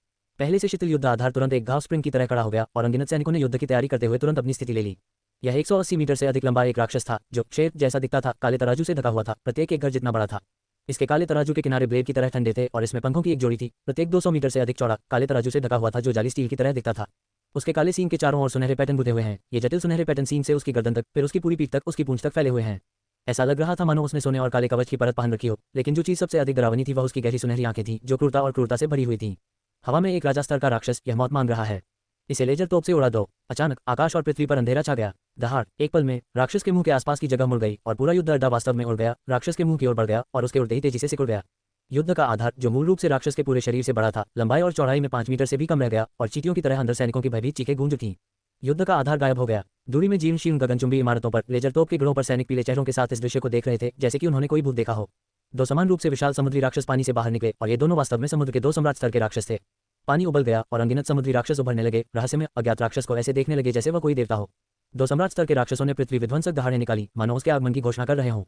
पहले से शिथिल युद्ध आधार तुरंत एक घाव स्प्रिंग की तरह खड़ा हो गया और अनगिनत सैनिकों ने युद्ध की तैयारी करते हुए तुरंत अपनी स्थिति ले ली। यह 180 मीटर से अधिक लंबा एक राक्षस था जो शेर जैसा दिखता था, काले तराजू से ढका हुआ था, प्रत्येक एक घर जितना बड़ा था। इसके काले तराजू के किनारे ब्लेड की तरह ठंडे थे और इसमें पंखों की एक जोड़ी थी। प्रत्येक 200 मीटर से अधिक चौड़ा काले तराजू से ढका हुआ था जो जाली स्टील की तरह दिखता था। उसके काले सींग के चारों ओर सुनहरे पैटर्न गुथे हुए हैं। ये जटिल सुनहरे पैटर्न सींग से उसकी गर्दन तक, फिर उसकी पूरी पीठ तक, उसकी पूंछ तक फैले हुए हैं। ऐसा लग रहा था मानो उसने सोने और काले कवच की परत पहन रखी हो। लेकिन जो चीज सबसे अधिक डरावनी थी वह उसकी गहरी सुनहरी आंखें थीं जो क्रूरता और क्रूरता से भरी हुई थीं। हवा में एक राजा स्तर का राक्षस, यह मौत मांग रहा है। इसे लेजर तोप से उड़ा दो। अचानक आकाश और पृथ्वी पर अंधेरा छा गया। दहाड़ एक पल में राक्षस के मुंह के आसपास की जगह मुड़ गई और पूरा युद्ध अड्डा वास्तव में उड़ गया। राक्षस के मुंह की ओर बढ़ गया और उसके उड़ते ही तेजी से सिकुड़ गया। युद्ध का आधार जो मूल रूप से राक्षस के पूरे शरीर से बड़ा था, लंबाई और चौड़ाई में 5 मीटर से भी कम रह गया और चींटियों की तरह अंदर सैनिकों की भयभीत चीखें गूंज उठीं। युद्ध का आधार गायब हो गया। दूरी में जीर्ण शीर्ण गगनचुंबी इमारतों पर लेजर तोप के गढ़ों पर सैनिक पीले चेहरों के साथ इस दृश्य को देख रहे थे जैसे कि उन्होंने कोई भूत देखा हो। दो समान रूप से विशाल समुद्री राक्षस पानी से बाहर निकले और ये दोनों वास्तव में समुद्र के 2 सम्राट स्तर के राक्षस थे। पानी उबल गया और अनगिनत समुद्री राक्षस उभरने लगे। रहस्यमय अज्ञात राक्षस को ऐसे देखने लगे जैसे वह कोई देवता हो। 2 सम्राट स्तर के राक्षसों ने पृथ्वी विध्वंसक दहाड़ें निकाली, मानो उसके आगमन की घोषणा कर रहे हों।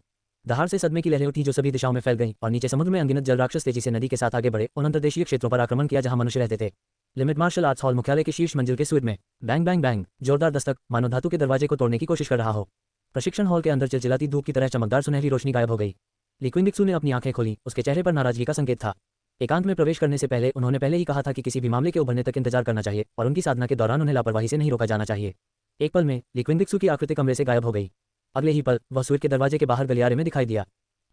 दहाड़ से सदमे की लहरें उठी जो सभी दिशाओं में फैल गईं और नीचे समुद्र में अनगिनत जल राक्षस तेजी से नदी के साथ आगे बढ़े उन अंतर्देशीय क्षेत्रों पर आक्रमण किया जहां मनुष्य रहते थे। लिमिट मार्शल आर्ट्स हॉल मुख्यालय के शीर्ष मंजिल के सूर्य में बैंग बैंग बैंग जोरदार दस्तक, मानो धातु के दरवाजे को तोड़ने की कोशिश कर रहा हो। प्रशिक्षण हॉल के अंदर चिलचिलाती धूप की तरह चमकदार सुनहरी रोशनी गायब हो गई। ली क्विंगडिक्सू ने अपनी आंखें खोली। उसके चेहरे पर नाराजगी का संकेत था। एकांत में प्रवेश करने से पहले उन्होंने पहले ही कहा था कि किसी भी मामले के उभरने तक इंतजार करना चाहिए और उनकी साधना के दौरान उन्हें लापरवाही से नहीं रोका जाना चाहिए। एक पल में ली क्विंगडिक्सू की आकृति कमरे से गायब हो गई। अगले ही पल वह सूर्य के दरवाजे के बाहर गलियारे में दिखाई दिया।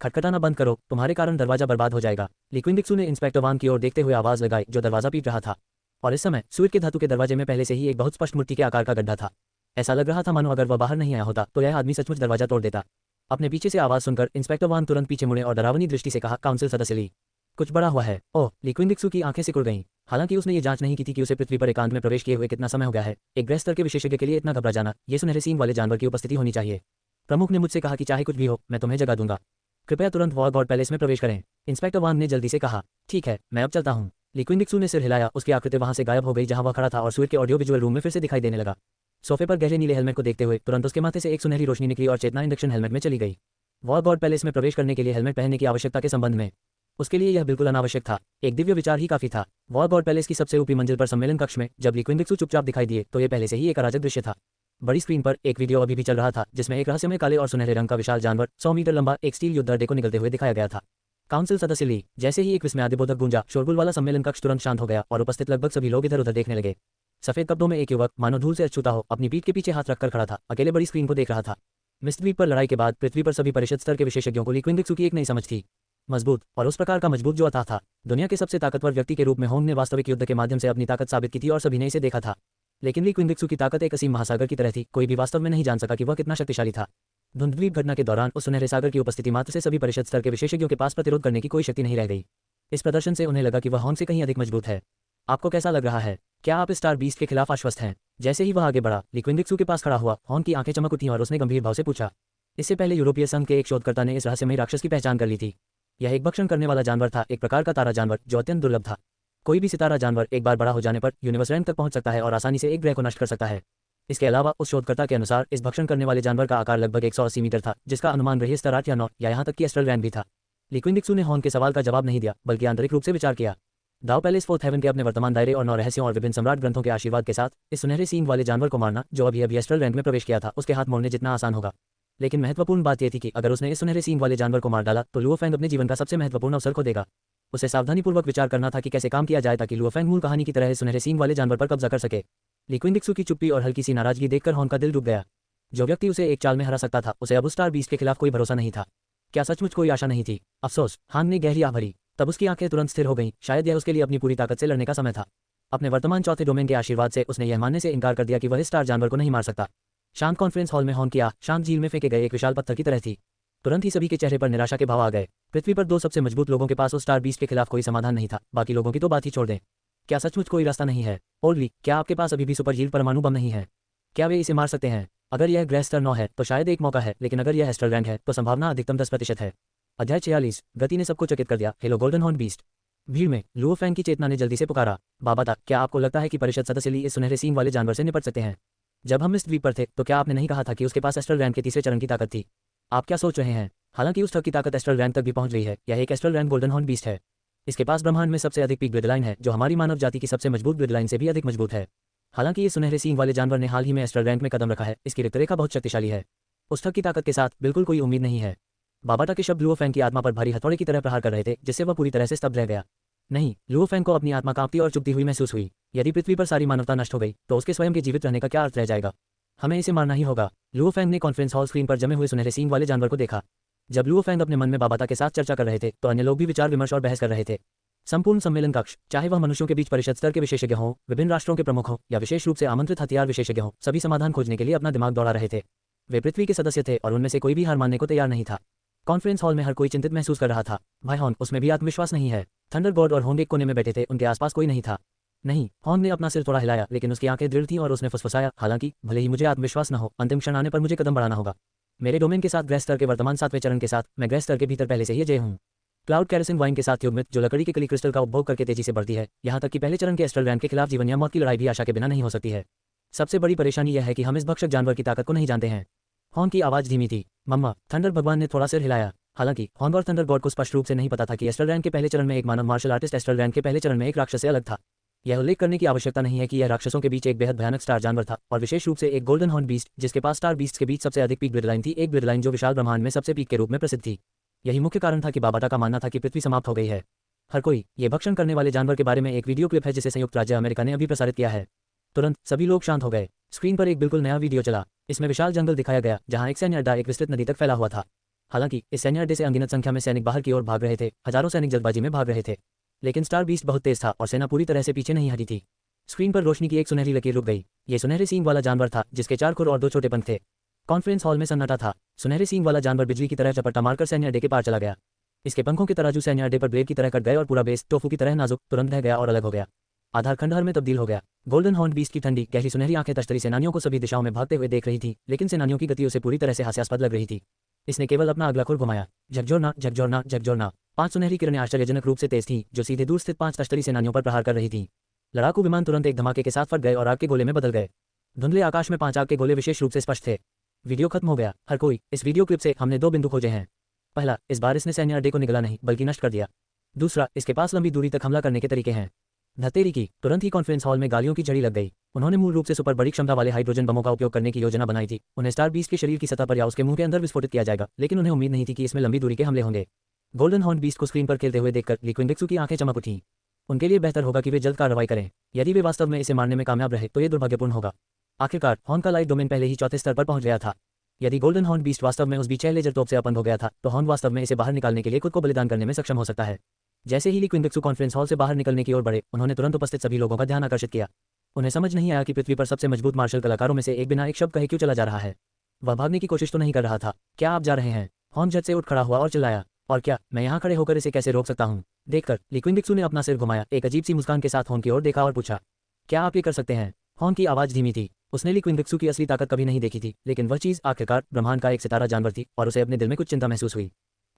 खटखटाना बंद करो, तुम्हारे कारण दरवाजा बर्बाद हो जाएगा। ली क्विंगडिक्सू ने इंस्पेक्टर वान की ओर देखते हुए आवाज लगाई जो दरवाजा पीट रहा था। और इस समय सूर्य के धातु के दरवाजे में पहले से ही एक बहुत स्पष्ट मूर्ति के आकार का गड्ढा था। ऐसा लग रहा था मानो अगर वह बाहर नहीं आया होता तो यह आदमी सचमुच दरवाजा तोड़ देता। अपने पीछे से आवाज सुनकर इंस्पेक्टर वान तुरंत पीछे मुड़े और डरावनी दृष्टि से कहा, काउंसिल सदस्य ली, कुछ बड़ा हुआ है। ओह! ली क्विंगडिक्सू की आंखें सिकुड़ गईं। हालांकि उसने ये जांच नहीं की थी कि उसे पृथ्वी पर एकांत में प्रवेश किए हुए कितना समय हो गया है। एक गृह स्तर के विशेषज्ञ के लिए इतना घबरा जाना, ये सुनहरे सींग वाले जानवर की उपस्थिति होनी चाहिए। प्रमुख ने मुझसे कहा कि चाहे कुछ भी हो मैं तुम्हें जगा दूंगा। कृपया तुरंत वॉर गॉड पैलेस में प्रवेश करें। इंस्पेक्टर वान ने जल्दी से कहा, ठीक है, मैं अब चलता हूँ। ली क्विंगडिक्सू ने सिर हिलाया। उसकी आकृति वहां से गायब हो गई जहां वह खड़ा था और सूर्य के ऑडियो विजुअल रूम में फिर से दिखाई देने लगा। सोफे पर गहरे नीले हेलमेट को देखते हुए तुरंत उसके माथे से एक सुनहरी रोशनी निकली और चेतना इंडक्शन हेलमेट में चली गई। वॉर गॉड पैलेस में प्रवेश करने के लिए हेलमेट पहनने की आवश्यकता के संबंध में उसके लिए यह बिल्कुल अनावश्यक था। एक दिव्य विचार ही काफी था। वॉर गॉड पैलेस की सबसे ऊपरी मंजिल पर सम्मेलन कक्ष में जब ली क्विंगडिक्सू चुपचाप दिखाई दिए तो ये पहले से ही एक अराजक दृश्य था। बड़ी स्क्रीन पर एक वीडियो अभी भी चल रहा था जिसमें एक रहस्यमय काले और सुनहरे रंग का विशाल जानवर 100 मीटर लंबा एक स्टील युद्ध अड्डे को निकलते हुए दिखाया गया था। काउंसिल सदस्य ली, जैसे ही एक विस्मयादिबोधक गूंजा, शोरगुल वाला सम्मेलन कक्ष तुरंत शांत हो गया और उपस्थित लगभग सभी लोग इधर उधर देखने लगे। सफेद कपड़ों में एक युवक मानो धूल से अछूता हो अपनी पीठ के पीछे हाथ रखकर खड़ा था, अकेले बड़ी स्क्रीन को देख रहा था। मिस्र द्वीप पर लड़ाई के बाद पृथ्वी पर सभी परिषद स्तर के विशेषज्ञों को ली क्विंगडिक्सू की एक नई समझ थी। मजबूत और उस प्रकार का मजबूत जो अथाह था। दुनिया के सबसे ताकतवर व्यक्ति के रूप में होंग ने वास्तविक युद्ध के माध्यम से अपनी ताकत साबित की थी और सभी ने इसे देखा था। लेकिन ली क्विंगडिक्सू की ताकत एक असीम महासागर की तरह थी। कोई भी वास्तव में नहीं जान सका कि वह कितना शक्तिशाली था। धुंधलीप घटना के दौरान उस सुनहरे सागर की उपस्थिति मात्र से सभी परिषद स्तर के विशेषज्ञों के पास प्रतिरोध करने की कोई शक्ति नहीं रह गई। इस प्रदर्शन से उन्हें लगा कि वह होंग से कहीं अधिक मजबूत है। आपको कैसा लग रहा है? क्या आप स्टार बीस्ट के खिलाफ आश्वस्त हैं? जैसे ही वह आगे बढ़ा, ली क्विंगडिक्सू के पास खड़ा हुआ, होंग की आंखें चमक उठीं और उसने गंभीर भाव से पूछा। इससे पहले यूरोपीय संघ के एक शोधकर्ता ने इस रहस्यमयी राक्षस की पहचान कर ली थी। यह एक भक्षण करने वाला जानवर था, एक प्रकार का तारा जानवर जो अत्यंत दुर्लभ था। कोई भी सितारा जानवर एक बार बड़ा हो जाने पर यूनिवर्स रैंक तक पहुंच सकता है और आसानी से एक ग्रह को नष्ट कर सकता है। इसके अलावा उस शोधकर्ता के अनुसार इस भक्षण करने वाले जानवर का आकार लगभग 180 मीटर था, जिसका अनुमान ग्रहीय स्तर 8 या 9 या यहाँ तक कि एस्ट्रल रैंक भी था। ली क्विंगडिक्सू ने होंग के सवाल का जवाब नहीं दिया, बल्कि आंतरिक रूप से विचार किया। दाव पैलेस फोर्थ हेवन के अपने वर्तमान दायरे और 9 रहस्यों और विभिन्न सम्राट ग्रंथों के आशीर्वाद के साथ इस सुनहरे सींग वाले जानवर को मारना, जो अभी अभी एस्ट्रल रैंक में प्रवेश किया था, उसके हाथ मोड़ने जितना आसान होगा। लेकिन महत्वपूर्ण बात यह थी कि अगर उसने इस सुनहरे सींग वाले जानवर को मार डाला तो लुओफेंग अपने जीवन का सबसे महत्वपूर्ण अवसर खो देगा। उसे सावधानीपूर्वक विचार करना था कि कैसे काम किया जाए ताकि लुओफेंग मूल कहानी की तरह इस सुनहरे सींग वाले जानवर पर कब्जा कर सके। ली क्विंगडिक्सू की चुप्पी और हल्की सी नाराजगी देखकर होंग का दिल डूब गया। जो व्यक्ति उसे एक चाल में हरा सकता था, उसे अब स्टार बीस्ट के खिलाफ कोई भरोसा नहीं था। क्या सचमुच कोई आशा नहीं थी? अफसोस। हान ने गहरी आह भरी। तब उसकी आंखें तुरंत स्थिर हो गईं। शायद यह उसके लिए अपनी पूरी ताकत से लड़ने का समय था। अपने वर्तमान चौथे डोमेन के आशीर्वाद से उसने यह मानने से इनकार कर दिया कि वह स्टार जानवर को नहीं मार सकता। शांत कॉन्फ्रेंस हॉल में होंग की आह शांत झील में फेंके गए एक विशाल पत्थर की तरह थी। तुरंत ही सभी के चेहरे पर निराशा के भाव आ गए। पृथ्वी पर 2 सबसे मजबूत लोगों के पास उस स्टार बीस्ट के खिलाफ कोई समाधान नहीं था, बाकी लोगों की तो बात ही छोड़ दें। क्या सचमुच कोई रास्ता नहीं है? ओल्डली, क्या आपके पास अभी भी सुपर हील्ड परमाणु बम नहीं है? क्या वे इसे मार सकते हैं? अगर यह ग्रह स्तर 9 है तो शायद एक मौका है, लेकिन अगर यह एस्ट्रल रैंक है तो संभावना अधिकतम 10% है। अध्याय 46। गति ने सबको चकित कर दिया। Hello golden horn beast. भीड़ में लुओफेंग की चेतना ने जल्दी से पुकारा, बाबा ता, क्या आपको लगता है कि परिषद सदस्य ली इस सुनहरे सींग वाले जानवर से निपट सकते हैं? जब हम इस द्वीप पर थे तो क्या आपने नहीं कहा था कि उसके पास एस्ट्रल रैंक के तीसरे चरण की ताकत थी? आप क्या सोच रहे हैं? हालांकि उस ठग की ताकत एस्ट्रल रैंक तक भी पहुंच गई है। यह एक astral rank golden horn beast है। इसके पास ब्रह्मांड में सबसे अधिक पीक ग्रिड लाइन है, जो हमारी मानव जाति की सबसे मजबूत ग्रिड लाइन से भी अधिक मजबूत है। हालांकि ये सुनहरे सींग वाले जानवर ने हाल ही में एस्ट्रल रैंक में कदम रखा है, इसकी रक्तरेखा बहुत शक्तिशाली है। उस ठग की ताकत के साथ बिल्कुल कोई उम्मीद नहीं है। बाबाटा के शब्द लुओफेंग की आत्मा पर भारी हथौड़े की तरह प्रहार कर रहे थे, जिससे वह पूरी तरह से स्तब्ध रह गया। नहीं, लुओफेंग को अपनी आत्मा कांपती और चुभती हुई महसूस हुई। यदि पृथ्वी पर सारी मानवता नष्ट हो गई तो उसके स्वयं के जीवित रहने का क्या अर्थ रह जाएगा? हमें इसे मारना ही होगा। लुओफेंग ने कॉन्फ्रेंस हॉल स्क्रीन पर जमे हुए सुनहरे सींग वाले जानवर को देखा। जब लुओफेंग अपने मन में बाबाता के साथ चर्चा कर रहे थे तो अन्य लोग भी विचार विमर्श और बहस कर रहे थे। संपूर्ण सम्मेलन कक्ष, चाहे वह मनुष्यों के बीच परिषद स्तर के विशेषज्ञ हों, विभिन्न राष्ट्रों के प्रमुख हों या विशेष रूप से आमंत्रित हथियार विशेषज्ञ हों, सभी समाधान खोजने के लिए अपना दिमाग दौड़ा रहे थे। वे पृथ्वी के सदस्य थे और उनमें से कोई भी हार मानने को तैयार नहीं था। कॉन्फ्रेंस हॉल में हर कोई चिंतित महसूस कर रहा था। भाई हॉर्न, उसमें भी आत्मविश्वास नहीं है। थंडर गॉड और होंग एक कोने में बैठे थे, उनके आसपास कोई नहीं था। नहीं, हॉर्न ने अपना सिर थोड़ा हिलाया, लेकिन उसकी आंखें दृढ़ थीं और उसने फुसफुसाया, हालांकि भले ही मुझे आत्मविश्वास न हो, अंतिम क्षण आने पर मुझे कदम बढ़ाना होगा। मेरे डोमेन के साथ ग्रह स्तर के वर्तमान 7वें चरण के साथ मैं ग्रह स्तर के भीतर पहले से ही अजय हूँ। क्लाउड कैरोसिन वाइन के साथ युग्मित, जो लकड़ी के कली क्रिस्टल का उपभोग करके तेजी से बढ़ती है, यहाँ तक कि पहले चरण के एस्ट्रल रैंक के खिलाफ जीवन या मौत की लड़ाई भी आशा के बिना नहीं हो सकती है। सबसे बड़ी परेशानी यह है कि हम इस भक्षक जानवर की ताकत को नहीं जानते हैं। हॉर्न की आवाज धीमी थी। मम्मा, थंडर भगवान ने थोड़ा सिर हिलाया। हालांकि हॉर्न और थंडर गॉड को स्पष्ट रूप से नहीं पता था कि एस्ट्रल रैंक के पहले चरण में एक मानव मार्शल आर्टिस्ट एस्ट्रल रैंक के पहले चरण में एक राक्षस से अलग था। यह उल्लेख करने की आवश्यकता नहीं है कि यह राक्षसों के बीच एक बेहद भयानक स्टार जानवर था, और विशेष रूप से एक गोल्डन हॉर्न बीस्ट, जिसके पास स्टार बीस्ट के बीच सबसे अधिक पीक ग्रिड लाइन थी, एक ग्रिड लाइन जो विशाल ब्रह्मांड में सबसे पीक के रूप में प्रसिद्ध थी। यही मुख्य कारण था कि बाबाटा का मानना था कि पृथ्वी समाप्त हो गई है। हर कोई, ये भक्षण करने वाले जानवर के बारे में एक वीडियो क्लिप है जिसे संयुक्त राज्य अमेरिका ने अभी प्रसारित किया है। तुरंत सभी लोग शांत हो गए। स्क्रीन पर एक बिल्कुल नया वीडियो चला। इसमें विशाल जंगल दिखाया गया, जहां एक सैन्य अड्डा एक विस्तृत नदी तक फैला हुआ था। हालांकि इस सैन्य अड्डे से अनगिनत संख्या में सैनिक बाहर की ओर भाग रहे थे। हजारों सैनिक जल्दबाजी में भाग रहे थे, लेकिन स्टार बीस्ट बहुत तेज था और सेना पूरी तरह से पीछे नहीं हटी थी। स्क्रीन पर रोशनी की एक सुनहरी लकीर रुक गई। ये सुनहरे सींग वाला जानवर था, जिसके 4 खुर और 2 छोटे पंख थे। कॉन्फ्रेंस हॉल में सन्नाटा था। सुनहरे सींग वाला जानवर बिजली की तरह झपट्टा मारकर सैन्य अड्डे के पार चला गया। इसके पंखों के तराजू सैन्य अड्डे पर ब्लेड की तरह कट गए और पूरा बेस टोफू की तरह नाजुक, तुरंत रह गया और अलग हो गया। आधार खंडहर में तब्दील हो गया। गोल्डन हॉर्न बीस्ट की ठंडी गहरी सुनहरी आंखें तश्तरी सेनानियों को सभी दिशाओं में भागते हुए देख रही थी, लेकिन सेनानियों की गति उसे पूरी तरह से हास्यास्पद लग रही थी। इसने केवल अपना अगला खुर घुमाया। झकझोरना, झकझोरना, झकझोरना। 5 सुनहरी किरणें आश्चर्यजनक रूप से तेज थीं, जो सीधे दूर स्थित 5 तश्तरी सेनानियों पर प्रहार कर रही थीं। लड़ाकू विमान तुरंत एक धमाके के साथ फट गए और आग के गोले में बदल गए। धुंधले आकाश में 5 आग के गोले विशेष रूप से स्पष्ट थे। वीडियो खत्म हो गया। हर कोई, इस वीडियो क्लिप से हमने 2 बिंदु खोजे हैं। पहला, इस बार इसने सैन्य अड्डे को निगला नहीं बल्कि नष्ट कर दिया। दूसरा, इसके पास लंबी दूरी तक हमला करने के तरीके हैं। धतेरी की तुरंत ही कॉन्फ्रेंस हॉल में गालियों की झड़ी लग गई। उन्होंने मूल रूप से सुपर बड़ी क्षमता वाले हाइड्रोजन बमों का उपयोग करने की योजना बनाई थी। उन्हें स्टार बीस्ट के शरीर की सतह पर या उसके मुंह के अंदर विस्फोटित किया जाएगा, लेकिन उन्हें उम्मीद नहीं थी कि इसमें लंबी दूरी के हमले होंगे। गोल्डन हॉर्न बीस्ट को स्क्रीन पर खेलते हुए देखकर ली क्विंगडेक्सू की आंखें चमक उठीं। उनके लिए बेहतर होगा कि वे जल्द कार्रवाई करें। यदि वे वास्तव में इसे मारने में कामयाब रहे तो ये दुर्भाग्यपूर्ण होगा। आखिरकार हॉर्न का लाइट डोमेन पहले ही 4थे स्तर पर पहुंच गया था। यदि गोल्डन हॉर्न बीस्ट वास्तव में उस बीच लेजर तोप से अपंग हो गया था, तो हॉर्न वास्तव में इसे बाहर निकालने के लिए खुद को बलिदान करने में सक्षम हो सकता है। जैसे ही ली क्विंगडेक्सू कॉन्फ्रेंस हॉल से बाहर निकलने की ओर बढ़े, उन्होंने तुरंत उपस्थित सभी लोगों का ध्यान आकर्षित किया। उन्हें समझ नहीं आया कि पृथ्वी पर सबसे मजबूत मार्शल कलाकारों में से एक बिना एक शब्द कहे क्यों चला जा रहा है। वह भागने की कोशिश तो नहीं कर रहा था। क्या आप जा रहे हैं? हॉर्न झट से उठ खड़ा हुआ और चिल्लाया। और क्या मैं यहाँ खड़े होकर इसे कैसे रोक सकता हूँ? देखकर ली क्विंगडेक्सू ने अपना सिर घुमाया, एक अजीब सी मुस्कान के साथ हॉर्न की ओर देखा और पूछा, क्या आप ये कर सकते हैं? हॉर्न की आवाज धीमी थी। उसने ली क्विंगडेक्सू की असली ताकत कभी नहीं देखी थी, लेकिन वह चीज आखिरकार ब्रह्मांड का एक सितारा जानवर थी और उसे अपने दिल में कुछ चिंता महसूस हुई।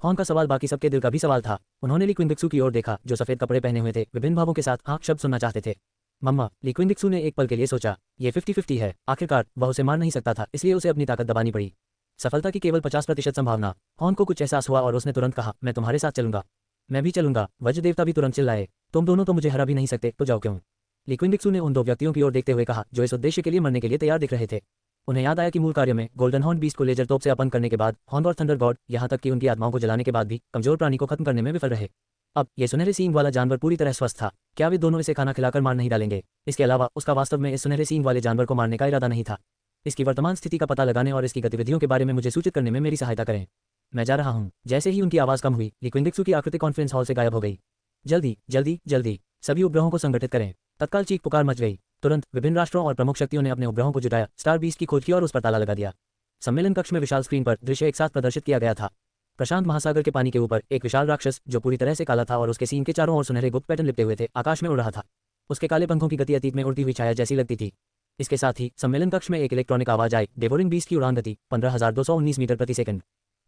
हॉर्न का सवाल बाकी सबके दिल का भी सवाल था। उन्होंने ली क्विंगडेक्सू की ओर देखा, जो सफेद कपड़े पहने हुए थे, विभिन्न भावों के साथ हाँ शब्द सुनना चाहते थे। मम्मा, ली क्विंगडेक्सू ने एक पल के लिए सोचा, ये 50-50 है। आखिरकार वह उसे मार नहीं सकता था, इसलिए उसे अपनी ताकत दबानी पड़ी। सफलता की केवल 50% संभावना। हॉर्न को कुछ एहसास हुआ और उसने तुरंत कहा, मैं तुम्हारे साथ चलूंगा। मैं भी चलूंगा। वज्र देवता भी तुरंत चिल्लाए, तुम दोनों तो मुझे हरा भी नहीं सकते, तो जाओ क्यों? ली क्विंगडेक्सू ने उन 2 व्यक्तियों की ओर देखते हुए कहा, जो इस उद्देश्य के लिए मरने के लिए तैयार दिख रहे थे। उन्हें याद आया कि मूल कार्य में गोल्डन हॉर्न बीस्ट को लेजर तोप से अपंग करने के बाद हॉर्न और थंडर गॉड, यहाँ तक कि उनकी आत्माओं को जलाने के बाद भी कमजोर प्राणी को खत्म करने में विफल रहे। अब ये सुनहरे सींग वाला जानवर पूरी तरह स्वस्थ था। क्या वे दोनों इसे खाना खिलाकर मार नहीं डालेंगे? इसके अलावा उसका वास्तव में इस सुनहरे सींग वाले जानवर को मारने का इरादा नहीं था। इसकी वर्तमान स्थिति का पता लगाने और इसकी गतिविधियों के बारे में मुझे सूचित करने में मेरी सहायता करें। मैं जा रहा हूँ। जैसे ही उनकी आवाज कम हुई, ली क्विंगडेक्सू की आकृति कॉन्फ्रेंस हॉल से गायब हो गई। जल्दी जल्दी जल्दी, सभी उपग्रहों को संगठित करें। तत्काल चीख पुकार मच गई। तुरंत विभिन्न राष्ट्रों और प्रमुख शक्तियों ने अपने उपग्रहों को जुटाया, स्टार बीस्ट की खोज की और उस पर ताला लगा दिया। सम्मेलन कक्ष में विशाल स्क्रीन पर दृश्य एक साथ प्रदर्शित किया गया था। प्रशांत महासागर के पानी के ऊपर एक विशाल राक्षस, जो पूरी तरह से काला था और उसके सींग के चारों ओर सुनहरे गुप्त पैटर्न लिपटे हुए थे, आकाश में उड़ रहा था। उसके काले पंखों की गति अतीत में उड़ती हुई छाया जैसी लगती थी। इसके साथ ही सम्मेलन कक्ष में एक इलेक्ट्रॉनिक आवाज आई, डेवोरिंग बीस्ट की उड़ान गति 15,219 मीटर प्रति सेकंड।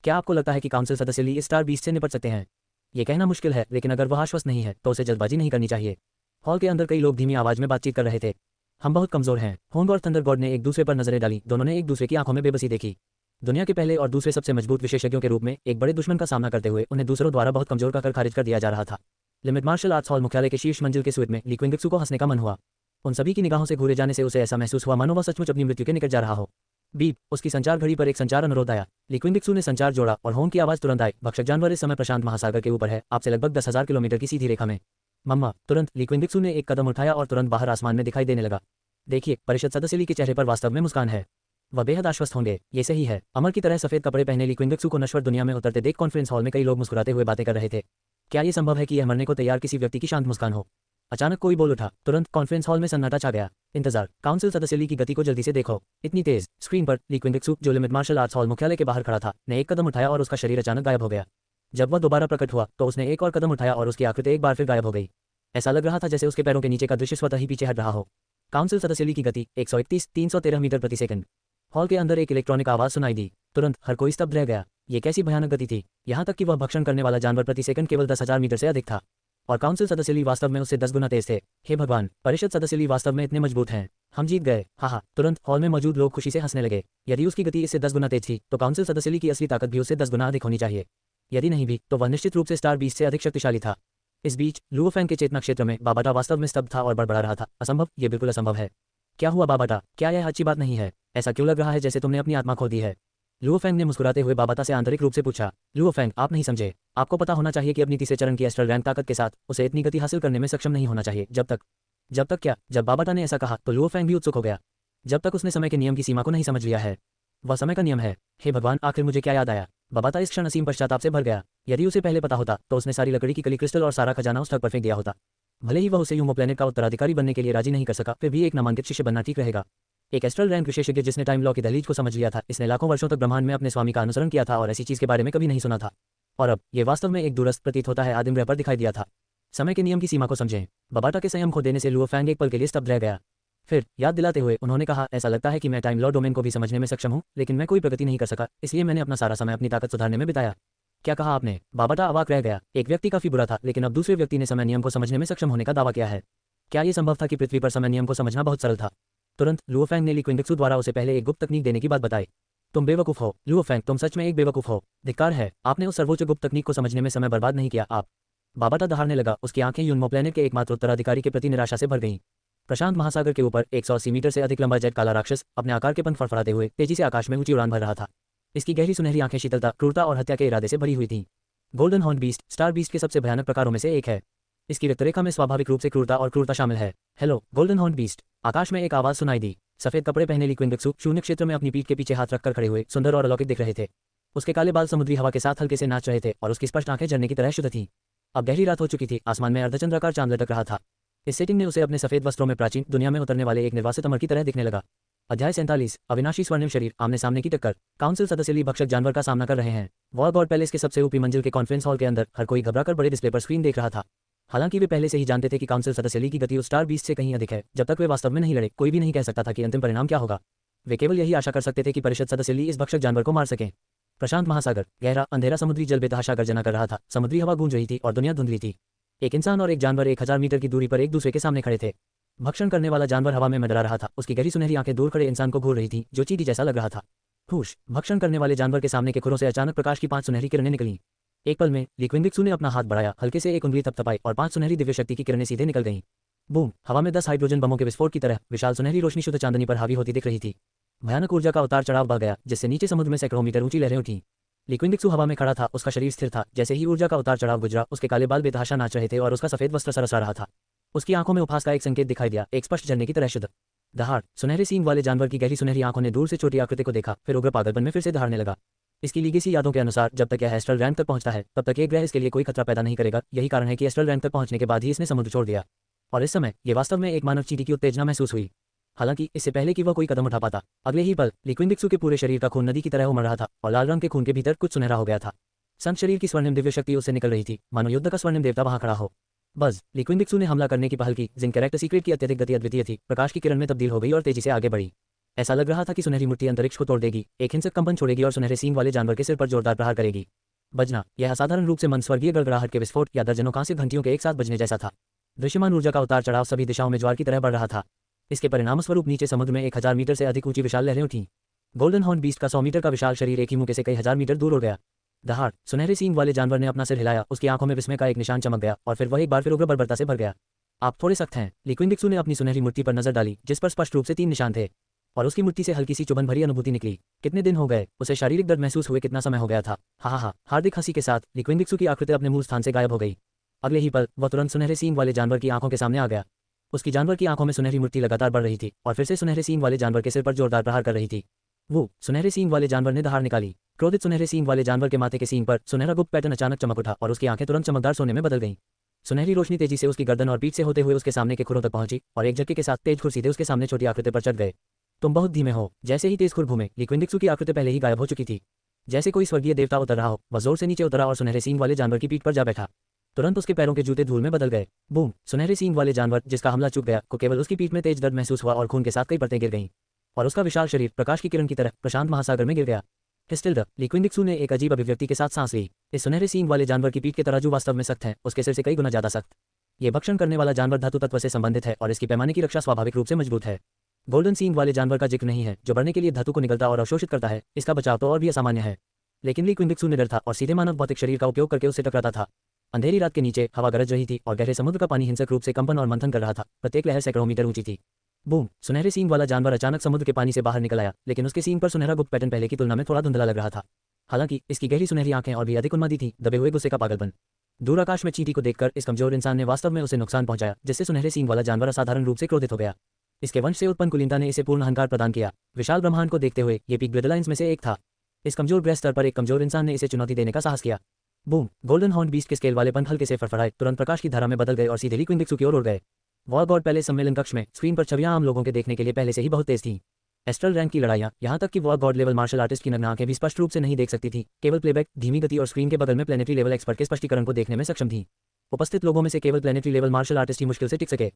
क्या आपको लगता है कि काउंसिल सदस्य ली इस स्टार बीस्ट से निपट सकते हैं? ये कहना मुश्किल है, लेकिन अगर वह आश्वस्त नहीं है तो उसे जल्दबाजी नहीं करनी चाहिए। हॉल के अंदर कई लोग धीमी आवाज में बातचीत कर रहे थे। हम बहुत कमजोर हैं। होंग और थंडर गॉड ने एक दूसरे पर नजरें डाली। दोनों ने एक दूसरे की आंखों में बेबसी देखी। दुनिया के पहले और दूसरे सबसे मजबूत विशेषज्ञों के रूप में एक बड़े दुश्मन का सामना करते हुए उन्हें दूसरों द्वारा बहुत कमजोर कहकर खारिज कर दिया जा रहा था। लिमिट मार्शल आर्ट्स हॉल मुख्यालय के शीर्ष मंजिल के स्वीट में ली क्विंगक्सू को हंसने का मन हुआ। उन सभी की निगाहों से घूरे जाने से उसे ऐसा महसूस हुआ मानो वह सचमुच अपनी मृत्यु के निकट जा रहा हो। बीप, उसकी संचार घड़ी पर एक संचार अनुरोध आया। ली क्विंगक्सू ने संचार जोड़ा और होंग की आवाज तुरंत आई। भक्षक जानवर इस समय प्रशांत महासागर के ऊपर है, आपसे लगभग 10,000 किलोमीटर की सीधी रेखा में। मम्मा, तुरंत ली क्विंगक्सू ने एक कदम उठाया और तुरंत बाहर आसमान में दिखाई देने लगा। देखिए, परिषद सदस्य ली के चेहरे पर वास्तव में मुस्कान है। वह बेहद आश्वस्त होंगे। ये सही है। अमर की तरह सफेद कपड़े पहने ली क्विंगक्सू को नश्वर दुनिया में उतरते देख कॉन्फ्रेंस हॉल में कई लोग मुस्कुराते हुए बातें कर रहे थे। क्या ये संभव है कि यह मरने को तैयार किसी व्यक्ति की शांत मुस्कान हो? अचानक कोई बोल उठा। तुरंत कॉन्फ्रेंस हॉल में सन्नाटा छा गया। इंतजार, काउंसिल सदस्य ली की गति को जल्दी से देखो। इतनी तेज। स्क्रीन पर ली क्विंगक्सू, जो लिमिट मार्शल आर्ट्स हॉल मुख्यालय के बाहर खड़ा था, ने एक कदम उठाया और उसका शरीर अचानक गायब हो गया। जब वह दोबारा प्रकट हुआ तो उसने एक और कदम उठाया और उसकी आकृति एक बार फिर गायब हो गई। ऐसा लग रहा था जैसे उसके पैरों के नीचे का दृश्य स्वतः ही पीछे हट रहा हो। काउंसिल सदस्य ली की गति 131 313 मीटर प्रति सेकंड। हॉल के अंदर एक इलेक्ट्रॉनिक आवाज सुनाई दी। तुरंत हर कोई स्तब्ध रह गया। ये कैसी भयानक गति थी! यहाँ तक कि वह भक्षण करने वाला जानवर प्रति सेकंड केवल 10,000 मीटर से अधिक था और काउंसिल सदस्य ली वास्तव में उससे 10 गुना तेज थे। हे भगवान, परिषद सदस्य ली वास्तव में इतने मजबूत हैं। हम जीत गए। हा। तुरंत हॉल में मौजूद लोग खुशी से हंसने लगे। यदि उसकी गति इससे 10 गुना तेज थी तो काउंसिल सदस्य ली की असली ताकत भी उससे 10 गुना अधिक होनी चाहिए। यदि नहीं भी तो वह निश्चित रूप से स्टार बीस्ट से अधिक शक्तिशाली था। इस बीच लुओ फैंग के चेतना क्षेत्र में बाबाटा वास्तव में स्तब्ध था और बड़बड़ा रहा था। असंभव, ये बिल्कुल असंभव है। क्या हुआ बाबाटा? क्या यह अच्छी बात नहीं है? ऐसा क्यों लग रहा है जैसे तुमने अपनी आत्मा खो दी है? लुओ फैंग ने मुस्कुराते हुए बाबाटा से आंतरिक रूप से पूछा। लुओ फैंग, आप नहीं समझे। आपको पता होना चाहिए कि अपनी तीसरे चरण की एस्ट्रल रैंक ताकत के साथ उसे इतनी गति हासिल करने में सक्षम नहीं होना चाहिए। जब तक क्या? जब बाबाटा ने ऐसा कहा तो लुओ फैंग भी उत्सुक हो गया। जब तक उसने समय के नियम की सीमा को नहीं समझ लिया है। वह समय का नियम है। हे भगवान, आखिर मुझे क्या याद आया? बाबाटा इस क्षण असीम पश्चाताप से भर गया। यदि उसे पहले पता होता तो उसने सारी लकड़ी की कली, क्रिस्टल और सारा खजाना उस ठग पर फेंक दिया होता। भले ही वह उसे यूमो प्लेनेट का उत्तराधिकारी बनने के लिए राजी नहीं कर सका, फिर भी एक नामांकित शिष्य बनना ठीक रहेगा। एक एस्ट्रल रैंक विशेषज्ञ जिसने टाइम लॉ की दहलीज को समझ लिया था। इसने लाखों वर्षों तक ब्रह्मांड में अपने स्वामी का अनुसरण किया था और ऐसी चीज के बारे में कभी नहीं सुना था। और अब ये वास्तव में एक दूरस्थ प्रतीत होता है आदिम ग्रह पर दिखाई दिया था। समय के नियम की सीमा को समझें। बाबाटा के संयम खो देने से लुओ फैंग एक पल के लिए स्तब्ध रह गया। फिर याद दिलाते हुए उन्होंने कहा, ऐसा लगता है कि मैं टाइम लॉ डोमेन को भी समझने में सक्षम हूँ, लेकिन मैं कोई प्रगति नहीं कर सका, इसलिए मैंने अपना सारा समय अपनी ताकत सुधारने में बिताया। क्या कहा आपने? बाबाटा अवाक रह गया। एक व्यक्ति काफी बुरा था, लेकिन अब दूसरे व्यक्ति ने समय नियम को समझने में सक्षम होने का दावा किया है। क्या ये संभव था कि पृथ्वी पर समय नियम को समझना बहुत सरल था? तुरंत लुओ फैंग ने ली क्विंगक्सू द्वारा उसे पहले एक गुप्त तकनीक देने की बात बताई। तुम बेवकूफ हो लुओ फैंग, तुम सच में एक बेवकूफ हो। धिक्कार है, आपने उस सर्वोच्च गुप्त तकनीक को समझने में समय बर्बाद नहीं किया। आप बाबाटा दहाड़ने लगा। उसकी आंखें यूनमो प्लेनेट के एकमात्र उत्तराधिकारी के प्रति निराशा से भर गईं। प्रशांत महासागर के ऊपर 180 मीटर से अधिक लंबा जेट काला राक्षस अपने आकार के पंख फड़फड़ाते हुए तेजी से आकाश में ऊंची उड़ान भर रहा था। इसकी गहरी सुनहरी आंखें शीतलता, क्रूरता और हत्या के इरादे से भरी हुई थीं। Golden horn beast star beast के सबसे भयानक प्रकारों में से एक है। इसकी रक्तरेखा में स्वाभाविक रूप से क्रूरता और क्रूरता शामिल है। हेलो गोल्डन हॉर्न बीस्ट, आकाश में एक आवाज सुनाई दी। सफेद कपड़े पहने ली क्विंगक्सू शून्य क्षेत्र में अपनी पीठ के पीछे हाथ रखकर खड़े हुए सुंदर और अलौकिक दिख रहे थे। उसके काले बाल समुद्री हवा के साथ हल्के से नाच रहे थे और उसकी स्पष्ट आंखें झरने की तरह शुद्ध थीं। अब गहरी रात हो चुकी थी। आसमान में अर्धचंद्राकार चांद लटक रहा था। इस सेटिंग ने उसे अपने सफेद वस्त्रों में प्राचीन दुनिया में उतरने वाले एक निर्वासित अमर की तरह दिखने लगा। अध्याय 47, अविनाशी स्वर्णिम शरीर, आमने सामने की टक्कर। काउंसिल सदस्य ली भक्षक जानवर का सामना कर रहे हैं। वॉर गॉड पैलेस के सबसे ऊपरी मंजिल के कॉन्फ्रेंस हॉल के अंदर हर कोई घबराकर बड़े डिस्प्ले पर स्क्रीन देख रहा था। हालांकि वे पहले से ही जानते थे कि काउंसिल सदस्य ली की गति उस स्टार बीस्ट से कहीं अधिक है। जब तक वे वास्तव में नहीं लड़े, कोई भी नहीं कह सकता था कि अंतिम परिणाम क्या होगा। वे केवल यही आशा कर सकते थे कि परिषद सदस्य ली इस भक्षक जानवर को मार सकें। प्रशांत महासागर, गहरा अंधेरा समुद्री जल बेतहाशा गर्जना कर रहा था। समुद्री हवा गूंज रही थी और दुनिया धुंधली थी। एक इंसान और एक जानवर 1000 मीटर की दूरी पर एक दूसरे के सामने खड़े थे। भक्षण करने वाला जानवर हवा में मंडरा रहा था। उसकी गहरी सुनहरी आंखें दूर खड़े इंसान को घूर रही थीं, जो चींटी जैसा लग रहा था। हुश, भक्षण करने वाले जानवर के सामने के खुरों से अचानक प्रकाश की 5 सुनहरी किरणें निकलीं। एक पल में ली क्विंगक्सू ने अपना हाथ बढ़ाया, हल्के से एक उंगली थपथपाई और 5 सुनहरी दिव्य शक्ति की किरणें सीधे निकल गईं। बूम, हवा में 10 हाइड्रोजन बमों के विस्फोट की तरह विशाल सुनहरी रोशनी शुद्ध चांदनी पर हावी होती दिख रही थी। भयानक ऊर्जा का उतार चढ़ाव बढ़ गया, जिससे नीचे समुद्र में सैकड़ों मीटर ऊंची लहरें उठीं। ली क्विंगक्सू हवा में खड़ा था, उसका शरीर स्थिर था। जैसे ही ऊर्जा का उतार चढ़ाव गुजरा, उसके काले बाल बेतहाशा नाच रहे थे और उसका सफेद वस्त्र सरसरा रहा था। उसकी आंखों में उपहास का एक संकेत दिखाई दिया, एक स्पष्ट झरने की तरह शुद्ध। दहाड़, सुनहरे सींग वाले जानवर की गहरी सुनहरी आंखों ने दूर से छोटी आकृति को देखा, फिर उग्र पागलपन में फिर से दहाड़ने लगा। इसकी लीगेसी यादों के अनुसार जब तक यह एस्ट्रल रैंक तक पहुंचता है, तब तक एक ग्रह इसके लिए कोई खतरा पैदा नहीं करेगा। यही कारण है कि एस्ट्रल रैंक तक पहुंचने के बाद ही इसने समुद्र छोड़ दिया। और इस समय ये वास्तव में एक मानव चींटी की उत्तेजना महसूस हुई। हालांकि इससे पहले कि वह कोई कदम उठा पाता, अगले ही पल ली क्विंगक्सू के पूरे शरीर का खून नदी की तरह उमड़ रहा था और लाल रंग के खून के भीतर कुछ सुनहरा हो गया था। संत शरीर की स्वर्णिम दिव्य शक्ति उससे निकल रही थी, मानो युद्ध का स्वर्णिम देवता वहां खड़ा हो। बस ली क्विंगक्सू ने हमला करने की पहल की। जिन कैरेक्टर सीक्रेट की अत्यधिक गति अद्वितीय थी, प्रकाश की किरण में तब्दील हो गई और तेजी से आगे बढ़ी। ऐसा लग रहा था कि सुनहरी मुट्ठी अंतरिक्ष को तोड़ देगी, एक हिंसक कंपन छोड़ेगी और सुनहरे सींग वाले जानवर के सिर पर जोरदार प्रहार करेगी। बजना, यह असाधारण रूप से मन स्वर्गीय गड़गड़ाहट के विस्फोट या दर्जनों कांस्य घंटियों के एक साथ बजने जैसा था। दृश्यमान ऊर्जा का उतार चढ़ाव सभी दिशाओं में ज्वार की तरह बढ़ रहा था। इसके परिणामस्वरूप नीचे समुद्र में 1000 मीटर से अधिक ऊंची विशाल लहरें उठीं। गोल्डन हॉर्न बीस्ट का 100 मीटर का विशाल शरीर एक ही मौके से कई हजार मीटर दूर उड़ गया। दहाड़ सुनहरे सींग वाले जानवर ने अपना सिर हिलाया, उसकी आंखों में विस्मय का एक निशान चमक गया और फिर वह एक बार फिर उग्र बर्बरता से भर गया। आप थोड़े सख्त हैं। लिक्विंडिक्सू ने अपनी सुनहरी मुट्ठी पर नजर डाली जिस पर स्पष्ट रूप से 3 निशान थे और उसकी मुट्ठी से हल्की सी चुभन भरी अनुभूति निकली। कितने दिन हो गए? उसे शारीरिक दर्द महसूस हुए कितना समय हो गया था। हा। हार्दिक हंसी के साथ लिक्विंडिक्सू की आकृति अपने मूल स्थान से गायब हो गई। अगले ही पल वह तुरंत सुनहरे सींग वाले जानवर की आंखों के सामने आ गया। उसकी जानवर की आंखों में सुनहरी मुट्ठी लगातार बढ़ रही थी और फिर से सुनहरे सींग वाले जानवर के सिर पर जोरदार प्रहार कर रही थी। वो सुनहरे सींग वाले जानवर ने दहाड़ निकाली। क्रोधित सुनहरे सींग वाले जानवर के माथे के सींग पर सुनहरा गुप्त पैटर्न अचानक चमक उठा और उसकी आंखें तुरंत चमकदार सोने में बदल गईं। सुनहरी रोशनी तेजी से उसकी गर्दन और पीठ से होते हुए उसके सामने के खुरों तक पहुंची और एक झटके के साथ तेज खुर सीधे उसके सामने छोटी आकृति पर चढ़ गए। तुम बहुत धीमे हो। जैसे ही तेज खुर घूमे, लिक्विंडिक्सू की आकृति पहले ही गायब हो चुकी थी। जैसे कोई स्वर्गीय देवता उतर रहा हो, वह जोर से नीचे उतरा और सुनहरे सींग वाले जानवर की पीठ पर जा बैठा। तुरंत उसके पैरों के जूते धूल में बदल गए। बूम! सुनहरे सींग वाले जानवर जिसका हमला चूक गया को केवल उसकी पीठ में तेज दर्द महसूस हुआ और खून के साथ कई परतें गिर गईं और उसका विशाल शरीर प्रकाश की किरण की तरह प्रशांत महासागर में गिर गया। हिस्टिल्ड लिक्विंडिक्सू ने एक अजीब अभिव्यक्ति के साथ सांस ली। इस सुनहरे सींग वाले जानवर की पीठ के तराजू वास्तव में सख्त हैं, उसके सिर से कई गुना ज्यादा सख्त। ये भक्षण करने वाला जानवर धातु तत्व से संबंधित है और इसकी पैमाने की रक्षा स्वाभाविक रूप से मजबूत है। गोल्डन सींग वाले जानवर का जिक्र नहीं है जो बढ़ने के लिए धातु को निगलता और अवशोषित करता है। इसका बचाव तो और भी असामान्य है, लेकिन लिक्विंडिक्सू निडर था और सीधे मानव भौतिक शरीर का उपयोग करके उससे टकराता था। अंधेरी रात के नीचे हवा गरज रही थी और गहरे समुद्र का पानी हिंसक रूप से कंपन और मंथन कर रहा था। प्रत्येक लहर सैकड़ों मीटर ऊंची थी। बूम! सुनहरे सींग वाला जानवर अचानक समुद्र के पानी से बाहर निकल आया, लेकिन उसके सींग पर सुनहरा गुप्त पैटर्न पहले की तुलना में थोड़ा धुंधला लग रहा था। हालांकि इसकी गहरी सुनहरी आंखें और भी अधिक उन्मादी थीं, दबे हुए गुस्से का पागलपन। दूर आकाश में चींटी को देखकर इस कमजोर इंसान ने वास्तव में उसे नुकसान पहुंचाया, जिससे सुनहरे सींग वाला जानवर असाधारण रूप से क्रोधित हो गया। इसके वंश से उत्पन्न कुलीनता ने इसे पूर्ण अहंकार प्रदान किया। विशाल ब्रह्मांड को देखते हुए ये पीक ग्रेडलाइंस में से एक था। इस कमजोर ग्रह स्तर पर एक कमजोर इंसान ने इसे चुनौती देने का साहस किया। बूम! गोल्डन हॉर्न बीस्ट के स्केल वाले पंख हल्के से फड़फड़ाए, तुरंत प्रकाश की धारा में बदल गए और सीधे लिक्विंडिक्सू की ओर उड़ गए। वॉर गॉड पैलेस सम्मेलन कक्ष में स्क्रीन पर छवियां आम लोगों के देखने के लिए पहले से ही बहुत तेज थीं। एस्ट्रल रैंक की लड़ाइयां, यहां तक कि war god level martial artist की नग्न आंखें भी स्पष्ट रूप से नहीं देख सकती थी। केवल प्लेबैक, धीमी गति और स्क्रीन के बगल में प्लेनेटरी लेवल एक्सपर्ट के स्पष्टीकरण को देखने में सक्षम थी। उपस्थित लोगों में से केवल प्लेनेटरी लेवल मार्शल आर्टिस्ट ही मुश्किल से टिक सके।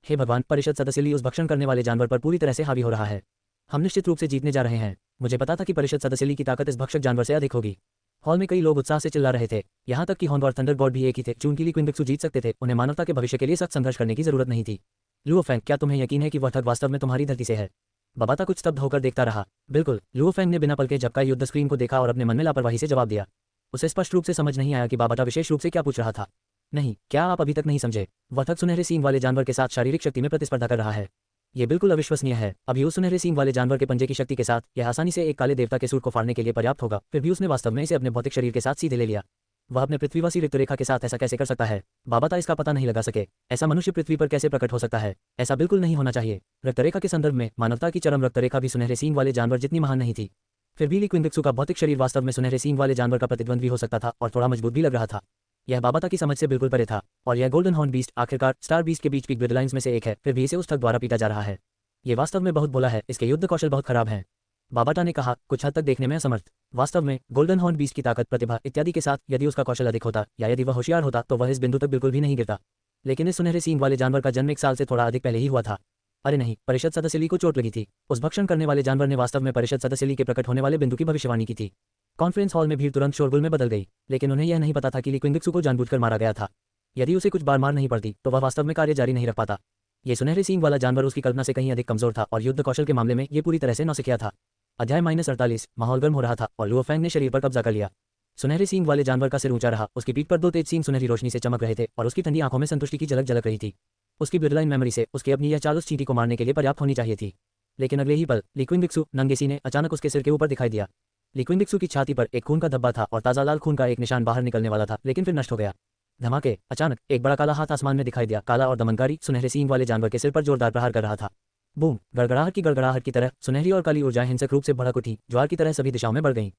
हे भगवान! परिषद सदस्य ली उस भक्षण करने वाले जानवर पर पूरी तरह से हावी हो रहा है। हम निश्चित रूप से जीतने जा रहे हैं। मुझे पता था कि परिषद सदस्य ली की ताकत इस भक्षक जानवर से अधिक होगी। हॉल में कई लोग उत्साह से चिल्ला रहे थे, यहाँ तक कि हॉर्न और थंडर गॉड भी एक ही थे। चूंकि लिक्विंडिक्सू जीत सकते थे, उन्हें मानवता के भविष्य के लिए सख्त संघर्ष करने की जरूरत नहीं थी। लुओफेंग, क्या तुम्हें यकीन है कि वह ठग वास्तव में तुम्हारी धरती से है? बबाता कुछ स्तब्ध होकर देखता रहा। बिल्कुल। लुओफेंग ने बिना पलके झपकाए युद्ध स्क्रीन को देखा और अपने मन में लापरवाही से जवाब दिया। उसे स्पष्ट रूप से समझ नहीं आया कि बाबाटा विशेष रूप से क्या पूछ रहा था। नहीं, क्या आप अभी तक नहीं समझे? वह ठग सुनहरे सींग वाले जानवर के साथ शारीरिक शक्ति में प्रतिस्पर्धा कर रहा है। ये बिल्कुल अविश्वसनीय है। अभी उस सुनहरे सींग वाले जानवर के पंजे की शक्ति के साथ यह आसानी से एक काले देवता के सूट को फाड़ने के लिए पर्याप्त होगा, फिर भी उसने वास्तव में इसे अपने भौतिक शरीर के साथ सीधे ले लिया। वह अपने पृथ्वीवासी रिक्त रेखा के साथ ऐसा कैसे कर सकता है? बाबाता इसका पता नहीं लगा सके। ऐसा मनुष्य पृथ्वी पर कैसे प्रकट हो सकता है? ऐसा बिल्कुल नहीं होना चाहिए। रक्तरेखा के संदर्भ में मानवता की चरम रक्तरेखा भी सुनहरे सींग वाले जानवर जितनी महान नहीं थी। फिर भी लिक्विंडिक्सू का भौतिक शरीर वास्तव में सुनहरे सींग वाले जानवर का प्रतिद्वंद्वी हो सकता था और थोड़ा मजबूत भी लग रहा था। यह बाबाता की समझ से बिल्कुल परे था। और यह गोल्डन हॉर्न बीस्ट आखिरकार स्टार बीस्ट के बीच पीक ग्रिडलाइंस में से एक है, फिर भी इसे उस ठग द्वारा पीटा जा रहा है। ये वास्तव में बहुत भोला है। इसके युद्ध कौशल बहुत खराब हैं। बाबाटा ने कहा, कुछ हद तक देखने में असमर्थ। वास्तव में गोल्डन हॉर्न बीस्ट की ताकत, प्रतिभा इत्यादि के साथ यदि उसका कौशल अधिक होता या यदि वह होशियार होता तो वह इस बिंदु तक बिल्कुल भी नहीं गिरता। लेकिन इस सुनहरे सींग वाले जानवर का जन्म 1 साल से थोड़ा अधिक पहले ही हुआ था। अरे नहीं, परिषद सदस्य ली को चोट लगी थी। उस भक्षण करने वाले जानवर ने वास्तव में परिषद सदस्य ली के प्रकट होने वाले बिंदु की भविष्यवाणी की थी। कॉन्फ्रेंस हॉल में भीड़ तुरंत शोरगुल में बदल गई, लेकिन उन्हें यह नहीं पता था कि लिक्विंडिक्सू को जानबूझकर मारा गया था। यदि उसे कुछ बार मार नहीं पड़ती तो वह वास्तव में कार्य जारी नहीं रख पाता। ये सुनहरे सींग वाला जानवर उसकी कल्पना से कहीं अधिक कमजोर था और युद्ध कौशल के मामले में ये पूरी तरह से नौसिखिया था। अध्याय -48। माहौल गर्म हो रहा था और लुओफेंग ने शरीर पर कब्जा कर लिया। सुनहरे सींग वाले जानवर का सिर ऊंचा रहा, उसकी पीठ पर 2 तेज सींग सुनहरी रोशनी से चमक रहे थे और उसकी ठंडी आंखों में संतुष्टि की झलक झलक रही थी। उसकी ब्लडलाइन मेमोरी से उसकी अपनी यह चाल उस चींटी को मारने के लिए पर्याप्त होनी चाहिए थी। लेकिन अगले ही पल लिक्विंडिक्सू नंगे सीने अचानक उसके सिर के ऊपर दिखाई दिया। लिक्विंडिक्सू की छाती पर एक खून का धब्बा था और ताजा लाल खून का एक निशान बाहर निकलने वाला था, लेकिन फिर नष्ट हो गया। धमाके! अचानक एक बड़ा काला हाथ आसमान में दिखाई दिया। काला और दमनकारी सुनहरे सींग वाले जानवर के सिर पर जोरदार प्रहार कर रहा था। बूम! गड़गड़ाहट की तरह सुनहरी और काली ऊर्जाएं हिंसक रूप से भड़क उठी, ज्वार की तरह सभी दिशाओं में बढ़ गईं।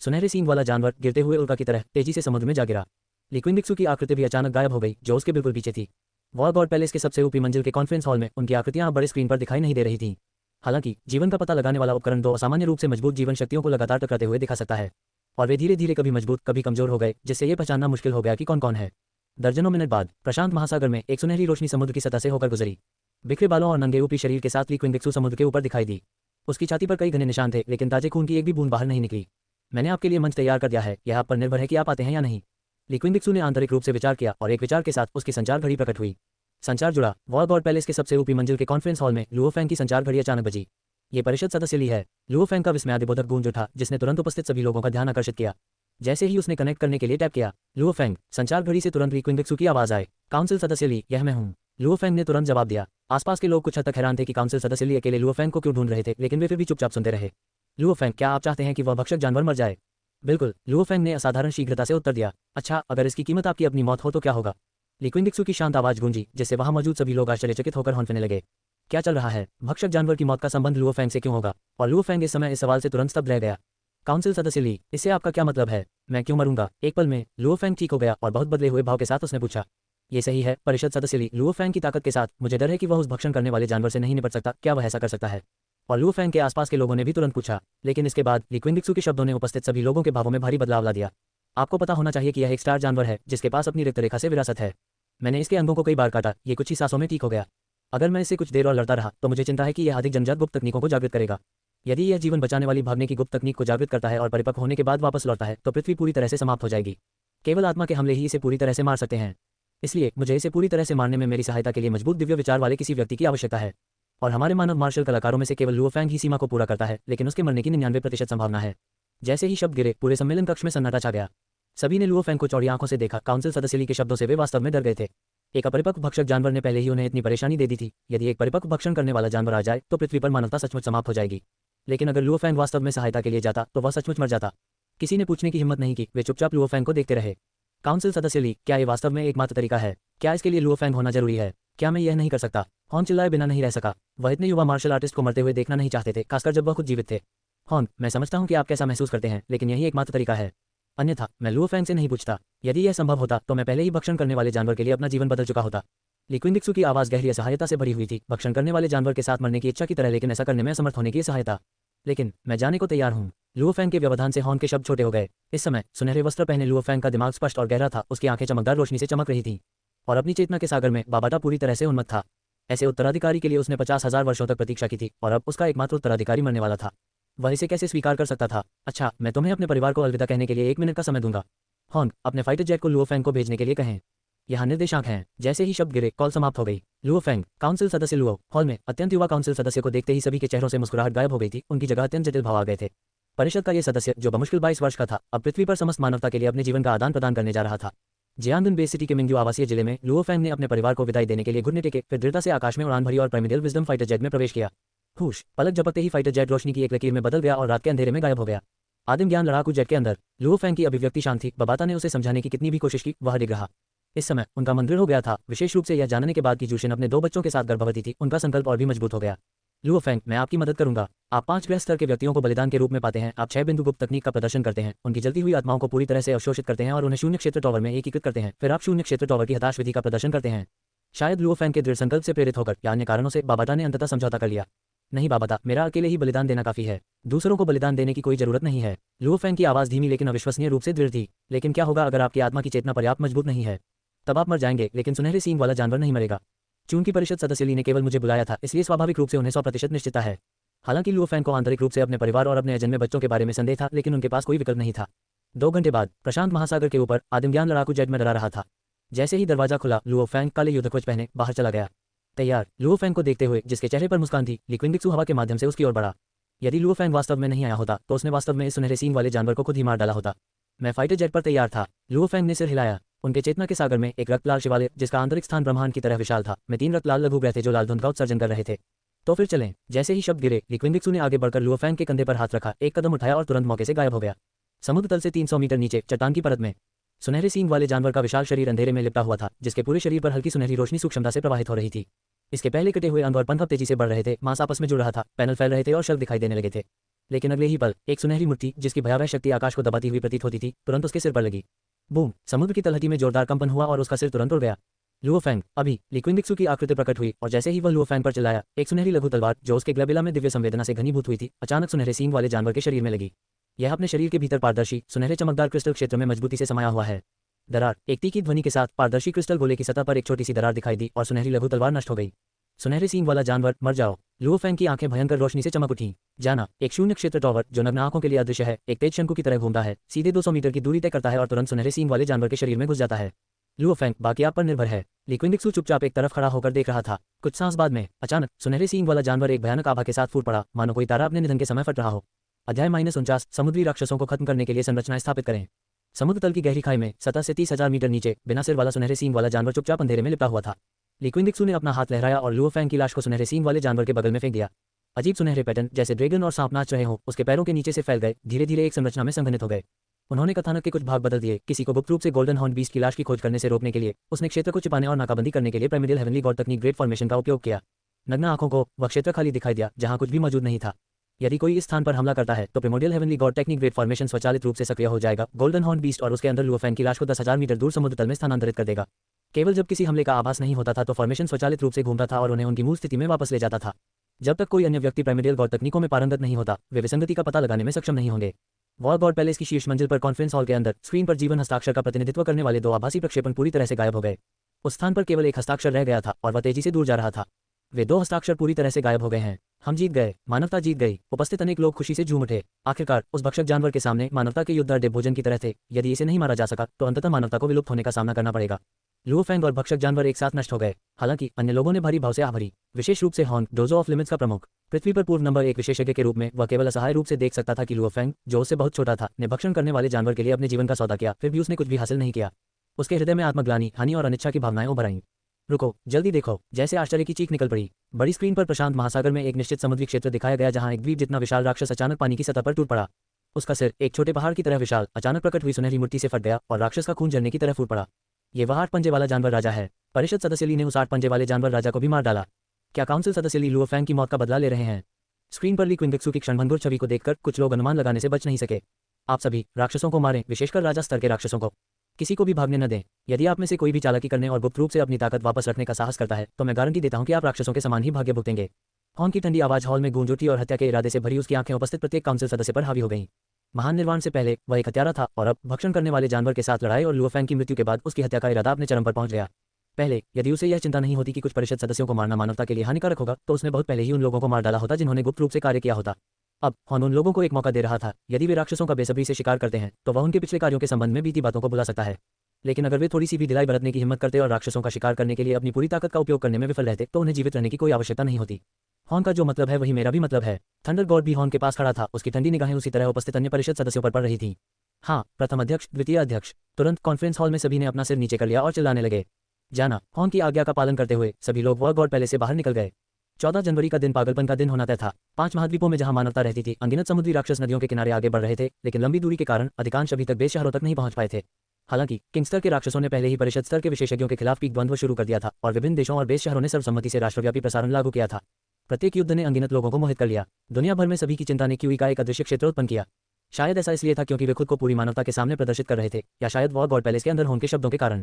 सुनहरे सींग वाला जानवर गिरते हुए उल्का की तरह तेजी से समुद्र में जा गिरा। लिक्विंडिक्सू की आकृति भी अचानक गायब हो गई, जो उसके बिल्कुल पीछे थी। वॉर गॉड पैलेस के सबसे ऊपरी मंजिल के कॉन्फ्रेंस हॉल में उनकी आकृतियां अब बड़े स्क्रीन पर दिखाई नहीं दे रही थीं। हालांकि जीवन का पता लगाने वाला उपकरण 2 असामान्य रूप से मजबूत जीवन शक्तियों को लगातार टकराते हुए दिखा सकता है, और वे धीरे धीरे कभी मजबूत कभी कमजोर हो गए, जिससे ये पहचानना मुश्किल हो गया कि कौन कौन है। दर्जनों मिनट बाद प्रशांत महासागर में एक सुनहरी रोशनी समुद्र की सतह से होकर गुजरी। बिखरे बालों और नंगे ऊपरी शरीर के साथ लिक्विंडिक्सू समुद्र के ऊपर दिखाई दी। उसकी छाती पर कई घने निशान थे, लेकिन ताजे खून की एक भी बूंद बाहर नहीं निकली। मैंने आपके लिए मंच तैयार कर दिया है, यह आप पर निर्भर है कि आप आते हैं या नहीं। लिक्विंडिक्सू ने आंतरिक रूप से विचार किया और एक विचार के साथ उसकी संचार घड़ी प्रकट हुई। संचार जुड़ा। वॉर गॉड पैलेस के सबसे ऊपरी मंजिल के कॉन्फ्रेंस हॉल में लुओ फैंग की संचार घड़ी अचानक बजी। ये परिषद सदस्य ली है। लुओ फैंग का विस्मयादिबोधक गूंज उठा, जिसने तुरंत उपस्थित सभी लोगों का ध्यान आकर्षित किया। जैसे ही उसने कनेक्ट करने के लिए टैप किया, लुओ फैंग संचार घड़ी से तुरंत रिक्विंगक्सू की आवाज आए। काउंसिल सदस्य ली, यह मैं हूँ। लुओ फैंग ने तुरंत जवाब दिया। आसपास के लोग कुछ हद तक हैरान थे कि काउंसिल सदस्य ली अकेले लुओ फैंग को क्यों ढूंढ रहे थे, लेकिन वे फिर भी चुपचाप सुनते रहे। लुओ फैंग, क्या आप चाहते हैं कि वह भक्षक जानवर मर जाए? बिल्कुल, लुओ फैंग ने असाधारण शीघ्रता से उत्तर दिया। अच्छा, अगर इसकी कीमत आपकी अपनी मौत हो तो क्या होगा? लिक्विंगक्सू की शांत आवाज गूंजी, जिससे वहां मौजूद सभी लोग आश्चर्यचकित होकर हौंकने लगे। क्या चल रहा है? भक्षक जानवर की मौत का संबंध लुओ फैंग से क्यों होगा? और लुओ फैंग इस समय इस सवाल से तुरंत स्तब्ध रह गया। काउंसिल सदस्य ली, इससे आपका क्या मतलब है? मैं क्यों मरूंगा? एक पल में लुओ फैंग ठीक हो गया और बहुत बदले हुए भाव के साथ उसने पूछा। ये सही है, परिषद सदस्य ली, लुओ फैंग की ताकत के साथ मुझे डर है कि वह उस भक्षण करने वाले जानवर से नहीं निपट सकता। क्या वह ऐसा कर सकता है? और लुओ फैंग के आसपास के लोगों ने भी तुरंत पूछा। लेकिन इसके बाद लिक्विंगक्सू के शब्दों ने उपस्थित सभी लोगों के भावों में भारी बदलाव ला दिया। आपको पता होना चाहिए कि यह एक स्टार जानवर है जिसके पास अपनी रक्त रेखा से विरासत है। मैंने इसके अंगों को कई बार काटा, ये कुछ ही सांसों में ठीक हो गया। अगर मैं इससे कुछ देर और लड़ता रहा तो मुझे चिंता है कि यह अधिक जन्मजात गुप्त तकनीकों को जागृत करेगा। यदि यह जीवन बचाने वाली भागने की गुप्त तकनीक को जागृत करता है और परिपक्व होने के बाद वापस लौटता है तो पृथ्वी पूरी तरह से समाप्त हो जाएगी। केवल आत्मा के हमले ही इसे पूरी तरह से मार सकते हैं। इसलिए मुझे इसे पूरी तरह से मारने में मेरी सहायता के लिए मजबूत दिव्य विचार वाले किसी व्यक्ति की आवश्यकता है। और हमारे मानव मार्शल कलाकारों में से केवल लुओ फैंग ही सीमा को पूरा करता है, लेकिन उसके मरने की 99% संभावना है। जैसे ही शब्द गिरे, पूरे सम्मेलन कक्ष में सन्नाटा छा गया। सभी ने लुओ फैंग को चौड़ी आंखों से देखा। काउंसिल सदस्य ली के शब्दों से वे वास्तव में डर गए थे। एक अपरिपक्व भक्षक जानवर ने पहले ही उन्हें इतनी परेशानी दे दी थी। यदि एक परिपक्व भक्षण करने वाला जानवर आ जाए तो पृथ्वी पर मानवता सचमुच समाप्त हो जाएगी। लेकिन अगर लुओ फैंग वास्तव में सहायता के लिए जाता तो वह सचमुच मर जाता। किसी ने पूछने की हिम्मत नहीं की, वे चुपचाप लुओ फैंग को देखते रहे। काउंसिल सदस्य ली, क्या ये वास्तव में एकमात्र तरीका है? क्या इसके लिए लुओ फैंग होना जरूरी है? क्या मैं यह नहीं कर सकता? हॉन चिल्लाए बिना नहीं रह सका। वह इतने युवा मार्शल आर्टिस्ट को मरते हुए देखना नहीं चाहते थे, खासकर जब वह खुद जीवित थे। हॉन, मैं समझता हूं कि आप कैसा महसूस करते हैं, लेकिन यही एकमात्र तरीका है। अन्यथा मैं लुओ फैंग से नहीं पूछता। यदि यह संभव होता तो मैं पहले ही भक्षण करने वाले जानवर के लिए अपना जीवन बदल चुका होता। लिक्विंगक्सू की आवाज गहरी असहायता से भरी हुई थी। भक्षण करने वाले जानवर के साथ मरने की इच्छा की तरह, लेकिन ऐसा करने में असमर्थ होने की सहायता। लेकिन मैं जाने को तैयार हूँ। लुओ फैंग के व्यवधान से हॉन के शब्द छोटे हो गए। इस समय सुनहरे वस्त्र पहने लुओ फैंग का दिमाग स्पष्ट और गहरा था। उसकी आंखें चमकदार रोशनी से चमक रही थीं और अपनी चेतना के सागर में बाबाटा पूरी तरह से उन्मत्त था। ऐसे उत्तराधिकारी के लिए उसने 50,000 वर्षों तक प्रतीक्षा की थी और अब उसका एकमात्र उत्तराधिकारी मरने वाला था। वह इसे कैसे स्वीकार कर सकता था? अच्छा, मैं तुम्हें अपने परिवार को अलविदा कहने के लिए 1 मिनट का समय दूंगा। हॉन, अपने फाइटर जेट को लुओ फैंग को भेजने के लिए कहें। यहाँ निर्देशांक हैं। जैसे ही शब्द गिरे, कॉल समाप्त हो गई। लुओ फैंग, काउंसिल सदस्य लुओ। हॉल में अत्यंत युवा काउंसिल सदस्य को देखते ही सभी के चेहरों से मुस्कुराहट गायब हो गई थी। उनकी जगह अत्यंत जटिल भाव आ गए थे। परिषद का ये सदस्य, जो बमुश्किल 22 वर्ष का था, अब पृथ्वी पर समस्त मानवता के लिए अपने जीवन का आदान प्रदान करने जा रहा था। जियांगन बे सिटी के मिंग्यू आवासीय जिले में लुओ फैंग ने अपने परिवार को विदाई देने के लिए घुटने टेके, फिर दृढ़ता से आकाश में उड़ान भरी और प्राइमेडियल विजडम फाइटर जेट में प्रवेश किया। हुश, पलक झपकते ही फाइटर जेट रोशनी की एक लकीर में बदल गया और रात के अंधेरे में गायब हो गया। आदिम ज्ञान लड़ाकू जेट के अंदर लुओ फैंग की अभिव्यक्ति शांत थी। बबाता ने उसे समझाने की कितनी भी कोशिश की, वह डिग रहा। इस समय उनका मन दृढ़ हो गया था, विशेष रूप से यह जानने के बाद कि जूशिन अपने 2 बच्चों के साथ गर्भवती थी। उनका संकल्प और भी मजबूत हो गया। लुओ फैंग, मैं आपकी मदद करूंगा। आप 5 ग्रह स्तर के व्यक्तियों को बलिदान के रूप में पाते हैं। आप 6 बिंदु गुप्त तकनीक का प्रदर्शन करते हैं, उनकी जलती हुई आत्माओं को पूरी तरह से अवशोषित करते हैं और उन्हें शून्य क्षेत्र टॉवर में एकीकृत करते हैं। फिर आप शून्य क्षेत्र टॉवर की हताश विधि का प्रदर्शन करते हैं। शायद लुओ फैंग के दृढ़ संकल्प से प्रेरित होकर या अन्य कारणों से बाबाटा ने अंततः समझौता कर लिया। नहीं बाबाटा, मेरा अकेले ही बलिदान देना काफी है। दूसरों को बलिदान देने की कोई जरूरत नहीं है। लुओ फैंग की आवाज धीमी लेकिन अविश्वसनीय रूप से दृढ़ थी। लेकिन क्या होगा अगर आपकी आत्मा की चेतना पर्याप्त मजबूत नहीं है? तब आप मर जाएंगे, लेकिन सुनहरे सींग वाला जानवर नहीं मरेगा। चूंकि परिषद सदस्य ली ने केवल मुझे बुलाया था, इसलिए स्वाभाविक रूप से उन्हें 100% निश्चितता है। हालांकि लुओ फैंग को आंतरिक रूप से अपने परिवार और अपने अजन्मे बच्चों के बारे में संदेह था, लेकिन उनके पास कोई विकल्प नहीं था। 2 घंटे बाद प्रशांत महासागर के ऊपर आदिम ज्ञान लड़ाकू जेट में डरा रहा था। जैसे ही दरवाजा खुला, लुओ फैंग काले युद्धकवच पहने बाहर चला गया। तैयार, लुओ फैंग को देखते हुए जिसके चेहरे पर मुस्कान थी, लिक्विंगक्सू हवा के माध्यम से उसकी ओर बढ़ा। यदि लुओ फैंग वास्तव में नहीं आया होता तो उसने वास्तव में इस सुनहरे सींग वाले जानवर को खुद ही मार डाला होता। मैं फाइटर जेट पर तैयार था। लुओ फैंग ने सिर हिलाया। उनके चेतना के सागर में एक रक्तलाल शिवालय, जिसका आंतरिक स्थान ब्रह्मांड की तरह विशाल था, में 3 रक्तलाल लघु ग्रह थे जो लाल धुंध का उत्सर्जन कर रहे थे। तो फिर चलें। जैसे ही शब्द गिरे, लिक्विंगक्सू ने आगे बढ़कर लुओ फैंग के कंधे पर हाथ रखा, एक कदम उठाया और तुरंत मौके से गायब हो गया। समुद्र तल से 300 मीटर नीचे चट्टान की परत में सुनहरे सींग वाले जानवर का विशाल शरीर अंधेरे में लिपटा हुआ था, जिसके पूरे शरीर पर हल्की सुनहरी रोशनी सूक्ष्मता से प्रवाहित हो रही थी। इसके पहले कटे हुए अंग और पंख तेजी से बढ़ रहे थे, मांस आपस में जुड़ रहा था, पैनल फैल रहे थे और शल्क दिखाई देने लगे थे। लेकिन अगले ही पल एक सुनहरी मूर्ति, जिसकी भयावह शक्ति आकाश को दबाती हुई प्रतीत होती थी, तुरंत उसके सिर पर लगी। बूम! समुद्र की तलहटी में जोरदार कंपन हुआ और उसका सिर तुरंत उड़ गया। लुओ फैंग, अभी लिक्विंगक्सू की आकृति प्रकट हुई और जैसे ही वह लुओ फैंग पर चिल्लाया, एक सुनहरी लघु तलवार जो उसके ग्लैबिला में दिव्य संवेदना से घनीभूत हुई थी, अचानक सुनहरे सींग वाले जानवर के शरीर में लगी। यह अपने शरीर के भीतर पारदर्शी सुनहरे चमकदार क्रिस्टल क्षेत्र में मजबूती से समाया हुआ है। दरार! एक तीखी ध्वनि के साथ पारदर्शी क्रिस्टल गोले की सतह पर एक छोटी सी दरार दिखाई दी और सुनहरी लघु तलवार नष्ट हो गई। सुनहरे सींग वाला जानवर, मर जाओ! लुओ फैंग की आंखें भयंकर रोशनी से चमक उठी। जाना, एक शून्य क्षेत्र टॉवर जो नग्न आंखों के लिए अदृश्य है, एक तेज शंकु की तरह घूमता है, सीधे 200 मीटर की दूरी तय करता है और तुरंत सुनहरे सींग वाले जानवर के शरीर में घुस जाता है। लुओ फेंग बाकी आप पर निर्भर है। ली क्विंगडिक्सू चुपचाप एक तरफ खड़ा होकर देख रहा था। कुछ सांस बाद में अचानक सुनहरे सींग वाला जानवर एक भयानक आभा के साथ फूट पड़ा, मानो कोई तारा अपने निधन के समय फट रहा हो। अध्याय -49 समुद्री राक्षसों को खत्म करने के लिए संरचना स्थापित करें। समुद्र तल की गहरी खाई में सतह से 30,000 मीटर नीचे बिना सिर वाला सुनहरे सींग वाला जानवर चुपचाप अंधेरे में लिपटा हुआ था। ली क्विंगडिक्सू ने अपना हाथ लहराया और लुओ फेंग की लाश को सुनहरे सींग वाले जानवर के बगल में फेंक दिया। अजीब सुनहरे पैटर्न जैसे ड्रैगन और सांप नाच रहे हों उसके पैरों के नीचे से फैल गए, धीरे धीरे एक संरचना में संघनित हो गए। उन्होंने कथानक के कुछ भाग बदल दिए। किसी को गुप्त रूप से गोल्डन हॉर्न बीस्ट की लाश की खोज करने से रोकने के लिए उसने क्षेत्र को छिपाने और नाकाबंदी करने के लिए प्राइमोर्डियल हेवनली गॉड तकनीक ग्रेट फॉर्मेशन का उपयोग किया। नग्न आंखों को वह क्षेत्र खाली दिखाई दिया जहां कुछ भी मौजूद नहीं था। यदि कोई इस स्थान पर हमला करता है तो primordial heavenly God technique great formation स्वचालित रूप से सक्रिय हो जाएगा। गोल्डन हॉर्न बीस्ट और उसके अंदर लुओ फेंग की लाश को 10,000 मीटर दूर समुद्र तल में स्थानांतरित कर देगा। केवल जब किसी हमले का आभास नहीं होता था तो फॉर्मेशन स्वचालित रूप से घूमता था और उन्हें उनकी मूल स्थिति में वापस ले जाता था। जब तक कोई अन्य व्यक्ति प्राइमोर्डियल गॉड तकनीकों में पारंगत नहीं होता, वे विसंगति का पता लगाने में सक्षम नहीं होंगे। वॉर गॉड पैलेस की शीर्ष मंजिल पर कॉन्फ्रेंस हॉल के अंदर स्क्रीन पर जीवन हस्ताक्षर का प्रतिनिधित्व करने वाले 2 आभासी प्रक्षेपण पूरी तरह से गायब हो गए। उस स्थान पर केवल एक हस्ताक्षर रह गया था और वह तेजी से दूर जा रहा था। वे 2 हस्ताक्षर पूरी तरह से गायब हो गए हैं। हम जीत गए, मानवता जीत गई। उपस्थित अनेक लोग खुशी से झूम उठे। आखिरकार उस भक्षक जानवर के सामने मानवता के युद्ध अड्डे भोजन की तरह थे। यदि इसे नहीं मारा जा सका तो अंततः मानवता को विलुप्त होने का सामना करना पड़ेगा। लुओ फेंग और भक्षक जानवर एक साथ नष्ट हो गए। हालांकि अन्य लोगों ने भारी भाव से आभारी, विशेष रूप से हॉर्न डोजो ऑफ लिमिट्स का प्रमुख। पृथ्वी पर पूर्व नंबर 1 विशेषज्ञ के रूप में वह केवल असहाय रूप से देख सकता था कि लुओ फेंग, जो उससे बहुत छोटा था, ने भक्षण करने वाले जानवर के लिए अपने जीवन का सौदा किया। फिर भी उसने कुछ भी हासिल नहीं किया। उसके हृदय में आत्मग्लानि, हानि और अनिच्छा की भावनाएं उभर आईं। रुको, जल्दी देखो, जैसे आश्चर्य की चीख निकल पड़ी। बड़ी स्क्रीन पर प्रशांत महासागर में एक निश्चित समुद्री क्षेत्र दिखाया गया जहां एक द्वीप जितना विशाल राक्षस अचानक पानी की सतह पर टूट पड़ा। उसका सिर एक छोटे पहाड़ की तरह विशाल अचानक प्रकट हुई सुनहरी मूर्ति से फट गया और राक्षस का खून झरने की तरह फूट पड़ा। ये वह 8 पंजे वाला जानवर राजा है। परिषद सदस्य ली ने उस 8 पंजे वाले जानवर राजा को भी मार डाला। क्या काउंसिल सदस्य ली लुओ फेंग की मौत का बदला ले रहे हैं? स्क्रीन पर ली क्विंगडिक्सू की क्षणभंगुर छवि को देखकर कुछ लोग अनुमान लगाने से बच नहीं सके। आप सभी राक्षसों को मारें, विशेषकर राजा स्तर के राक्षसों को। किसी को भी भागने न दें। यदि आप में से कोई भी चालाकी करने और गुप्त रूप से अपनी ताकत वापस रखने का साहस करता है तो मैं गारंटी देता हूं कि आप राक्षसों के समान ही भाग्य भुगतेंगे। हॉर्न की ठंडी आवाज हॉल में गूंज उठी और हत्या के इरादे से भरी उसकी आंखें उपस्थित प्रत्येक काउंसिल सदस्य पर हावी हो गईं। महान निर्वाण से पहले वह एक हत्यारा था और अब भक्षण करने वाले जानवर के साथ लड़ाई और लुओ फेंग की मृत्यु के बाद उसकी हत्या का इरादा अपने चरम पर पहुंच गया। पहले यदि उसे यह चिंता नहीं होती कि कुछ परिषद सदस्यों को मारना मानवता के लिए हानिकारक होगा तो उसने बहुत पहले ही उन लोगों को मार डाला होता जिन्होंने गुप्त रूप से कार्य किया होता। अब हॉर्न उन लोगों को एक मौका दे रहा था। यदि वे राक्षसों का बेसब्री से शिकार करते हैं तो वह उनके पिछले कार्यों के संबंध में बीती बातों को भुला सकता है। लेकिन अगर वे थोड़ी सी भी ढिलाई बरतने की हिम्मत करते और राक्षसों का शिकार करने के लिए अपनी पूरी ताकत का उपयोग करने में विफल रहते तो उन्हें जीवित रहने की कोई आवश्यकता नहीं होती। हॉर्न का जो मतलब है वही मेरा भी मतलब है। थंडर गॉड भी हॉर्न के पास खड़ा था। उसकी ठंडी निगाहें उसी तरह उपस्थित अन्य परिषद सदस्यों पर पड़ रही थीं। हाँ, प्रथम अध्यक्ष, द्वितीय अध्यक्ष। तुरंत कॉन्फ्रेंस हॉल में सभी ने अपना सिर नीचे कर लिया और चिल्लाने लगे। जाना। हॉर्न की आज्ञा का पालन करते हुए सभी लोग वॉर गॉड पैलेस से बाहर निकल गए। 14 जनवरी का दिन पागलपन का दिन होना तय था। 5 महाद्वीपों में जहां मानवता रहती थी अनगिनत समुद्री राक्षस नदियों के किनारे आगे बढ़ रहे थे, लेकिन लंबी दूरी के कारण अधिकांश अभी तक बेस शहरों तक नहीं पहुंच पाए थे। हालांकि किंग स्तर के राक्षसों ने पहले ही परिषद स्तर के विशेषज्ञों के खिलाफ पीक द्वंद्व शुरू कर दिया था और विभिन्न देशों और बेस शहरों ने सर्वसम्मति से राष्ट्रव्यापी प्रसारण लागू किया था। प्रत्येक युद्ध ने अनगिनत लोगों को मोहित कर लिया। दुनिया भर में सभी की चिंता ने क्यूई का एक अदृश्य क्षेत्र उत्पन्न किया। शायद ऐसा इसलिए था क्योंकि वे खुद को पूरी मानवता के सामने प्रदर्शित कर रहे थे, या शायद वॉर गॉड पैलेस के अंदर हॉर्न के शब्दों के कारण।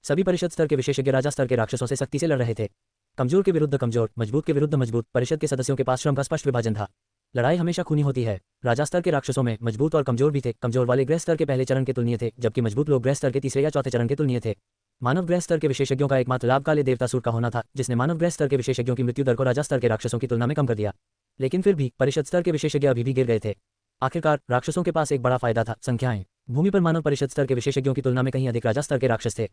सभी परिषद स्तर के विशेषज्ञ राजा स्तर के राक्षसों से सख्ती से लड़ रहे थे। कमजोर के विरुद्ध कमजोर, मजबूत के विरुद्ध मजबूत। परिषद के सदस्यों के पास श्रम का स्पष्ट विभाजन था। लड़ाई हमेशा खूनी होती है। राजा स्तर के राक्षसों में मजबूत और कमजोर भी थे। कमजोर वाले गृह स्तर के पहले चरण के तुलनीय थे, जबकि मजबूत लोग गृह स्तर के तीसरे या चौथे चरण के तुलनीय थे। मानव गृह स्तर के विशेषज्ञों का एकमात्र लाभ काले देवतासुर का होना था, जिसने मानव गृह स्तर के विशेषज्ञों की मृत्यु दर को राजा स्तर के राक्षसों की तुलना में कम कर दिया। लेकिन फिर भी परिषद स्तर के विशेषज्ञ अभी भी गिर गए थे। आखिरकार राक्षसों के पास एक बड़ा फायदा था, संख्याएं। भूमि पर मानव परिषद स्तर के विशेषज्ञों की तुलना में कहीं अधिक राजा स्तर के राक्षस थे,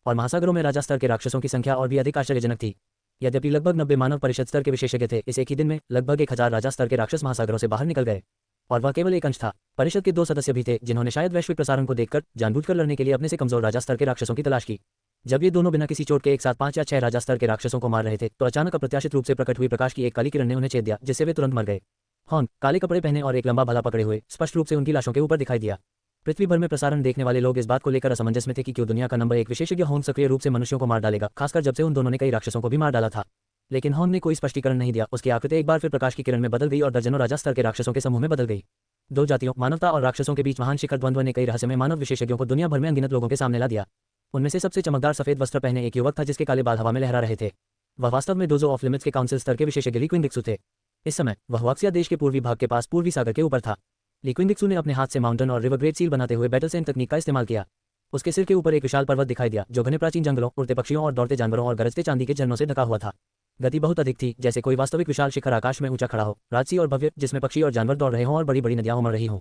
और महासागरों में राजा स्तर के राक्षसों की संख्या और भी अधिक आश्चर्यजनक थी। यद्यपि लगभग 90 मानव परिषद स्तर के विशेषज्ञ थे, इस एक ही दिन में लगभग 1000 राजा स्तर के राक्षस महासागरों से बाहर निकल गए, और वह केवल एक अंश था। परिषद के 2 सदस्य भी थे जिन्होंने शायद वैश्विक प्रसारण को देखकर जानबूझकर लड़ने के लिए अपने से कमजोर राजा स्तर के राक्षसों की तलाश की। जब ये दोनों बिना किसी चोट के एक साथ 5 या 6 राजा स्तर के राक्षसों को मार रहे थे तो अचानक अप्रत्याशित रूप से प्रकट हुई प्रकाश की एक काली किरण ने उन्हें छेद दिया, जिससे वे तुरंत मर गए। हॉर्न काले कपड़े पहने और एक लंबा भाला पकड़े हुए स्पष्ट रूप से उनकी लाशों के ऊपर दिखाई दिया। पृथ्वी भर में प्रसारण देखने वाले लोग इस बात को लेकर असमंजस में थे कि क्यों दुनिया का नंबर 1 विशेषज्ञ हॉर्न सक्रिय रूप से मनुष्यों को मार डालेगा, खासकर जब से उन दोनों ने कई राक्षसों को भी मार डाला था। लेकिन हॉर्न ने कोई स्पष्टीकरण नहीं दिया। उसकी आकृति एक बार फिर प्रकाश की किरण में बदल गई और दर्जनों राजा स्तर के राक्षसों के समूह में बदल गई। 2 जातियों, मानवता और राक्षसों के बीच महान शिखर द्वंद्व ने कई रहस्यमय मानव विशेषज्ञों को दुनिया भर में अनगिनत लोगों के सामने ला दिया। उनमें से सबसे चमकदार सफेद वस्त्र पहने एक युवक था जिसके काले बाल हवा में लहरा रहे थे। वह वास्तव में डोजो ऑफ लिमिट्स के काउंसिल स्तर के विशेषज्ञ ली क्विंगडिक्सू थे। इस समय वह वाक्सिया देश के पूर्वी भाग के पास पूर्वी सागर के ऊपर था। ली क्विंगडिक्सू ने अपने हाथ से माउंटेन और रिवर ग्रेट सील बनाते हुए बैटल सेंट तकनीक का इस्तेमाल किया। उसके सिर के ऊपर एक विशाल पर्वत दिखाई दिया जो घने प्राचीन जंगलों, उड़ते पक्षियों और दौड़ते जानवरों और गरजते चांदी के झरनों से ढका हुआ था। गति बहुत अधिक थी, जैसे कोई वास्तविक विशाल शिखर आकाश में ऊंचा खड़ा हो, राजसी और भव्य, जिसमें पक्षी और जानवर दौड़ रहे हों और बड़ी बड़ी नदियां उमड़ रही हों।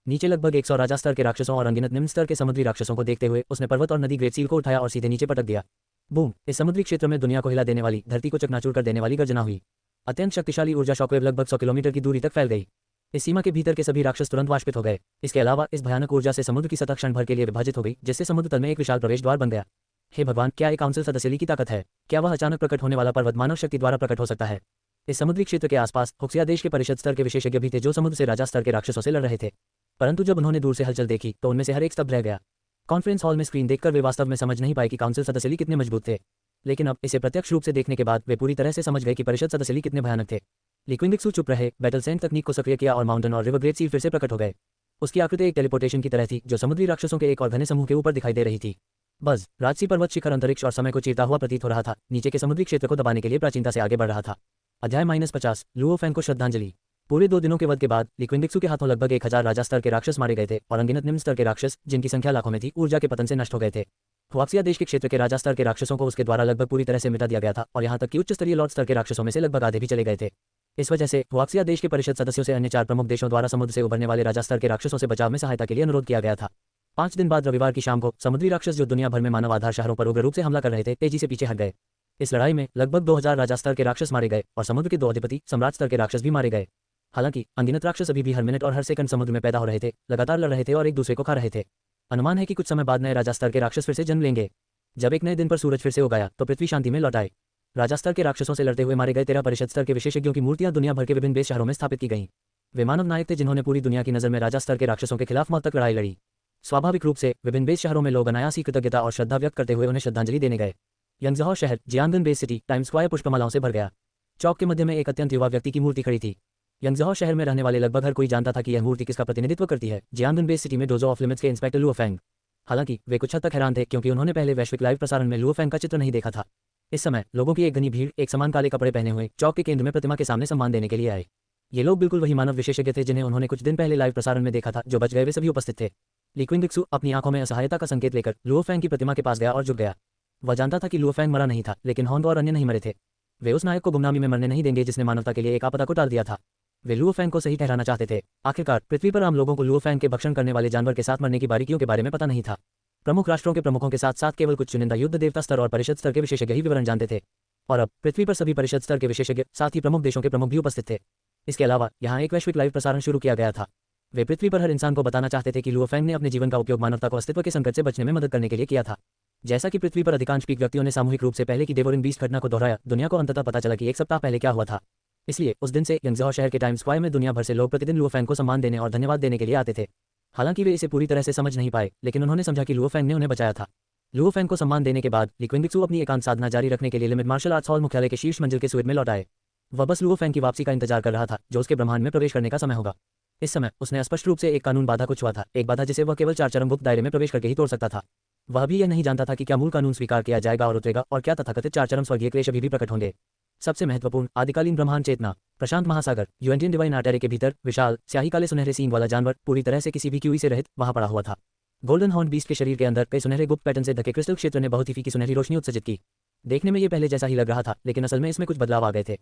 नीचे लगभग 100 राजा स्तर के राक्षसों और अनगिनत निम्न स्तर के समुद्री राक्षसों को देखते हुए उसने पर्वत और नदी ग्रेट सील को उठाया और सीधे नीचे पटक दिया। बूम! इस समुद्री क्षेत्र में दुनिया को हिला देने वाली, धरती को चकनाचूर कर देने वाली गर्जना हुई। अत्यंत शक्तिशाली ऊर्जा शॉकवेव लगभग 100 किलोमीटर की दूरी तक फैल गई। इस सीमा के भीतर के सभी राक्षस तुरंत वाष्पित हो गए। इसके अलावा इस भयानक ऊर्जा से समुद्र की सतह क्षण भर के लिए विभाजित हो गई, जिससे समुद्र तल में एक विशाल प्रवेश द्वार बन गया। हे भगवान, क्या एक काउंसिल सदस्य की ताकत है? क्या वह अचानक प्रकट होने वाला पर्वत मानव शक्ति द्वारा प्रकट हो सकता है? इस समुद्री क्षेत्र के आसपास हुक्सिया देश के परिषद स्तर के विशेषज्ञ भी थे, जो समुद्र से राजा स्तर के राक्षसों से लड़ रहे थे। परंतु जब उन्होंने दूर से हलचल देखी तो उनमें से हर एक स्तब्ध रह गया। कॉन्फ्रेंस हॉल में स्क्रीन देखकर वे वास्तव में समझ नहीं पाए कि काउंसिल सदस्य कितने मजबूत थे, लेकिन अब इसे प्रत्यक्ष रूप से देखने के बाद वे पूरी तरह से समझ गए कि परिषद सदस्य कितने भयानक थे। लिक्विंगिक्सू चुप रहे, बैटल सेंट तकनीक को सक्रिय किया और माउंटेन और रिवर ग्रेट सील फिर से प्रकट हो गए। उसकी आकृति एक टेलीपोर्टेशन की तरह थी, जो समुद्री राक्षसों के एक और घने समूह के ऊपर दिखाई दे रही थी। बस राजसी पर्वत शिखर अंतरिक्ष और समय को चीरता हुआ प्रतीत हो रहा था, नीचे के समुद्री क्षेत्र को दबाने के लिए प्राचीनता से आगे बढ़ रहा था। अध्याय -50 लुओ फैंग को श्रद्धांजलि। पूरे 2 दिनों के वध के बाद लिक्विंगिक्सू के हाथों लगभग 1000 राजा स्तर के राक्षस मारे गए थे और अनगिनत निम्न स्तर के राक्षस, जिनकी संख्या लाखों में थी, ऊर्जा के पतन से नष्ट हो गए थे। हुआक्सिया देश के क्षेत्र के राजा स्तर के राक्षसों को उसके द्वारा लगभग पूरी तरह से मिटा दिया गया था और यहाँ तक कि उच्च स्तरीय लॉर्ड स्तर के राक्षसों में से लगभग आधे भी चले गए थे। इस वजह से हुआक्सिया देश के परिषद सदस्यों से अन्य 4 प्रमुख देशों द्वारा समुद्र से उभरने वाले राजा स्तर के राक्षसों से बचाव में सहायता के लिए अनुरोध किया गया था। 5 दिन बाद रविवार की शाम को समुद्री राक्षस जो दुनिया भर में मानव आधार शहरों पर उग्र रूप से हमला कर रहे थे, तेजी से पीछे हट गए। इस लड़ाई में लगभग 2000 राजा स्तर के राक्षस मारे गए और समुद्र के 2 अधिपति, सम्राट स्तर के राक्षस भी मारे गए। हालांकि अनगिनत राक्षस अभी भी हर मिनट और हर सेकंड समुद्र में पैदा हो रहे थे, लगातार लड़ रहे थे और एक दूसरे को खा रहे थे। अनुमान है कि कुछ समय बाद नए राजा स्तर के राक्षस फिर से जन्म लेंगे। जब एक नए दिन पर सूरज फिर से उगाया तो पृथ्वी शांति में लौट आए। राजा स्तर के राक्षसों से लड़ते हुए मारे गए 13 परिषद स्तर के विशेषज्ञों की मूर्तियां दुनिया भर के विभिन्न बेस शहरों में स्थापित की गईं। वे मानव नायक थे जिन्होंने पूरी दुनिया की नजर में राजा स्तर के राक्षसों के खिलाफ मौत तक लड़ाई लड़ी। स्वाभाविक रूप से विभिन्न बेस शहरों में लोग अनायास ही कृतज्ञता और श्रद्धा व्यक्त करते हुए उन्हें श्रद्धांजलि देने गए। यंगजहौ शहर, जियांगन बेस सिटी, टाइम स्क्वायर पुष्पमालाओं से भर गया। चौक के मध्य में एक अत्यंत युवा व्यक्ति की मूर्ति खड़ी थी। यंगजहौ शहर में रहने वाले लगभग हर कोई जानता था कि यह मूर्ति किसका प्रतिनिधित्व करती है, जियांगन बेस सिटी में डोजो ऑफ लिमिट्स के इंस्पेक्टर लुओ फैंग। हालांकि वे कुछ हद तक हैरान थे, क्योंकि उन्होंने पहले वैश्विक लाइव प्रसारण में लुओ फैंग का चित्र नहीं देखा था। इस समय लोगों की एक घनी भीड़ एक समान काले कपड़े पहने हुए चौक के केंद्र में प्रतिमा के सामने सम्मान देने के लिए आए। ये लोग बिल्कुल वही मानव विशेषज्ञ थे जिन्हें उन्होंने कुछ दिन पहले लाइव प्रसारण में देखा था। जो बच गए वे सभी उपस्थित थे। लिक्विंगिक्सू अपनी आंखों में असहायता का संकेत लेकर लुओ फैंग की प्रतिमा के पास गया और झुक गया। वह जानता था कि लुओ फैंग मरा नहीं था, लेकिन होंग और अन्य नहीं मरे थे। वे उस नायक को गुमनामी में मरने नहीं देंगे जिसने मानवता के लिए एक आपदा को टाल दिया था। वे लुओ फैंग को सही ठहराना चाहते थे। आखिरकार पृथ्वी पर आम लोगों को लुओ फैंग के भक्षण करने वाले जानवर के साथ मरने की बारीकियों के बारे में पता नहीं था। प्रमुख राष्ट्रों के प्रमुखों के साथ साथ केवल कुछ चुनिंदा युद्ध देवता स्तर और परिषद स्तर के विशेषज्ञ ही विवरण जानते थे। और अब पृथ्वी पर सभी परिषद स्तर के विशेषज्ञ, साथ ही प्रमुख देशों के प्रमुख भी उपस्थित थे। इसके अलावा यहाँ एक वैश्विक लाइव प्रसारण शुरू किया गया था। वे पृथ्वी पर हर इंसान को बताना चाहते थे कि लुओ फैंग ने अपने जीवन का उपयोग मानवता को अस्तित्व के संकट से बचने में मदद करने के लिए किया था। जैसा कि पृथ्वी पर अधिकांश पीक व्यक्तियों ने सामूहिक रूप से पहले की डेवोरिंग बीस्ट घटना को दोहराया, दुनिया को अंततः पता चला कि एक सप्ताह पहले क्या हुआ था। इसलिए उस दिन से यंगजहौ शहर के टाइम स्क्वायर में दुनिया भर से लोग प्रतिदिन लुओ फैंग को सम्मान देने और धन्यवाद देने के लिए आते थे। हालांकि वे इसे पूरी तरह से समझ नहीं पाए, लेकिन उन्होंने समझा कि लुओ फैंग ने उन्हें बचाया था। लुओ फैंग को सम्मान देने के बाद लिक्विंगिक्सू अपनी एकांत साधना जारी रखने के लिए लिमिट मार्शल आर्ट्स हॉल मुख्यालय के शीर्ष मंजिल के सुइट में लौट आए। वह बस लुओ फैंग की वापसी का इंतजार कर रहा था, जो उसके ब्रह्मांड में प्रवेश करने का समय होगा। इस समय उसने स्पष्ट रूप से एक कानून बाधा को छुआ था, एक बाधा जिसे वह केवल 4 चरम गुप्त दायरे में प्रवेश करके ही तोड़ सकता था। वह भी यह नहीं जानता था कि क्या मूल कानून स्वीकार किया जाएगा और उतरेगा, और क्या तथाकथित 4 चरम स्वर्गीय क्लेश अभी भी प्रकट होंगे। सबसे महत्वपूर्ण, आदिकालीन ब्रह्मांड चेतना, प्रशांत महासागर, यूएनटीएन डिवाइन आर्टरी के भीतर विशाल स्याही काले सुनहरे सींग वाला जानवर पूरी तरह से किसी भी क्यूई से रहित वहां पड़ा हुआ था। गोल्डन हॉर्न बीस्ट के शरीर के अंदर कई सुनहरे गुप्त पैटर्न से ढके क्रिस्टल क्षेत्र ने बहुत ही फीकी सुनहरी रोशनी उत्सर्जित की। देखने में ये पहले जैसा ही लग रहा था, लेकिन असल में इसमें कुछ बदलाव आ गए थे।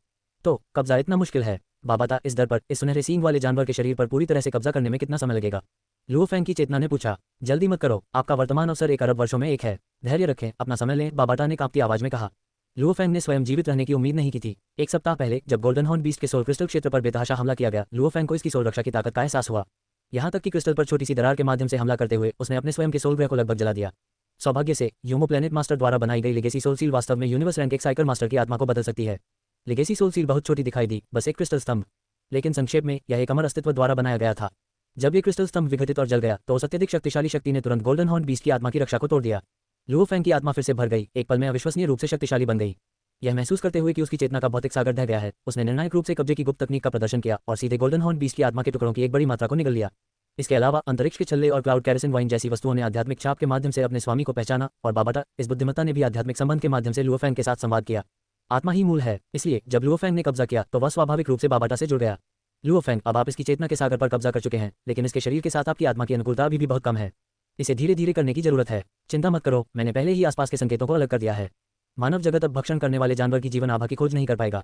तो कब्जा इतना मुश्किल है? बाबाता, इस दर पर इस सुनहरे सींग वाले जानवर के शरीर पर पूरी तरह से कब्जा करने में कितना समय लगेगा? लुओ फैंग की चेतना ने पूछा। जल्दी मत करो, आपका वर्तमान अवसर 1 अरब वर्षों में एक है। धैर्य रखें, अपना समय लें, बाबाटा ने कांपती आवाज में कहा। लुओ फैंग ने स्वयं जीवित रहने की उम्मीद नहीं की थी। एक सप्ताह पहले जब गोल्डन हॉर्न बीस्ट के सोल क्रिस्टल क्षेत्र पर बेतहाशा हमला किया गया, लुओ फैंग को इसकी सोल रक्षा की ताकत का एहसास हुआ। यहाँ तक कि क्रिस्टल पर छोटी सी दरार के माध्यम से हमला करते हुए उसने अपने स्वयं के सोल ग्रह को लगभग जला दिया। सौभाग्य से यूमो प्लेनेट मास्टर द्वारा बनाई गई लेगेसी सोल सील वास्तव में यूनिवर्स रैंक एक साइकिल मास्टर की आत्मा को बदल सकती है। लेगेसी सोल सील बहुत छोटी दिखाई दी, बस एक क्रिस्टल स्तंभ, लेकिन संक्षेप में यह एक अमर अस्तित्व द्वारा बनाया गया था। जब ये क्रिस्टल स्तंभ विघटित और जल गया तो उस अत्यधिक शक्तिशाली शक्ति ने तुरंत गोल्डन हॉर्न बीस्ट की आत्मा की रक्षा को तोड़ दिया। लुओ फैंग की आत्मा फिर से भर गई, एक पल में अविश्वसनीय रूप से शक्तिशाली बन गई। यह महसूस करते हुए कि उसकी चेतना का भौतिक सागर ढह गया है, उसने निर्णायक रूप से कब्जे की गुप्त तकनीक का प्रदर्शन किया और सीधे गोल्डन हॉर्न बीस्ट की आत्मा के टुकड़ों की एक बड़ी मात्रा को निगल लिया। इसके अलावा अंतरिक्ष के छल्ले और क्लाउड कैरेसिन वाइन जैसी वस्तुओं ने आध्यात्मिक छाप के माध्यम से अपने स्वामी को पहचाना, और बाबाटा, इस बुद्धिमत्ता ने भी आध्यात्मिक संबंध के माध्यम से लुओ फैंग के साथ संवाद किया। आत्मा ही मूल है, इसलिए जब लुओ फैंग ने कब्जा किया तो वह स्वाभाविक रूप से बाबाटा से जुड़ गया। लुओ फैंग, अब आप इसकी चेतना के सागर पर कब्जा कर चुके हैं, लेकिन इसके शरीर के साथ आपकी आत्मा की अनुकूलता अभी भी बहुत कम है। इसे धीरे धीरे करने की जरूरत है। चिंता मत करो, मैंने पहले ही आसपास के संकेतों को अलग कर दिया है। मानव जगत अब भक्षण करने वाले जानवर की जीवन आभा की खोज नहीं कर पाएगा।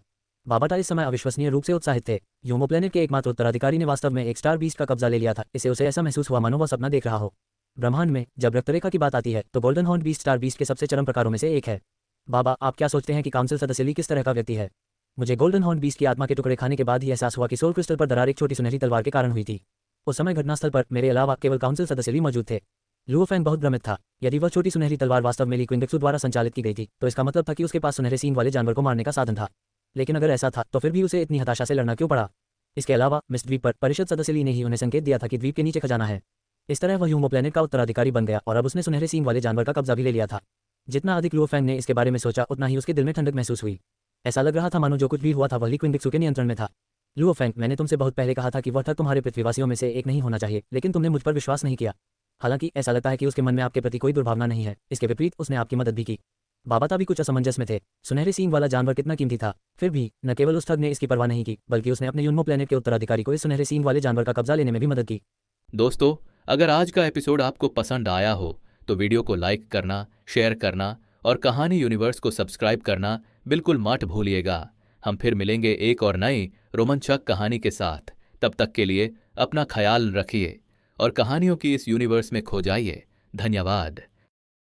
बाबाटा इस समय अविश्वसनीय रूप से उत्साहित थे। यूमो प्लेनेट के एकमात्र उत्तराधिकारी ने वास्तव में एक स्टार बीस्ट का कब्जा ले लिया था। इससे उसे ऐसा महसूस हुआ मानो वह सपना देख रहा हो। ब्रह्मांड में जब रक्तरेखा की बात आती है तो golden horn beast star beast के सबसे चरम प्रकारों में से एक है। बाबा, आप क्या सोचते हैं कि काउंसिल सदस्य ली किस तरह का व्यक्ति है? मुझे गोल्डन हॉर्न बीस्ट की आत्मा के टुकड़े खाने के बाद ही एहसास हुआ कि सोल क्रिस्टल पर दरार एक छोटी सुनहरी तलवार के कारण हुई थी। उस समय घटनास्थल पर मेरे अलावा केवल काउंसिल सदस्य ली मौजूद थे। लुओ फैंग बहुत भ्रमित था। यदि वह छोटी सुनहरी तलवार वास्तव में ली क्विंगक्सू द्वारा संचालित की गई थी तो इसका मतलब था कि उसके पास सुनहरे सींग वाले जानवर को मारने का साधन था। लेकिन अगर ऐसा था तो फिर भी उसे इतनी हताशा से लड़ना क्यों पड़ा? इसके अलावा मिस द्वीप पर परिषद सदस्य ली ने ही उन्हें संकेत दिया था कि द्वीप के नीचे खजाना है। इस तरह वह यूमो प्लेनेट का उत्तराधिकारी बन गया और अब उसने सुनहरे सींग वाले जानवर का कब्जा भी ले लिया था। जितना अधिक लुओ फैंग ने इसके बारे में सोचा उतना ही उसके दिल में ठंडक महसूस हुई। ऐसा लग रहा था मानो जो कुछ भी हुआ था वह ली क्विंगक्सू के नियंत्रण में था। लुओ फैंग, मैंने तुमसे बहुत पहले कहा था कि वह ठग तुम्हारे पृथ्वीवासियों में से एक नहीं होना चाहिए, लेकिन तुमने मुझ पर विश्वास नहीं किया। हालांकि ऐसा लगता है कि उसके मन में आपके प्रति कोई दुर्भावना नहीं है। इसके विपरीत उसने आपकी मदद भी की। बाबाता भी कुछ असमंजस में थे। सुनहरे सींग वाला जानवर कितना कीमती था। फिर भी न केवल उस ठग ने इसकी परवाह नहीं की बल्कि उसने अपने यूनमो प्लेनेट के उत्तराधिकारी को इस सुनहरे सींग वाले जानवर का कब्जा लेने में भी मदद की। दोस्तों, अगर आज का एपिसोड आपको पसंद आया हो तो वीडियो को लाइक करना, शेयर करना और कहानी यूनिवर्स को सब्सक्राइब करना बिल्कुल मत भूलिएगा। हम फिर मिलेंगे एक और नई रोमांचक कहानी के साथ। तब तक के लिए अपना ख्याल रखिए और कहानियों की इस यूनिवर्स में खो जाइए। धन्यवाद।